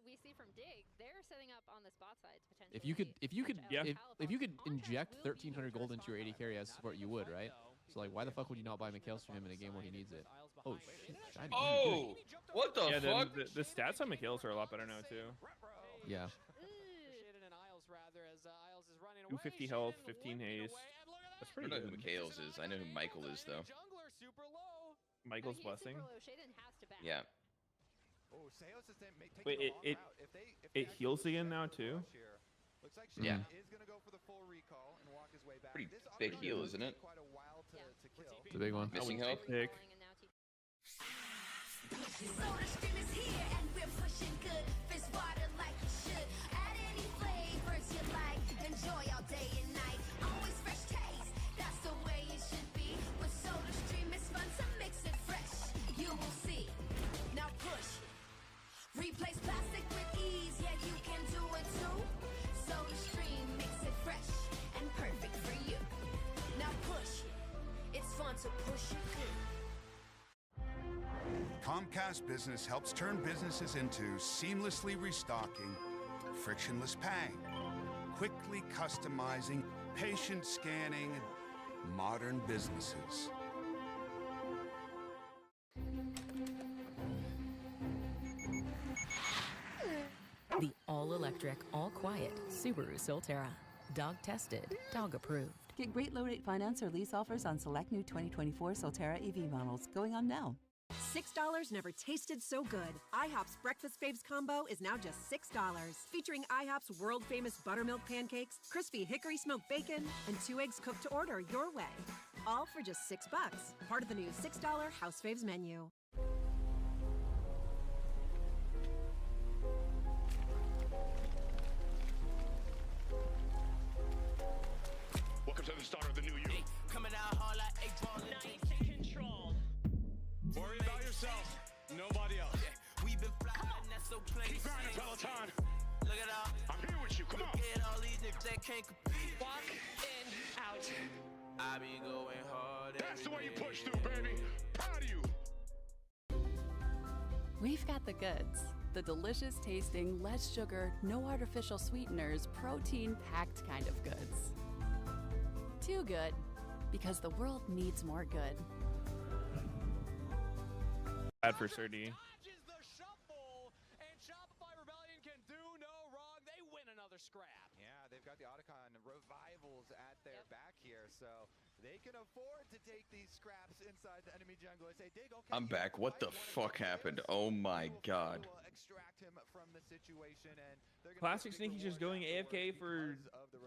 S6: We see from Dig, they're setting up on the spot sides potentially.
S1: If you could inject 1,300 gold into your AD carry as support, you would, right? So like, why the fuck would you not buy Mikhail's from him in a game where he needs it? Oh shit!
S2: Oh, what the fuck?
S3: The stats on Mikhail's are a lot better now too.
S1: Yeah.
S3: 250 health, 15 haste. That's pretty good.
S2: I don't know who Mikhail's is. I know who Michael is though.
S3: Michael's blessing.
S2: Yeah.
S3: Wait, it heals again now too?
S1: Yeah.
S2: Pretty big heal, isn't it?
S1: It's a big one.
S2: Missing health.
S3: Big.
S5: Replace plastic with ease, yeah, you can do it too. SodaStream makes it fresh and perfect for you. Now push it. It's fun to push it good.
S11: Comcast Business helps turn businesses into seamlessly restocking, frictionless paying, quickly customizing, patient scanning, modern businesses.
S8: The all-electric, all-quiet Subaru Solterra. Dog tested, dog approved.
S13: Get great low-rate finance or lease offers on select new 2024 Solterra EV models going on now.
S23: $6 never tasted so good. IHOP's Breakfast Faves combo is now just $6. Featuring IHOP's world-famous buttermilk pancakes, crispy hickory smoked bacon, and 2 eggs cooked to order your way. All for just $6. Part of the new $6 House Faves menu.
S14: Welcome to the start of the new year.
S17: Coming out hard like 8 ball. Nice control.
S14: Worry about yourself, nobody else.
S17: Yeah, we've been flying, that's so plain.
S14: Keep grinding, Peloton.
S17: Look at all.
S14: I'm here with you, come on.
S17: Look at all these niggas that can't compete.
S15: Walk in, out.
S17: I be going hard.
S14: That's the way you push through, baby. Proud of you.
S24: We've got the goods. The delicious tasting, less sugar, no artificial sweeteners, protein-packed kind of goods. Too good, because the world needs more good.
S3: Bad for Sir D.
S4: The shuffle, and Shopify Rebellion can do no wrong. They win another scrap.
S27: Yeah, they've got the Otacon revivals at their back here, so they can afford to take these scraps inside the enemy jungle. They say, Dig, okay,
S2: I'm back. What the fuck happened? Oh my god.
S27: Extract him from the situation, and
S3: Classic Sneaky just going AFK for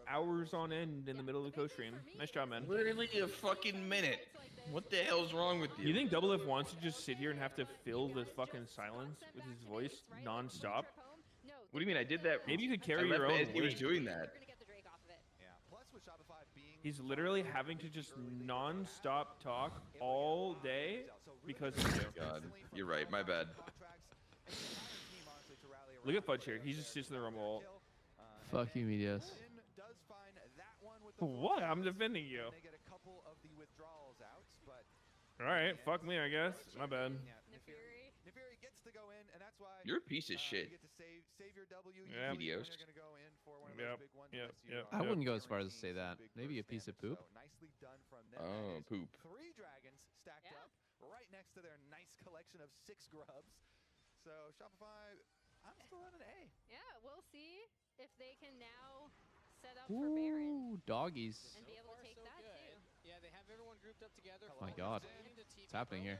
S3: hours on end in the middle of the co-stream. Nice job, man.
S2: Literally a fucking minute. What the hell's wrong with you?
S3: You think Double F wants to just sit here and have to fill the fucking silence with his voice non-stop?
S2: What do you mean? I did that.
S3: Maybe you could carry your own.
S2: He was doing that.
S3: He's literally having to just non-stop talk all day because of you.
S2: God, you're right. My bad.
S3: Look at Fudge here. He just sits in the rumble.
S1: Fuck you, Medias.
S3: What? I'm defending you. Alright, fuck me, I guess. My bad.
S2: You're a piece of shit.
S3: Yeah.
S2: Medios.
S3: Yep.
S1: I wouldn't go as far as to say that. Maybe a piece of poop.
S2: Oh, poop.
S27: 3 dragons stacked up right next to their nice collection of 6 grubs. So Shopify, I'm still at an A.
S6: Yeah, we'll see if they can now set up for Baron.
S1: Ooh, doggies.
S6: And be able to take that too.
S4: Yeah, they have everyone grouped up together.
S1: My God, what's happening here?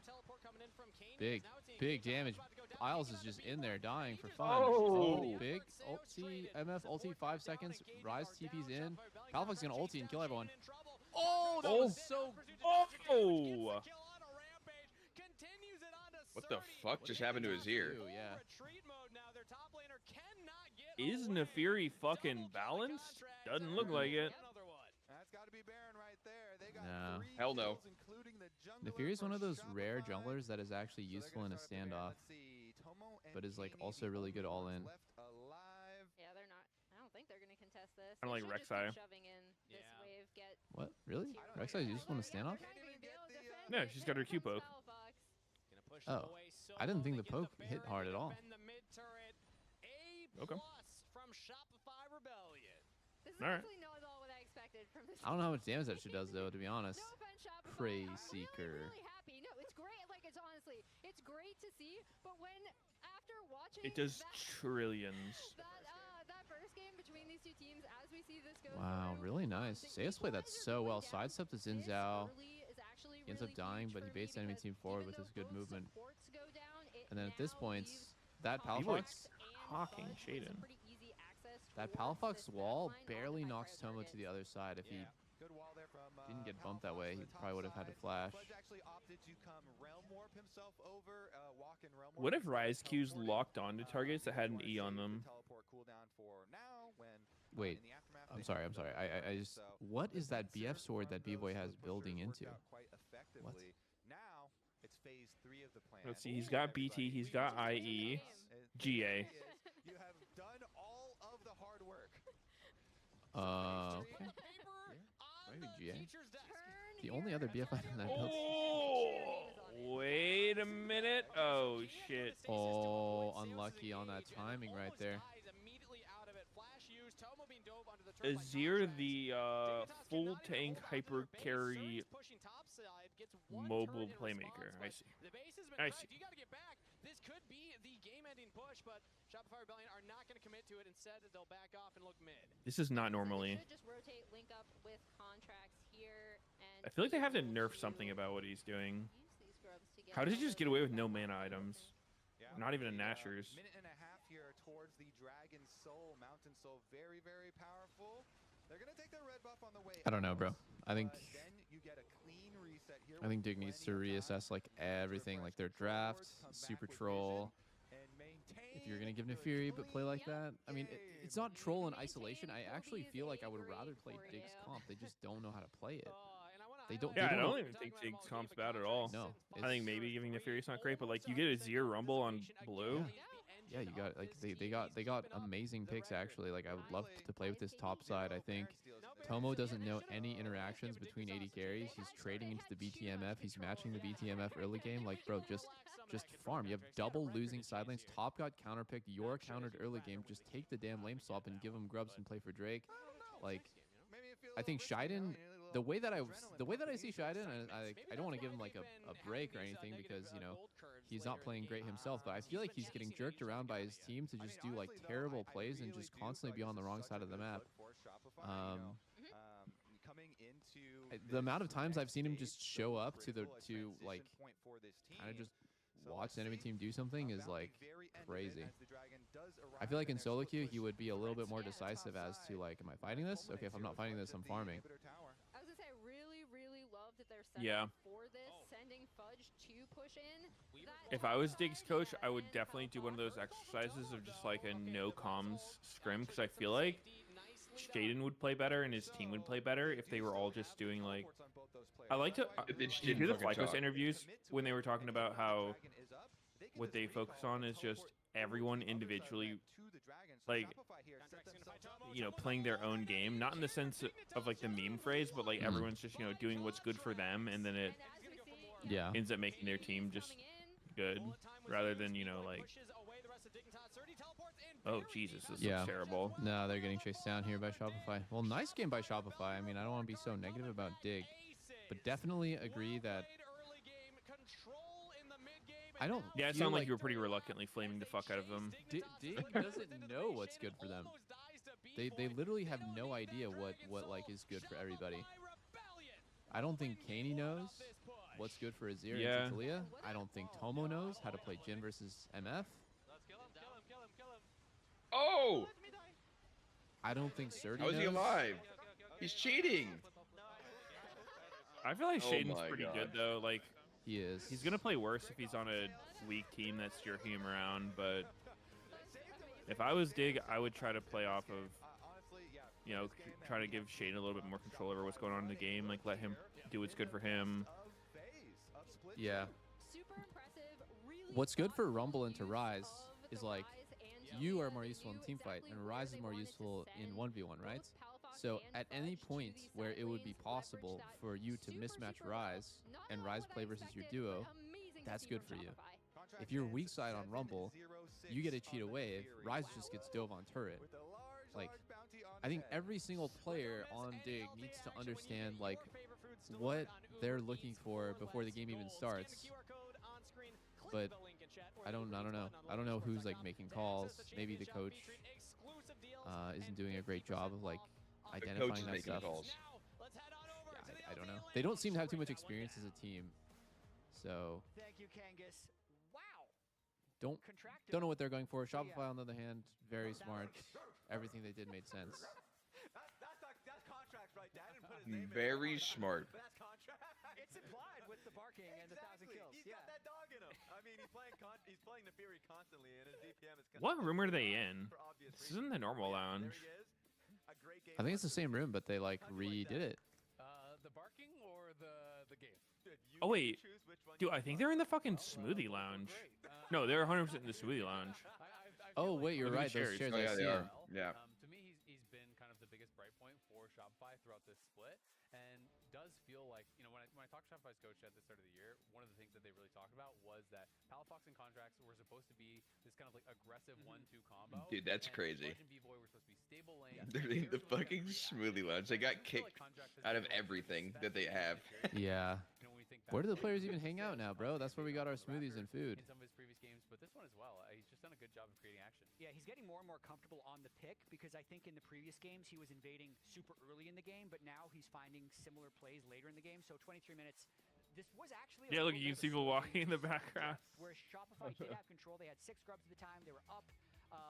S1: Big damage. Isles is just in there dying for fun.
S3: Oh.
S1: Big ulti, MF ulti, 5 seconds. Rise TP's in. Palafox gonna ulti and kill everyone. Oh, that was so.
S3: Oh.
S2: What the fuck just happened to his ear?
S1: Yeah.
S3: Is Nefiri fucking balanced? Doesn't look like it.
S27: That's got to be Baron right there. They got
S1: No.
S27: 3
S2: Hell no.
S27: kills, including the
S1: Nefiri is one of those rare junglers that is actually useful in a standoff, but is like also really good all in.
S6: Yeah, they're not. I don't think they're going to contest this.
S3: Kinda like
S6: They should just keep
S3: Rek'Sai.
S6: shoving in this wave, get
S1: What? Really? Rek'Sai is useful in a standoff?
S3: Yeah, she's got her Q poke.
S1: Oh, I didn't think the poke hit hard at all.
S3: Okay.
S4: From Shopify Rebellion.
S6: This is
S3: All right.
S6: actually not at all what I expected from this.
S1: I don't know how much damage that she does though, to be honest.
S6: No offense, Shopify.
S1: Praise
S6: I'm
S1: seeker.
S6: really happy. No, it's great. Like, it's honestly, it's great to see. But when, after watching
S3: It does
S6: that,
S3: trillions.
S6: that first game between these two teams, as we see this go
S1: Wow,
S6: through,
S1: really nice. Sayas played that so well. Sidestep to Xin Zhao.
S6: early is actually
S1: He ends up
S6: really
S1: dying,
S6: huge
S1: but he
S6: for me
S1: baits the enemy
S6: because
S1: team forward
S6: even
S1: with his
S6: though
S1: good
S6: both
S1: movement.
S6: supports go down, it
S1: And then at this
S6: now
S1: point,
S6: leaves
S1: that
S3: He
S1: Palafox,
S3: was hawking Shaden.
S6: pretty easy access
S1: that
S6: towards
S1: Palafox
S6: this
S1: wall
S6: backline on
S1: barely
S6: the
S1: knocks
S6: high-fire
S1: Tomo to the
S6: targets.
S1: other side. If he
S27: Good wall there from
S1: didn't get bumped that way, he
S27: Palafox on the
S1: probably would have
S27: top
S1: had to
S27: side.
S1: flash.
S27: Fudge actually opted to come Realm Warp himself over, walk in Realm Warp.
S3: What if Rise Q's
S27: teleported.
S3: locked onto targets that had an
S27: Wanna
S3: E on
S27: save the
S3: them?
S27: teleport cooldown for now when,
S1: Wait,
S27: in the aftermath,
S1: I'm
S27: they
S1: sorry,
S27: have
S1: I'm
S27: to
S1: sorry.
S27: double
S1: I
S27: push.
S1: just,
S27: So
S1: what
S27: the
S1: is that
S27: sensor
S1: BF sword that
S27: from
S1: B-Boy
S27: those
S1: has
S27: pushers
S1: building
S27: worked
S1: into?
S27: out quite effectively. Now it's phase 3 of the plan.
S3: Let's see. He's got BT. He's got IE. GA.
S27: You have done all of the hard work.
S1: Okay. Maybe GA. The only other BF item that builds.
S3: Oh, wait a minute. Oh, shit.
S1: Oh, unlucky on that timing right there.
S3: Azir, the full tank hyper carry mobile playmaker. I see. I see.
S4: You got to get back. This could be the game-ending push, but Shopify Rebellion are not going to commit to it. Instead, they'll back off and look mid.
S3: This is not normally.
S6: Should just rotate, link up with contracts here, and
S3: I feel like they have to nerf something about what he's doing.
S6: use these grubs to get
S3: How did he
S6: out
S3: just
S6: of
S3: get away with no mana items?
S27: Yeah,
S3: Not even a
S27: the,
S3: Nashers.
S27: Minute and a half here towards the Dragon Soul, Mountain Soul. Very, very powerful. They're going to take their red buff on the way
S1: I don't know, bro.
S27: out,
S1: I think
S27: but then you get a clean reset here
S1: I think
S27: with
S1: Dig needs to
S27: plenty of time
S1: reassess like
S27: to refresh
S1: everything, like their
S27: controllers,
S1: draft,
S27: come back
S1: super
S27: with
S1: troll.
S27: vision, and maintain
S1: If you're gonna give
S27: the
S1: Nefiri but play like
S27: clean
S1: that, I mean, it's not troll in isolation. I actually feel like I would rather play
S6: for
S1: Dig's
S6: you.
S1: comp. They just don't know how to play it. They don't.
S3: Yeah,
S1: they
S3: I
S1: don't
S3: don't
S1: know-
S3: even think Dig's comp's bad at all.
S1: No,
S3: I think maybe giving Nefiri's not great, but like you get a Zir Rumble on blue.
S1: Yeah, you got like they got amazing picks actually. Like I would love to play with this top side. I think Tomo doesn't know any interactions between AD carries. He's trading into the BTMF. He's matching the BTMF early game. Like bro, just farm. You have double losing side lanes. Top got counterpicked. You're countered early game. Just take the damn lame swap and give him grubs and play for Drake. Like I think Shiden. The way that I see Shiden, and I don't want to give him like a break or anything because you know he's not playing great himself, but I feel like he's getting jerked around by his team to just do like terrible plays and just constantly be on the wrong side of the map. The amount of times I've seen him just show up to like kind of just watch the enemy team do something is like crazy. I feel like in solo queue he would be a little bit more decisive as to like, am I fighting this? Okay, if I'm not fighting this, I'm farming.
S6: I was gonna say, I really love that they're setting
S3: Yeah.
S6: up for this, sending Fudge to push in.
S3: If I was Dig's coach, I would definitely do one of those exercises of just like a no comms scrim because I feel like Shaden would play better and his team would play better if they were all just doing like. I like to.
S2: They just
S3: You hear
S2: didn't
S3: the
S2: fucking
S3: Flycos
S2: talk.
S3: interviews when they were talking about how what they focus on is just everyone individually, like, you know, playing their own game. Not in the sense of like the meme phrase, but like everyone's just, you know, doing what's good for them, and then it ends up making their team just good, rather than, you know, like. Oh Jesus, this looks terrible.
S1: No, they're getting chased down here by Shopify. Well, nice game by Shopify. I mean, I don't want to be so negative about Dig, but definitely agree that I don't.
S3: Yeah, it
S1: feel
S3: sounded like you were pretty reluctantly flaming the fuck out of them.
S1: Dig doesn't know what's good for them. They literally have no idea what like is good for everybody. I don't think Kaney knows what's good for Azir
S3: Yeah.
S1: and Titalia. I don't think Tomo knows how to play Jhin versus MF.
S2: Oh!
S1: I don't think Surdy
S2: How is he
S1: knows.
S2: alive? He's cheating.
S3: I feel like
S2: Oh
S3: Shaden's
S2: my
S3: pretty
S2: God.
S3: good though. Like
S1: He is.
S3: he's gonna play worse if he's on a weak team that's jerking him around. But if I was Dig, I would try to play off of, you know, try to give Shaden a little bit more control over what's going on in the game. Like let him do what's good for him.
S1: Yeah. What's good for Rumble and to Rise is like you are more useful in team fight and Rise is more useful in 1v1, right? So at any point where it would be possible for you to mismatch Rise and Rise play versus your duo, that's good for you. If you're weak side on Rumble, you get a cheat away. Rise just gets dove on turret. Like, I think every single player on Dig needs to understand like what they're looking for before the game even starts. But I don't know. I don't know who's like making calls. Maybe the coach isn't doing a great job of like identifying that stuff.
S2: Calls.
S1: Yeah, I don't know. They don't seem to have too much experience as a team, so
S26: Thank you, Kangas. Wow.
S1: don't know what they're going for. Shopify, on the other hand, very smart. Everything they did made sense.
S27: That's contract right there. I didn't put his name
S2: Very smart.
S27: But that's contract.
S26: It's implied with the barking and the 1,000 kills.
S27: He's got that dog in him. I mean, he's playing Nefiri constantly, and his DPM is.
S3: What room are they in? This isn't the normal lounge.
S1: I think it's the same room, but they like redid it.
S16: The barking or the game?
S3: Oh wait, dude, I think they're in the fucking smoothie lounge. No, they're 100% in the smoothie lounge.
S1: Oh wait, you're
S3: Look
S1: right.
S3: at the
S1: Those
S3: chairs.
S1: chairs,
S2: Oh,
S1: I
S2: yeah,
S1: see
S2: they
S1: them.
S2: are. Yeah.
S16: To me, he's been kind of the biggest bright point for Shopify throughout this split, and does feel like, you know, when I talked to Shopify's coach at the start of the year, one of the things that they really talked about was that Palafox and Contracts were supposed to be this kind of like aggressive 1-2 combo.
S2: Dude, that's
S16: and
S2: crazy.
S16: Sludge and B-Boy were supposed to be stable lane.
S2: They're in the fucking smoothie lounge. They got kicked out of everything that they have.
S1: Yeah. Where do the players even hang out now, bro? That's where we got our smoothies and food.
S16: In some of his previous games, but this one as well. He's just done a good job of creating action.
S26: Yeah, he's getting more and more comfortable on the pick because I think in the previous games he was invading super early in the game, but now he's finding similar plays later in the game. So 23 minutes. This was actually
S3: Yeah, look, you can see people walking in the background.
S26: Where Shopify did have control. They had 6 grubs at the time. They were up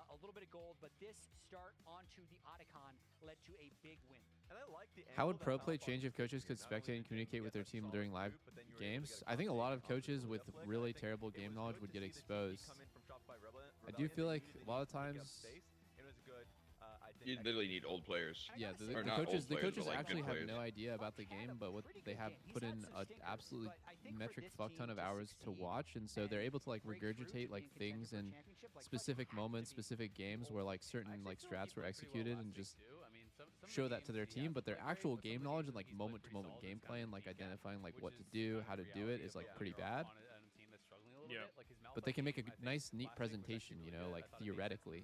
S26: a little bit of gold, but this start onto the Otacon led to a big win.
S27: And I like the
S1: How would pro play change if coaches could spectate and communicate with their team during live games? I think a lot of coaches with really terrible game knowledge would get exposed. I do feel like a lot of times,
S2: You literally need old players.
S1: yeah,
S2: Or
S1: the
S2: not old
S1: coaches
S2: players,
S1: actually
S2: but, like, good
S1: have
S2: players.
S1: no idea about the game, but what they have put in an absolutely metric fuck ton of hours to watch, and so they're able to like regurgitate like things in specific moments, specific games where like certain like strats were executed, and just show that to their team. But their actual game knowledge and like moment to moment gameplay and like identifying like what to do, how to do it is like pretty bad.
S3: Yeah.
S1: But they can make a nice, neat presentation, you know, like theoretically.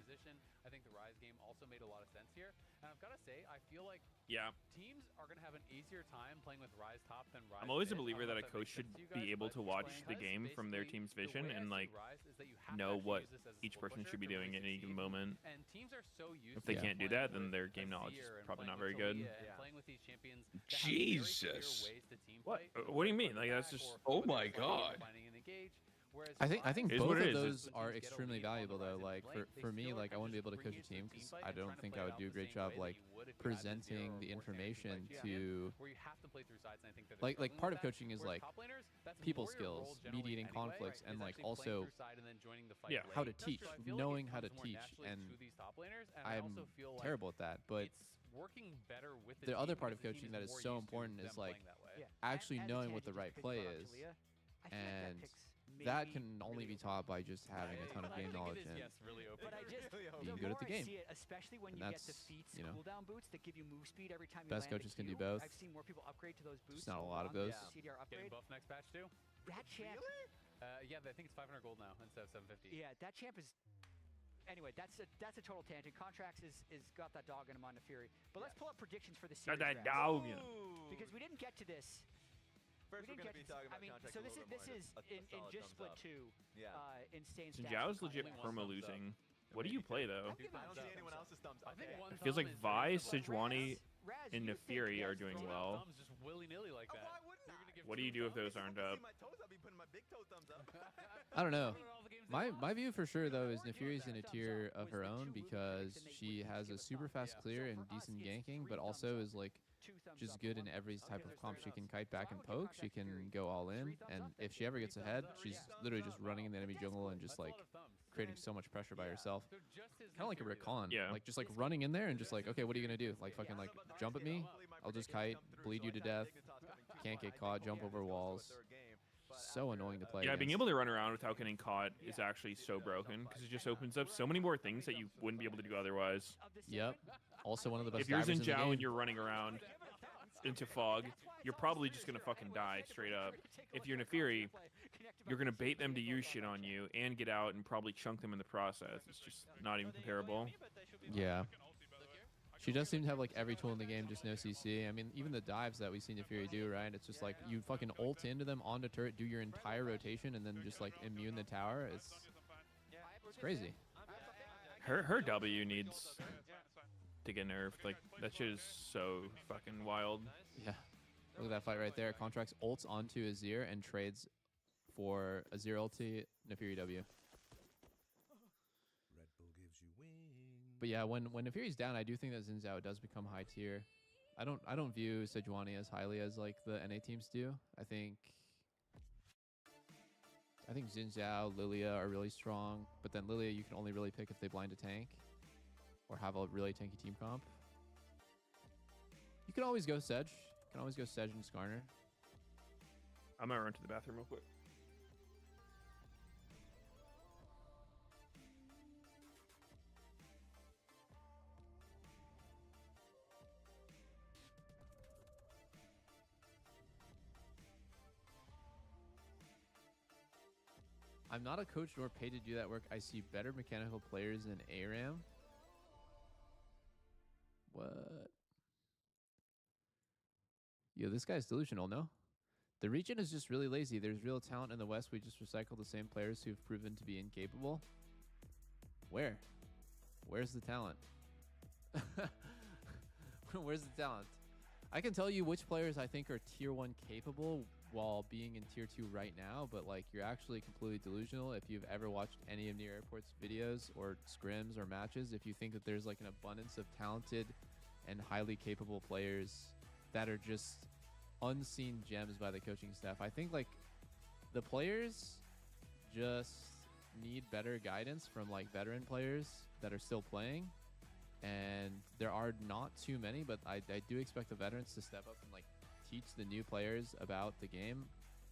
S16: I think the Rise game also made a lot of sense here. And I've got to say, I feel like
S3: Yeah.
S16: teams are going to have an easier time playing with Rise top than Rise
S3: I'm always a
S16: mid. I
S3: believer
S16: don't
S3: that
S16: know
S3: a
S16: if that
S3: coach
S16: makes
S3: should
S16: sense to you guys,
S3: be able
S16: but
S3: to watch the
S16: because
S3: game from their
S16: basically
S3: team's
S16: the
S3: vision
S16: way I
S3: and
S16: see
S3: like
S16: Rise is that you have to
S3: know
S16: actually
S3: what
S16: use this as a
S3: each
S16: split
S3: person
S16: pusher
S3: should be
S16: to
S3: doing
S16: really
S3: at any given
S16: succeed.
S3: moment.
S16: And teams are so used
S3: If they
S16: to
S3: can't do
S16: playing
S3: that, then
S16: with
S3: their game knowledge is
S16: Azir and
S3: probably
S16: playing
S3: not
S16: with
S3: very good.
S16: Talia and playing with these champions that have very clear
S2: Jesus.
S16: ways to team
S3: What?
S16: fight,
S3: What do you
S16: or
S3: mean? Like
S16: push
S3: that's
S16: back,
S3: just.
S16: or
S2: Oh my
S16: finding
S2: God.
S16: an engage. Whereas
S1: I think
S3: It is
S1: both
S3: what
S1: of
S3: it is.
S1: those
S16: when
S1: are
S16: teams get a
S1: extremely
S16: lead on the
S1: valuable though.
S16: Rise
S1: Like
S16: flank, they
S1: for me,
S16: still are
S1: like I
S16: kind
S1: wouldn't be
S16: of
S1: able to
S16: just
S1: coach a
S16: bringing
S1: team
S16: some
S1: because
S16: team fight
S1: I
S16: and
S1: don't
S16: trying to
S1: think
S16: play
S1: I
S16: it
S1: would
S16: out
S1: do a
S16: the
S1: great
S16: same
S1: job
S16: way that
S1: like
S16: you would if you had the
S1: presenting
S16: zero
S1: the
S16: or
S1: information
S16: champion fight champion,
S1: to
S16: where you have to play through sides, and I think that they're
S1: like
S16: struggling
S1: part
S16: with
S1: of
S16: that.
S1: coaching is
S16: Whereas
S1: like
S16: top laners, that's
S1: people
S16: more your
S1: skills,
S16: role generally
S1: mediating
S16: anyway,
S1: conflicts,
S16: is
S1: and like
S16: actually playing
S1: also
S16: through side and then joining the fight
S1: yeah, how to
S16: late.
S1: teach,
S16: So I feel like
S1: knowing
S16: it
S1: how to
S16: comes more
S1: teach,
S16: naturally
S1: and
S16: to these top laners, and I
S1: I'm
S16: also feel like
S1: terrible at that. But
S16: it's working better with
S1: the other
S16: team
S1: part of
S16: because the
S1: coaching
S16: team
S1: that is
S16: more
S1: so
S16: used to
S1: important
S16: them
S1: is like
S16: playing that way.
S1: actually
S26: And
S1: knowing what the
S26: tangent,
S1: right
S26: just 'cause you
S1: play
S26: brought up
S1: is,
S26: Talia, I feel like
S1: and
S26: pick's
S1: that
S26: maybe
S1: can only be taught by just having a ton of
S16: I
S1: game
S16: think
S1: knowledge
S16: it is,
S1: and
S16: yes, really open.
S26: But I just
S1: being
S26: the
S1: good at
S26: more
S1: the
S26: I
S1: game.
S26: see it, especially when
S1: And
S26: you get the
S1: that's,
S26: feats
S1: you know,
S26: cooldown boots that give you move speed every time you
S1: best
S26: land a
S1: coaches can do
S26: Q.
S1: both.
S26: I've seen more people upgrade to those boots.
S1: Just not a
S26: than
S1: lot of
S26: on the
S1: those.
S26: CDR
S16: Getting
S26: upgrade.
S16: buff next patch too.
S26: That champ.
S16: Yeah, I think it's 500 gold now instead of 750.
S26: Yeah, that champ is. Anyway, that's a total tangent. Contracts is got that dog in him on the Fury. But let's pull up predictions for the series.
S3: Got that
S26: Rex.
S3: dog in him.
S26: Because we didn't get to this.
S27: First,
S26: we
S27: we're
S26: didn't
S27: going to be
S26: get
S27: talking about
S26: I mean,
S27: contracts
S26: so
S27: a
S26: this
S27: little
S26: is
S27: bit more.
S26: in
S27: solid
S26: just
S27: thumbs
S26: split
S27: up.
S26: 2.
S27: Yeah.
S26: Insane
S3: So
S26: stats.
S3: Zhao's legit
S16: Only one
S3: perma
S16: thumbs up.
S3: losing. What do you play though?
S27: I don't see anyone else's thumbs up.
S16: I think one
S3: It feels like
S16: thumb is
S3: Vi,
S16: very much
S3: Sejuani, and Nefiri are doing well.
S16: Thumbs just willy-nilly like that.
S3: What do you do if those aren't up?
S1: I don't know. My view for sure though is Nefiri's in a tier of her own because she has a super fast clear and decent ganking, but also is like just good in every type of comp. She can kite back and poke. She can go all in, and if she ever gets ahead, she's literally just running in the enemy jungle and just like creating so much pressure by herself. Kind of like a Recon.
S3: Yeah.
S1: Like just like running in there and just like, okay, what are you gonna do? Like fucking like jump at me? I'll just kite, bleed you to death. Can't get caught. Jump over walls. So annoying to play.
S3: Yeah,
S1: against.
S3: being able to run around without getting caught is actually so broken because it just opens up so many more things that you wouldn't be able to do otherwise.
S1: Yep. Also one of the best.
S3: If you're
S1: divers
S3: Xin
S1: in the
S3: Zhao
S1: game.
S3: and you're running around into fog, you're probably just gonna fucking die straight up. If you're Nefiri, you're gonna bait them to use shit on you and get out and probably chunk them in the process. It's just not even comparable.
S1: Yeah. She does seem to have like every tool in the game, just no CC. I mean, even the dives that we see Nefiri do, right? It's just like you fucking ult into them onto turret, do your entire rotation, and then just like immune the tower. It's crazy.
S3: Her W needs to get nerfed. Like that shit is so fucking wild.
S1: Yeah. Look at that fight right there. Contracts ults onto Azir and trades for Azir ulti, Nefiri W. But yeah, when Nefiri's down, I do think that Xin Zhao does become high tier. I don't view Sejuani as highly as like the NA teams do. I think Xin Zhao, Lilia are really strong, but then Lilia you can only really pick if they blind a tank or have a really tanky team comp. You can always go Sedge. You can always go Sedge and Skarner.
S3: I'm gonna run to the bathroom real quick.
S1: I'm not a coach nor paid to do that work. I see better mechanical players than ARAM. What? Yo, this guy's delusional, no? The region is just really lazy. There's real talent in the West. We just recycle the same players who've proven to be incapable. Where? Where's the talent? Where's the talent? I can tell you which players I think are tier 1 capable while being in tier 2 right now, but like you're actually completely delusional if you've ever watched any of Near Airport's videos or scrims or matches. If you think that there's like an abundance of talented and highly capable players that are just unseen gems by the coaching staff. I think like the players just need better guidance from like veteran players that are still playing. And there are not too many, but I do expect the veterans to step up and like teach the new players about the game,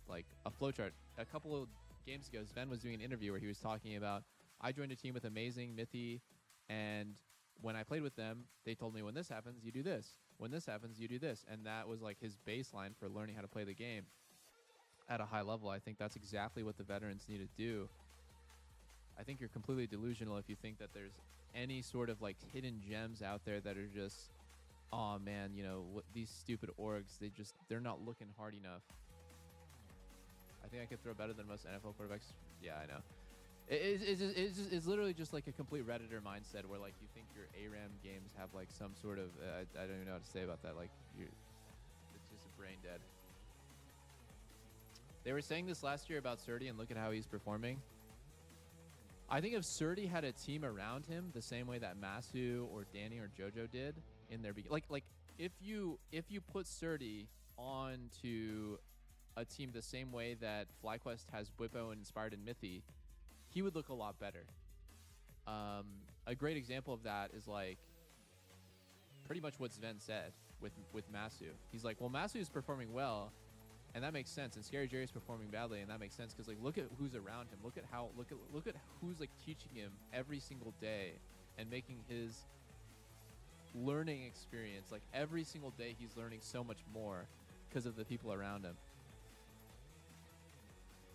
S1: like a flowchart. A couple of games ago, Sven was doing an interview where he was talking about, I joined a team with amazing Mythi, and when I played with them, they told me when this happens, you do this. When this happens, you do this. And that was like his baseline for learning how to play the game at a high level. I think that's exactly what the veterans need to do. I think you're completely delusional if you think that there's any sort of like hidden gems out there that are just, oh man, you know, these stupid orgs, they're not looking hard enough. I think I could throw better than most NFL quarterbacks. Yeah, I know. It's literally just like a complete Redditor mindset where like you think your ARAM games have like some sort of, I don't even know what to say about that. Like it's just a brain dead. They were saying this last year about Surdy, and look at how he's performing. I think if Surdy had a team around him the same way that Masu or Danny or JoJo did in their like if you put Surdy onto a team the same way that FlyQuest has Bwipo and Inspired and Mythi, he would look a lot better. A great example of that is like pretty much what Sven said with Masu. He's like, well, Masu is performing well, and that makes sense. And Scary Jerry's performing badly, and that makes sense because like look at who's around him. Look at who's like teaching him every single day and making his learning experience like every single day. He's learning so much more because of the people around him.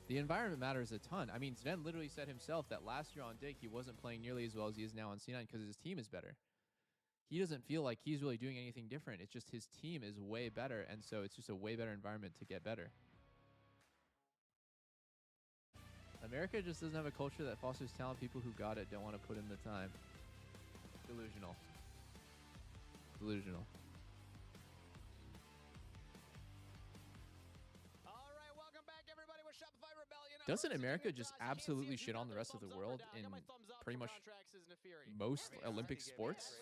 S1: The environment matters a ton. I mean, Sven literally said himself that last year on Dig, he wasn't playing nearly as well as he is now on C9 because his team is better. He doesn't feel like he's really doing anything different. It's just his team is way better, and so it's just a way better environment to get better. America just doesn't have a culture that fosters talent. People who got it don't want to put in the time. Delusional. Delusional. Doesn't America just absolutely shit on the rest of the world in pretty much most Olympic sports?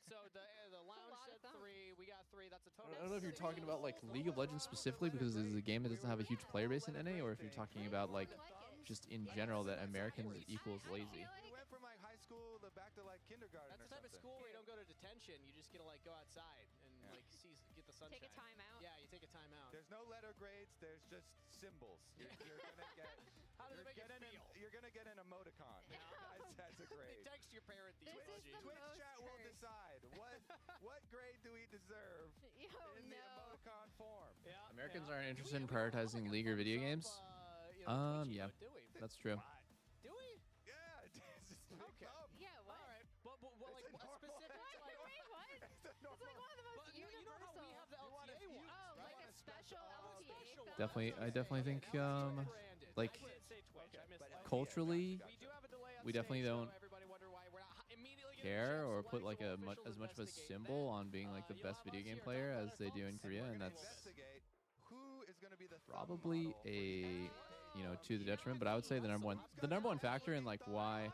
S4: So the lounge said 3. We got 3. That's a total.
S1: I don't know if you're talking about like League of Legends specifically because this is a game that doesn't have a huge player base in NA, or if you're talking about like just in general that Americans equals lazy.
S27: We went from like high school back to like kindergarten.
S4: That's the type of school where you don't go to detention. You just get to like go outside and like get the sunshine.
S6: Take a time out.
S4: Yeah, you take a time out.
S27: There's no letter grades. There's just symbols. You're gonna get.
S4: How does it make you feel?
S27: You're gonna get an emoticon. That's a grade.
S4: Text your parent these days.
S27: Twitch chat will decide what grade do we deserve in the emoticon form.
S4: Yeah.
S1: Americans aren't interested in prioritizing league or video games. Yeah, that's true.
S4: Do we?
S27: Yeah.
S4: Okay.
S6: Yeah, what?
S4: All right. But like a specific like
S6: Wait, what? It's like one of the most
S4: you know how we have the LTA ones,
S6: Oh, like a special LTA.
S1: Definitely, I definitely think like culturally, we definitely don't care or put like as much of a symbol on being like the best video game player as they do in Korea, and that's probably a to the detriment. But I would say the number one factor in like why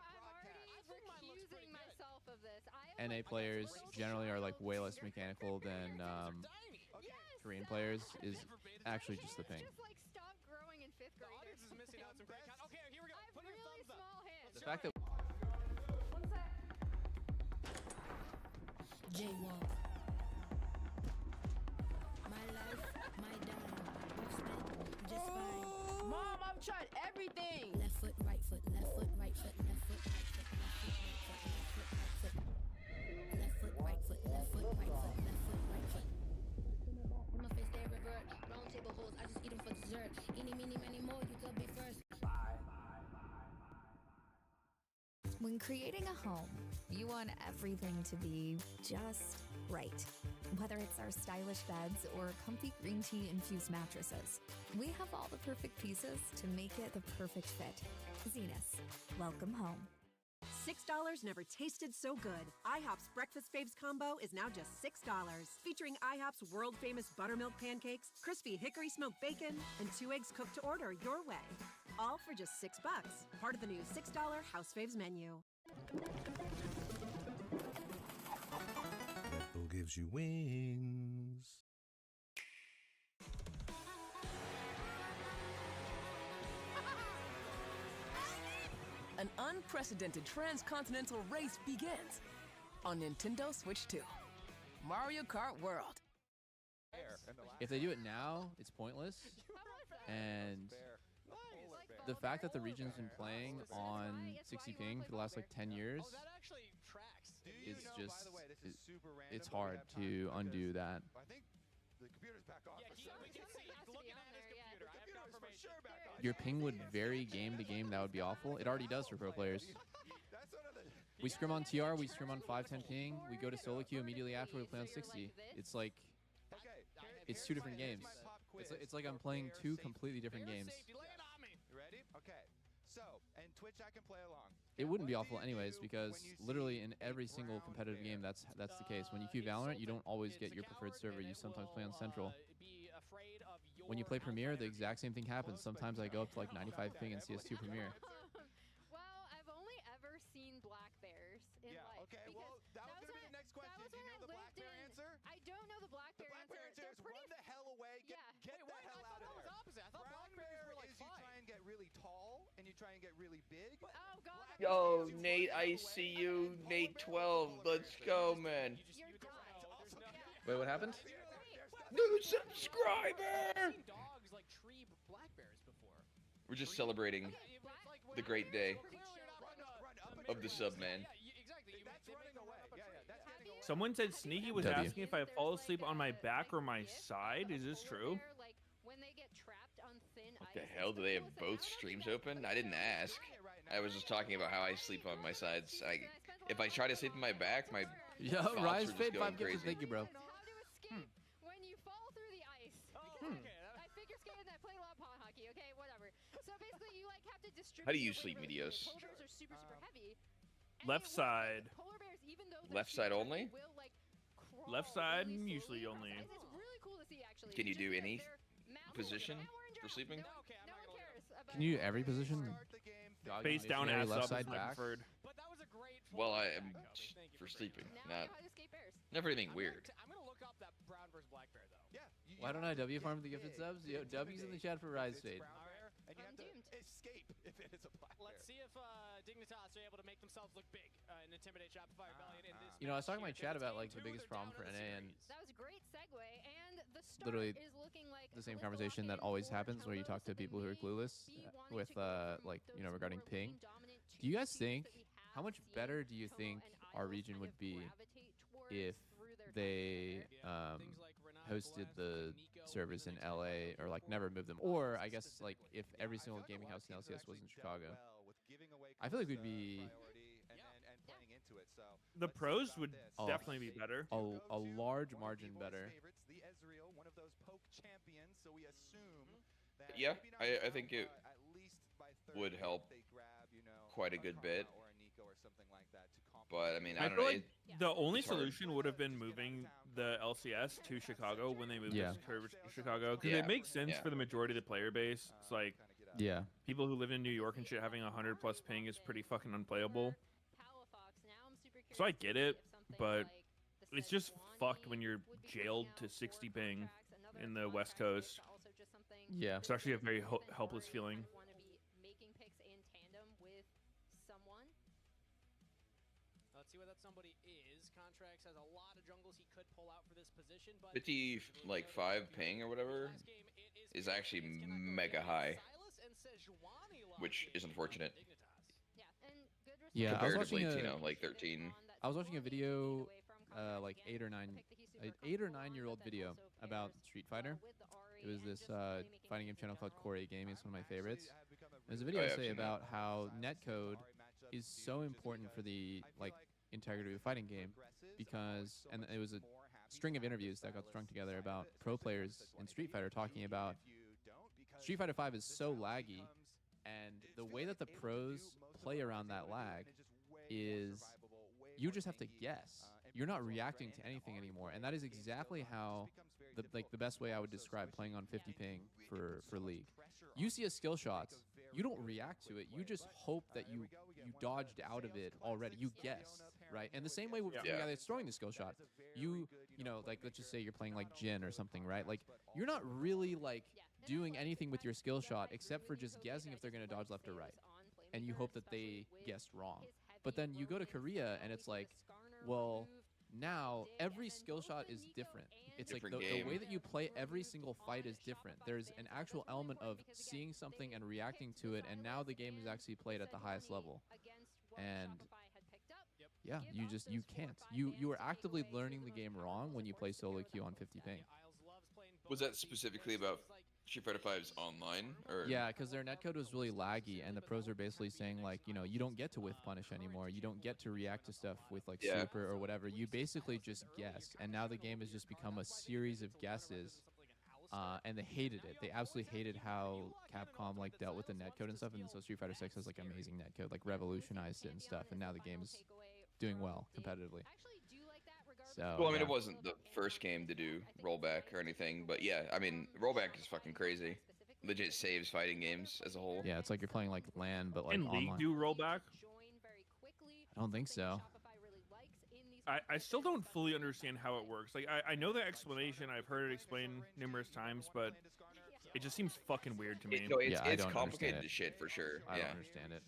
S1: NA players generally are like way less mechanical than Korean players is actually just the ping.
S6: Just like stop growing in 5th grade.
S4: The audience is missing out some great content. Okay, here we go. Put your thumbs up.
S6: Small hands.
S1: The fact that
S5: Jaywalk. My life, my dime. Just fine.
S7: Mom, I've tried everything.
S5: Left foot, right foot, left foot, right foot, left foot, right foot, left foot, right foot, left foot, right foot, left foot, right foot, left foot, right foot. My face they revert. Round table holes, I just eat them for dessert. Eeny, meeny, many more, you could be first.
S18: When creating a home, you want everything to be just right. Whether it's our stylish beds or comfy green tea infused mattresses, we have all the perfect pieces to make it the perfect fit. Zenus, welcome home.
S23: $6 never tasted so good. IHOP's Breakfast Faves combo is now just $6. Featuring IHOP's world-famous buttermilk pancakes, crispy hickory smoked bacon, and 2 eggs cooked to order your way. All for just $6. Part of the new $6 House Faves menu.
S12: Red Bull gives you wings.
S7: An unprecedented transcontinental race begins on Nintendo Switch 2. Mario Kart World.
S1: if they do it now, it's pointless. And the fact that the region's been playing on 60 ping for the last like 10 years is just, it's hard to undo that.
S27: I think the computer's back on.
S1: Your ping would vary game to game. That would be awful. It already does for pro players. We scrim on TR, we scrim on 510 ping, we go to solo queue immediately after we play on 60. It's like, it's two different games. It's like I'm playing two completely different games.
S27: You ready? Okay. So, and Twitch, I can play along.
S1: It wouldn't be awful anyways, because literally in every single competitive game, that's the case. When you queue Valorant, you don't always get your preferred server. You sometimes play on Central. When you play Premier, the exact same thing happens. Sometimes I go up to like 95 ping in CS2 Premier.
S6: Well, I've only ever seen black bears in life.
S27: Okay, well, that was going to be the next question. Do you know the black bear answer?
S6: I don't know the black bear answer.
S27: They're pretty... Run the hell away. Get the hell out of there.
S4: Opposite. I thought
S27: brown bear is you try and get really tall, and you try and get really big.
S6: Oh, God.
S2: Yo, Nate, I see you. Nate 12. Let's go, man.
S1: Wait, what happened?
S2: New subscriber!
S4: I've seen dogs like tree black bears before.
S2: We're just celebrating the great day of the sub, man.
S3: Someone said Sneaky was asking if I fall asleep on my back or my side. Is this true?
S2: What the hell? Do they have both streams open? I didn't ask. I was just talking about how I sleep on my sides. If I try to sleep on my back, my thoughts
S1: Rise
S2: are just
S1: Fade
S2: going
S1: 5 gifts.
S2: crazy.
S1: Thank you, bro.
S6: When you fall through the ice. I figure skated and I played a lot of pond hockey, okay? Whatever. So basically you like have to distribute.
S2: How do you sleep, Medios?
S6: Polar bears are super, super heavy.
S3: Left side.
S6: Polar bears, even though
S2: Left side only?
S6: will like crawl
S3: Left side,
S6: really
S3: usually only.
S6: It's really cool to see actually.
S2: Can you do
S6: Just
S2: any
S6: their mouths
S2: position
S6: open.
S2: for sleeping?
S6: No one cares about
S1: Can you every position?
S3: Face down,
S1: missionary,
S3: ass
S1: left
S3: up
S1: side,
S3: is my
S1: back.
S3: preferred.
S2: Well, I am for sleeping, not never anything weird.
S4: I'm gonna look up that brown versus black bear though.
S27: Yeah.
S1: Why don't I W farm the gifted subs? Yo, W's in the chat for Rise Fade.
S27: And you have to escape if it is a black bear.
S4: Let's see if Dignitas are able to make themselves look big and intimidate Shopify Rebellion in this.
S1: You know, I was talking to my chat about like the biggest problem for NA, and
S6: That was a great segue, and the start
S1: literally
S6: is looking like
S1: the same conversation that always happens where you talk to people who are clueless with like, you know, regarding ping. Do you guys think, how much better do you think our region would be if they hosted the servers in LA, or like never moved them, or I guess like if every single gaming house in LCS was in Chicago? I feel like we'd be
S3: The pros would definitely be better.
S1: a large margin better.
S27: The Ezreal, one of those poke champions, so we assume that
S2: Yeah,
S27: maybe not
S2: I think it
S27: at least by
S2: would help
S27: they grab, you know,
S2: quite a good bit.
S27: or a Nico or something like that to
S2: But I mean, I don't
S3: feel
S2: know.
S3: like the only
S2: it's hard.
S3: solution would have been moving the LCS to Chicago when they moved
S1: Yeah.
S3: the servers to Chicago, because
S2: Yeah,
S3: it makes sense
S2: yeah.
S3: for the majority of the player base. It's like
S1: Yeah.
S3: people who live in New York and shit having 100+ ping is pretty fucking unplayable. So I get it, but it's just fucked when you're jailed to 60 ping in the West Coast.
S1: Yeah.
S3: It's actually a very helpless feeling.
S6: making picks in tandem with someone.
S4: Let's see what that somebody is. Contracts has a lot of jungles he could pull out for this position, but
S2: 55 ping or whatever is actually mega high, which is unfortunate.
S1: Yeah, I was
S2: Comparatively,
S1: watching
S2: to,
S1: a,
S2: you know, like 13.
S1: I was watching a video, like 8 or 9-year-old video about Street Fighter. It was this fighting game channel called Core 8 Gaming. It's one of my favorites. There's a video
S2: Oh, yeah,
S1: I
S2: I've
S1: say
S2: seen that.
S1: about how netcode is so important for the like integrity of the fighting game, because and it was a string of interviews that got strung together about pro players in Street Fighter talking about Street Fighter 5 is so laggy, and the way that the pros play around that lag is you just have to guess. You're not reacting to anything anymore, and that is exactly how the best way I would describe playing on 50 ping for League. You see a skill shot, you don't react to it. You just hope that you dodged out of it already. You guess, right? And the same way with the guy that's throwing the skill shot. You know, like let's just say you're playing like Jin or something, right? Like you're not really like doing anything with your skill shot except for just guessing if they're going to dodge left or right, and you hope that they guessed wrong. But then you go to Korea and it's like, well, now every skill shot is different. It's like the way that you play every single fight is different. There's an actual element of seeing something and reacting to it, and now the game is actually played at the highest level. And yeah, you can't. You are actively learning the game wrong when you play solo queue on 50 ping.
S2: Was that specifically about Street Fighter 5's online? Or
S1: Yeah, because their netcode was really laggy, and the pros are basically saying like, you know, you don't get to whiff punish anymore. You don't get to react to stuff with like super or whatever. You basically just guess, and now the game has just become a series of guesses. And they hated it. They absolutely hated how Capcom like dealt with the netcode and stuff. And so Street Fighter 6 has like amazing netcode, like revolutionized it and stuff. And now the game is doing well competitively. So,
S2: well, I mean, it wasn't the first game to do rollback or anything, but yeah, I mean, rollback is fucking crazy. Legit saves fighting games as a whole.
S1: Yeah, it's like you're playing like LAN, but like
S3: Can
S1: online.
S3: League do rollback?
S1: I don't think so.
S3: I still don't fully understand how it works. Like, I know the explanation. I've heard it explained numerous times, but it just seems fucking weird to me.
S2: No, it's,
S1: I
S2: it's
S1: don't
S2: complicated
S1: understand
S2: as shit for sure.
S1: I
S2: yeah.
S1: don't understand it.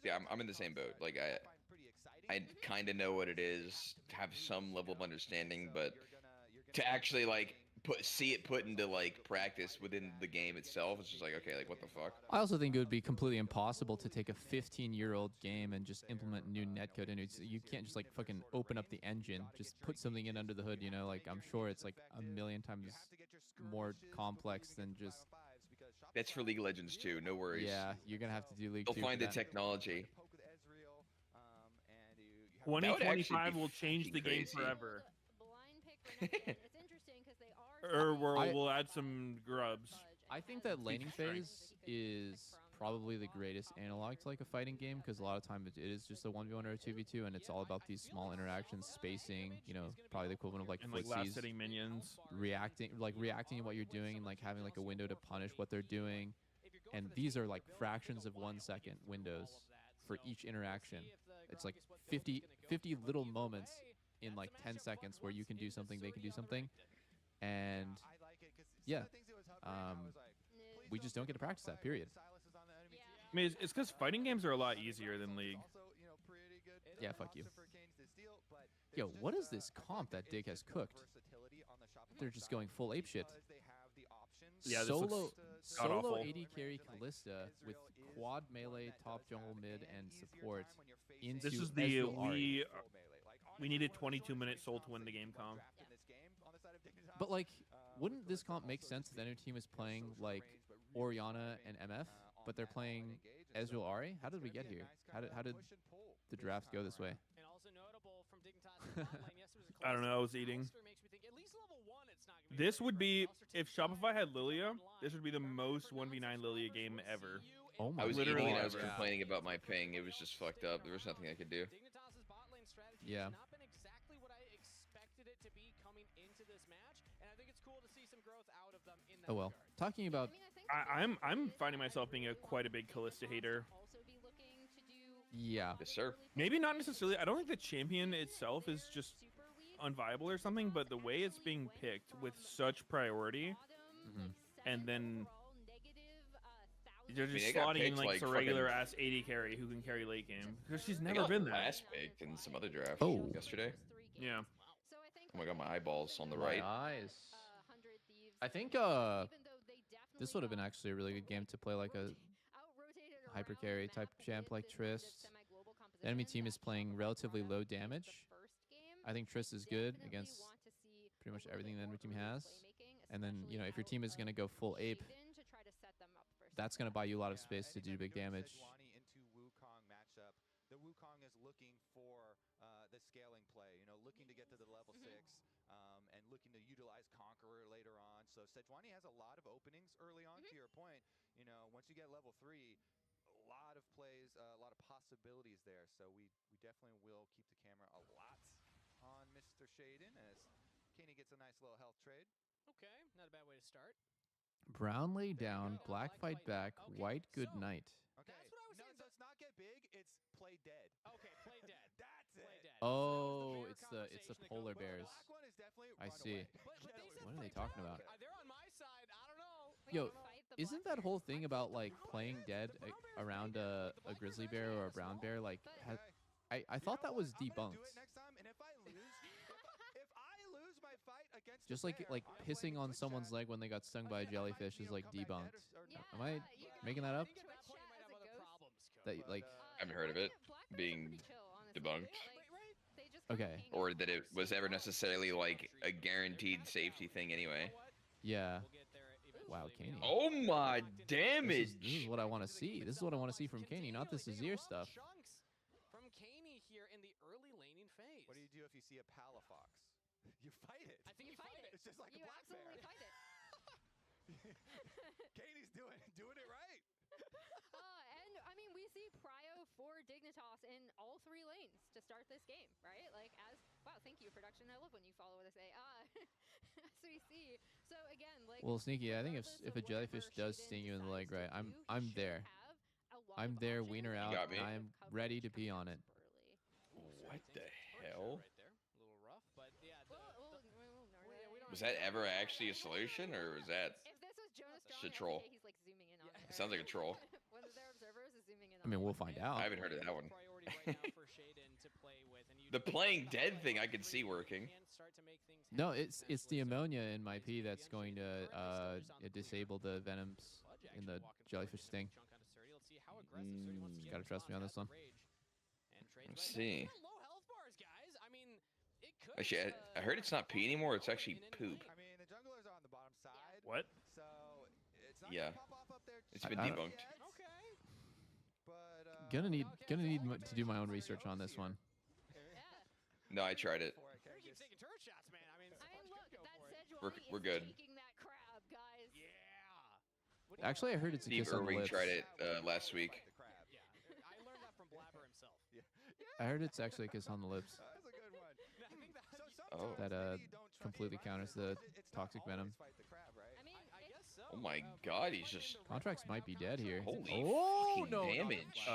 S2: Yeah, I'm in the same boat. Like, I kind of know what it is, have some level of understanding, but to actually like see it put into like practice within the game itself, it's just like, okay, like what the fuck?
S1: I also think it would be completely impossible to take a 15-year-old game and just implement new netcode in it. You can't just like fucking open up the engine, just put something in under the hood, you know? Like, I'm sure it's like a million times more complex than just...
S2: That's for League of Legends too, no worries.
S1: Yeah, you're gonna have to do League
S2: They'll
S1: 2
S2: find
S1: for
S2: the
S1: that.
S2: technology.
S3: 2025 will change the game
S2: crazy.
S3: forever.
S6: It's interesting because they are
S3: Or we'll add some grubs.
S1: I think that laning phase is probably the greatest analog to like a fighting game, because a lot of times it is just a 1v1 or a 2v2, and it's all about these small interactions, spacing, you know, probably the equivalent of like
S3: And like
S1: footsies,
S3: last hitting minions.
S1: reacting to what you're doing, and like having like a window to punish what they're doing. And these are like fractions of 1 second windows for each interaction. It's like 50 little moments in like 10 seconds where you can do something, they can do something. And yeah, we just don't get to practice that, period.
S3: I mean, it's because fighting games are a lot easier than League.
S1: Yeah, fuck you. Yo, what is this comp that Dig has cooked? They're just going full apeshit.
S3: Yeah, this
S1: solo
S3: looks
S1: solo
S3: god-awful.
S1: AD carry Callista with quad melee, top jungle, mid, and support into
S3: This is the
S1: Ezreal Ahri.
S3: we needed 22-minute soul to win the game comp.
S1: But like, wouldn't this comp make sense if the other team is playing like Orianna and MF, but they're playing Ezreal Ahri? How did we get here? How did the draft go this way?
S4: And also notable from Dignitas' bot lane, yes, it was a
S3: I don't know. I was eating. This would be if Shopify had Lilia. This would be the most 1v9 Lilia game ever.
S1: Oh my!
S2: I was
S3: Literally
S2: eating and I was
S3: ever.
S2: complaining about my ping. It was just fucked up. There was nothing I could do.
S4: Dignitas' bot lane strategy
S1: Yeah.
S4: has not been exactly what I expected it to be coming into this match, and I think it's cool to see some growth out of them in that
S1: Oh well.
S4: regard.
S1: Talking about
S3: I'm finding myself being quite a big Callista hater.
S1: yeah.
S2: Yes, sir.
S3: Maybe not necessarily. I don't think the champion itself is just unviable or something, but the way it's being picked with such priority, and then they're just
S2: it got
S3: slotting in
S2: picked
S3: like
S2: like
S3: a regular ass AD carry who can carry late game because she's
S2: I
S3: never
S2: got
S3: been that.
S2: last picked in some other draft
S1: Oh.
S2: yesterday.
S3: Yeah.
S2: Oh my god, my eyeballs on the
S1: My
S2: right.
S1: eyes. I think this would have been actually a really good game to play like a hyper carry type champ like Trist. The enemy team is playing relatively low damage. I think Trist is good against pretty much everything the enemy team has. And then, you know, if your team is going to go full ape, that's going to buy you a lot of space to do big damage.
S27: Into Wukong matchup. The Wukong is looking for the scaling play, you know, looking to get to the level 6 and looking to utilize Conqueror later on. So Sejuani has a lot of openings early on, to your point. You know, once you get level 3, a lot of plays, a lot of possibilities there. So we definitely will keep the camera a lot on Mr. Shaden as Kenny gets a nice little health trade.
S4: Okay, not a bad way to start.
S1: Brown lay down, black fight back, white good night.
S27: Okay.
S4: That's what I was saying.
S27: So it's not get big, it's play dead.
S4: Okay, play dead.
S27: That's
S4: Play
S27: it.
S4: dead.
S1: Oh, it's the polar
S27: The
S1: bears.
S27: black one is definitely
S1: I
S27: run
S1: see.
S27: away.
S4: But they said
S1: What are they
S4: play
S1: talking
S4: dead.
S1: about?
S4: They're on my side. I don't know.
S1: Yo, isn't that whole thing about like playing dead around a grizzly bear or a brown bear like I thought that was
S27: I'm gonna do
S1: debunked.
S27: it next time, and if I lose, if I lose my fight against
S1: Just
S27: the
S1: like
S27: bear,
S1: like
S27: I'm
S1: pissing
S27: playing
S1: on
S27: Twitch
S1: someone's
S27: chat.
S1: leg when they got stung by a
S27: Again, I might,
S1: jellyfish
S27: you
S1: is
S27: know,
S1: like
S27: come back dead
S1: debunked.
S27: or
S1: Am I making that up?
S4: I think at that point you might have other problems, Code.
S1: That like
S2: I haven't heard of it being debunked.
S1: okay.
S2: Or that it was ever necessarily like a guaranteed safety thing anyway.
S1: Yeah.
S4: We'll get there eventually.
S1: Wow, Caney.
S2: Oh my damage!
S1: This is what I want to see. This is what I want to see from Caney, not this Azir stuff.
S4: Chunks from Caney here in the early laning phase.
S27: What do you do if you see a Palafox? You fight it.
S4: I think you fight it.
S27: It's just like
S6: You
S27: a black bear.
S6: absolutely fight it.
S27: Katie's doing it right.
S6: And I mean, we see prio for Dignitas in all 3 lanes to start this game, right? Like, wow, thank you, production. I love when you follow what I say. As we see. So again, like.
S1: Well, Sneaky, I think if
S6: regardless
S1: a
S6: of
S1: jellyfish
S6: whatever
S1: does
S6: Shaden
S1: sting you in the leg,
S6: decides
S1: right?
S6: to do,
S1: I'm
S6: he should
S1: there.
S6: have a lot
S1: I'm
S6: of
S1: there,
S6: options
S1: wiener
S6: and
S1: out,
S2: got me.
S1: and I am ready to be on it.
S2: What the hell?
S4: Right there. A little rough, but yeah.
S2: Was that ever actually a solution, or was that
S6: If this was Jonas
S2: just
S6: Strong,
S2: a troll?
S6: he's like zooming in on it.
S2: It sounds like a troll.
S6: One of their observers is zooming in on
S1: I mean,
S6: it.
S1: we'll find out.
S2: I haven't heard of that one.
S4: Priority right now for Shaden to play with, and you
S2: The playing dead thing I could see working.
S4: can start to make things
S1: No,
S4: happen
S1: it's the
S4: essentially. So,
S1: ammonia in my pee that's going to disable the venoms
S4: Fudge
S1: in the
S4: actually walking
S1: jellyfish
S4: forward,
S1: sting.
S4: chunk onto Sturdy. Let's see how aggressive Sturdy wants to get
S1: Gotta
S4: this
S1: trust me on
S4: off
S1: this
S4: at
S1: one.
S4: Rage. And trades
S2: Let's
S4: right
S2: see.
S4: back. Low health bars, guys. I mean, it could.
S2: Actually, I heard it's not pee anymore. It's actually poop.
S27: I mean, the junglers are on the bottom side.
S3: What?
S27: So it's not
S2: Yeah.
S27: gonna pop off up there.
S2: It's been
S1: I don't-
S2: debunked.
S27: yet,
S4: Okay.
S27: But
S1: Gonna need
S27: okay,
S1: to do my own research on this one.
S2: No, I tried it.
S4: You keep taking turret shots, man. I mean,
S6: I mean, look, that
S2: We're
S6: Sejuani
S2: we're
S6: is
S2: good.
S6: taking that crab, guys.
S4: Yeah.
S1: Actually, I heard it's a
S2: Steve
S1: kiss on the
S2: Irwing
S1: lips.
S2: tried it last week.
S4: I learned that from Blabber himself.
S1: I heard it's actually a kiss on the lips.
S27: That's a good one.
S4: I think that,
S2: Oh.
S1: That completely counters the toxic venom.
S2: Oh my God, he's just
S1: Contracts might be dead here.
S2: holy
S1: Oh
S2: fucking
S1: no!
S2: damage.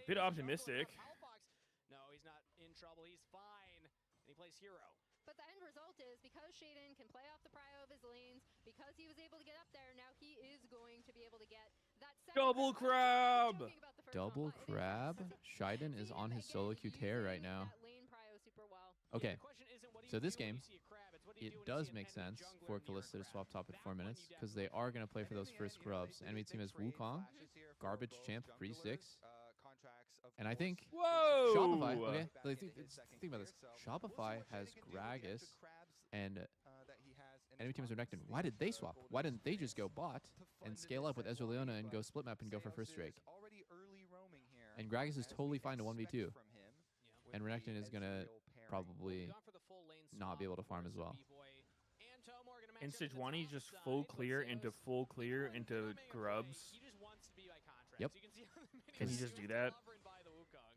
S3: Bit optimistic.
S4: No, he's not in trouble. He's fine. And he plays hero.
S6: But the end result is because Shaden can play off the prio of his lanes, because he was able to get up there, now he is going to be able to get that
S3: Double crab.
S1: Double crab. Shiden is on his solo queue tear right now. Okay, so this game, it does make sense for Kalista to swap top at 4 minutes because they are going to play for those first grubs. Enemy team has Wukong, garbage champ, pre 6. And I think Shopify, okay, think about this. Shopify has Gragas and enemy team is Renekton. Why did they swap? Why didn't they just go bot and scale up with Ezreal Leona and go split map and go for first Drake? And Gragas is totally fine to 1v2. And Renekton is going to probably not be able to farm as well.
S3: In stage 1, he's just full clear into grubs.
S1: Yep.
S3: Can he just do that?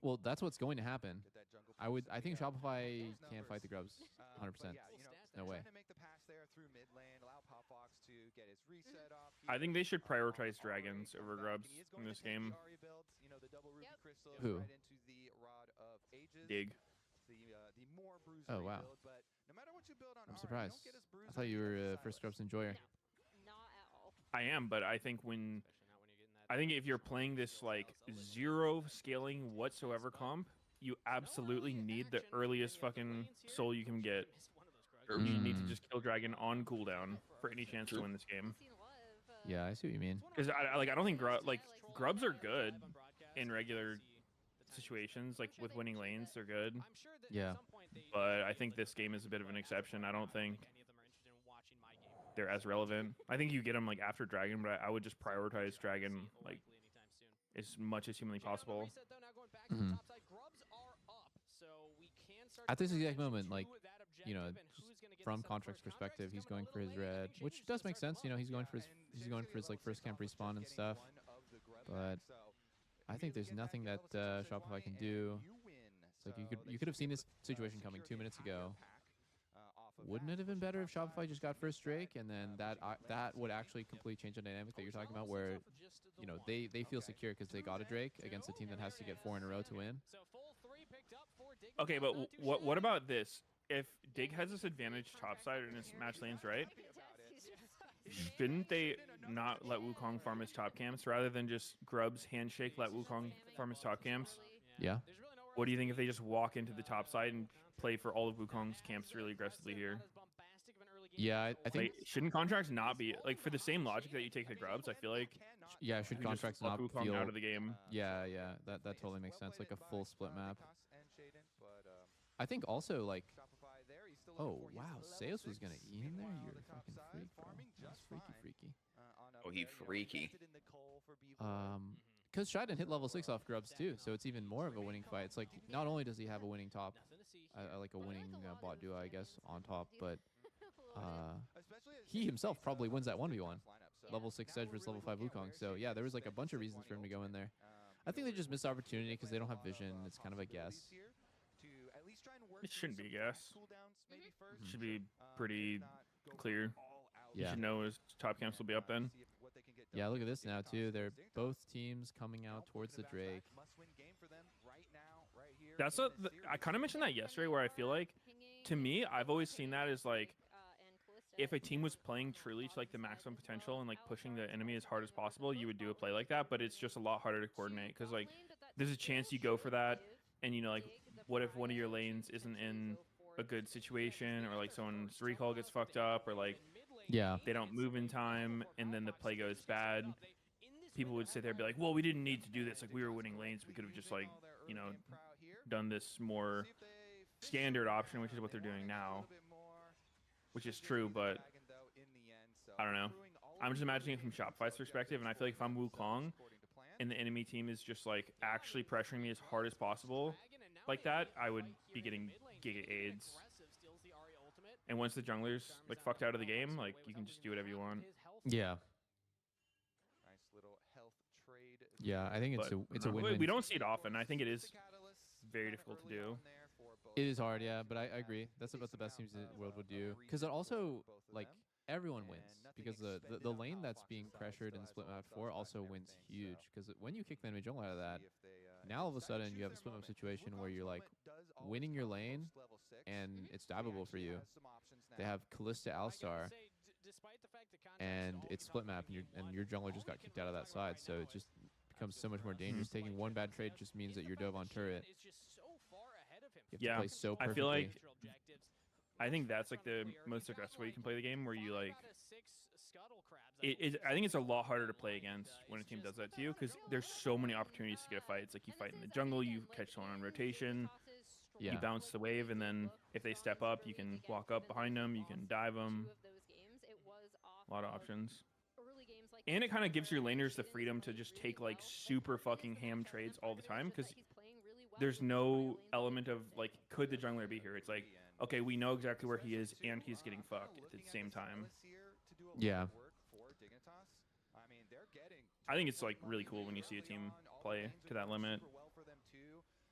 S1: Well, that's what's going to happen. I think Shopify can't fight the grubs 100%. No way.
S3: I think they should prioritize dragons over grubs in this game.
S1: Who?
S3: Dig.
S1: Oh, wow. I'm surprised. I thought you were a first grubs enjoyer.
S3: I am, but I think if you're playing this like 0 scaling whatsoever comp, you absolutely need the earliest fucking soul you can get. You need to just kill dragon on cooldown for any chance to win this game.
S1: Yeah, I see what you mean.
S3: Because I don't think grubs are good in regular situations, like with winning lanes, they're good.
S1: Yeah.
S3: But I think this game is a bit of an exception. I don't think they're as relevant. I think you get them like after dragon, but I would just prioritize dragon like as much as humanly possible.
S1: Mm-hmm. At this exact moment, like, you know, from Contract's perspective, he's going for his red, which does make sense. You know, he's going for his like first camp respawn and stuff. But I think there's nothing that Shopify can do. It's like you could have seen this situation coming 2 minutes ago. Wouldn't it have been better if Shopify just got first Drake, and then that would actually completely change the dynamic that you're talking about, where you know they feel secure because they got a Drake against a team that has to get 4 in a row to win.
S3: Okay, but what about this? If Dig has this advantage topside in his match lanes, right? Shouldn't they not let Wukong farm his top camps rather than just grubs handshake let Wukong farm his top camps?
S1: Yeah.
S3: What do you think if they just walk into the top side and play for all of Wukong's camps really aggressively here?
S1: Yeah, I think
S3: shouldn't contracts not be like for the same logic that you take the grubs? I feel like
S1: should contracts not
S3: Wukong
S1: feel
S3: out of the game?
S1: Yeah, that totally makes sense. Like a full split map. I think also like, oh wow, Seos was gonna eat him there. You're a fucking freak, bro. That's freaky.
S2: Oh, he freaky.
S1: Because Shiden hit level 6 off grubs too, so it's even more of a winning fight. It's like not only does he have a winning top, like a winning bot duo, I guess, on top, but he himself probably wins that 1v1. Level 6 Sedge versus level 5 Wukong. So yeah, there was like a bunch of reasons for him to go in there. I think they just missed opportunity because they don't have vision. It's kind of a guess.
S3: It shouldn't be a guess. It should be pretty clear. You
S1: Yeah.
S3: should know his top camps will be up then.
S1: Yeah, look at this now too. They're both teams coming out towards the Drake.
S3: That's what I kind of mentioned that yesterday, where I feel like, to me, I've always seen that as like, if a team was playing truly to like the maximum potential and like pushing the enemy as hard as possible, you would do a play like that. But it's just a lot harder to coordinate because like there's a chance you go for that, and you know like what if one of your lanes isn't in a good situation, or like someone's recall gets fucked up, or like they don't move in time, and then the play goes bad. People would sit there and be like, well, we didn't need to do this. Like we were winning lanes. We could have just like, you know, done this more standard option, which is what they're doing now, which is true, but I don't know. I'm just imagining it from Shopify's perspective, and I feel like if I'm Wukong and the enemy team is just like actually pressuring me as hard as possible like that, I would be getting giga AIDS. And once the jungler's like fucked out of the game, like you can just do whatever you want.
S1: Yeah.
S27: Nice little health trade.
S1: Yeah, I think it's
S3: But
S1: a win-win.
S3: we don't see it often. I think it is very difficult to do.
S1: It is hard, yeah, but I agree. That's about the best teams in the world would do. Because it also, like, everyone wins. Because the lane that's being pressured in split map 4 also wins huge. Because when you kick the enemy jungle out of that, now all of a sudden you have a split map situation where you're, like, winning your lane, and it's diveable for you. They have Callista Alistar, and it's split map, and your jungler just got kicked out of that side, so it just becomes so much more dangerous. Taking one bad trade just means that you're dove on turret. You have to play so perfectly.
S3: I feel like I think that's like the most aggressive way you can play the game, where you like I think it's a lot harder to play against when a team does that to you, because there's so many opportunities to get a fight. It's like you fight in the jungle, you catch someone on rotation, you bounce the wave, and then if they step up, you can walk up behind them, you can dive them. A lot of options. And it kind of gives your laners the freedom to just take like super fucking ham trades all the time, because there's no element of like, could the jungler be here? It's like, okay, we know exactly where he is, and he's getting fucked at the same time.
S1: Yeah.
S3: I think it's like really cool when you see a team play to that limit.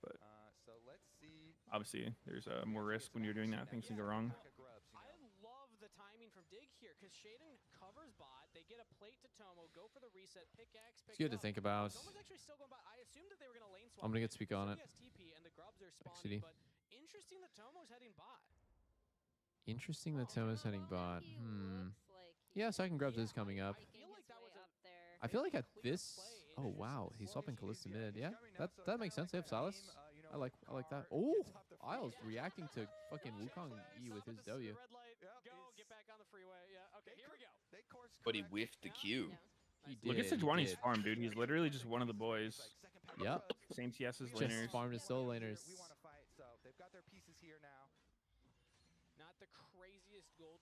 S3: But obviously, there's more risk when you're doing that. Things can go wrong.
S4: I love the timing from Dig here, because Shaden covers bot. They get a plate to Tomo, go for the reset, pickaxe,
S1: It's good to think about.
S4: Tomo's actually still going bot. I assumed that they were going to lane swap.
S1: I'm gonna get speak on it.
S4: TP and the grubs are spawning, but interesting that Tomo's heading bot.
S1: Interesting that Tomo's heading bot. Yeah, second grubs is coming up. I feel like at this. Oh wow, he's swapping Callista mid. Yeah, that makes sense. They have Silas. I like that. Oh, Isles reacting to fucking Wukong E with his W.
S4: Get back on the freeway. Yeah. Okay, here we go.
S2: But he whiffed the Q.
S1: He did.
S3: Look at Sejuani's farm, dude. He's literally just one of the boys.
S1: Yep.
S3: Same CS as
S1: Just
S3: laners.
S1: farmed his solo laners.
S27: So they've got their pieces here now.
S4: Not the craziest gold.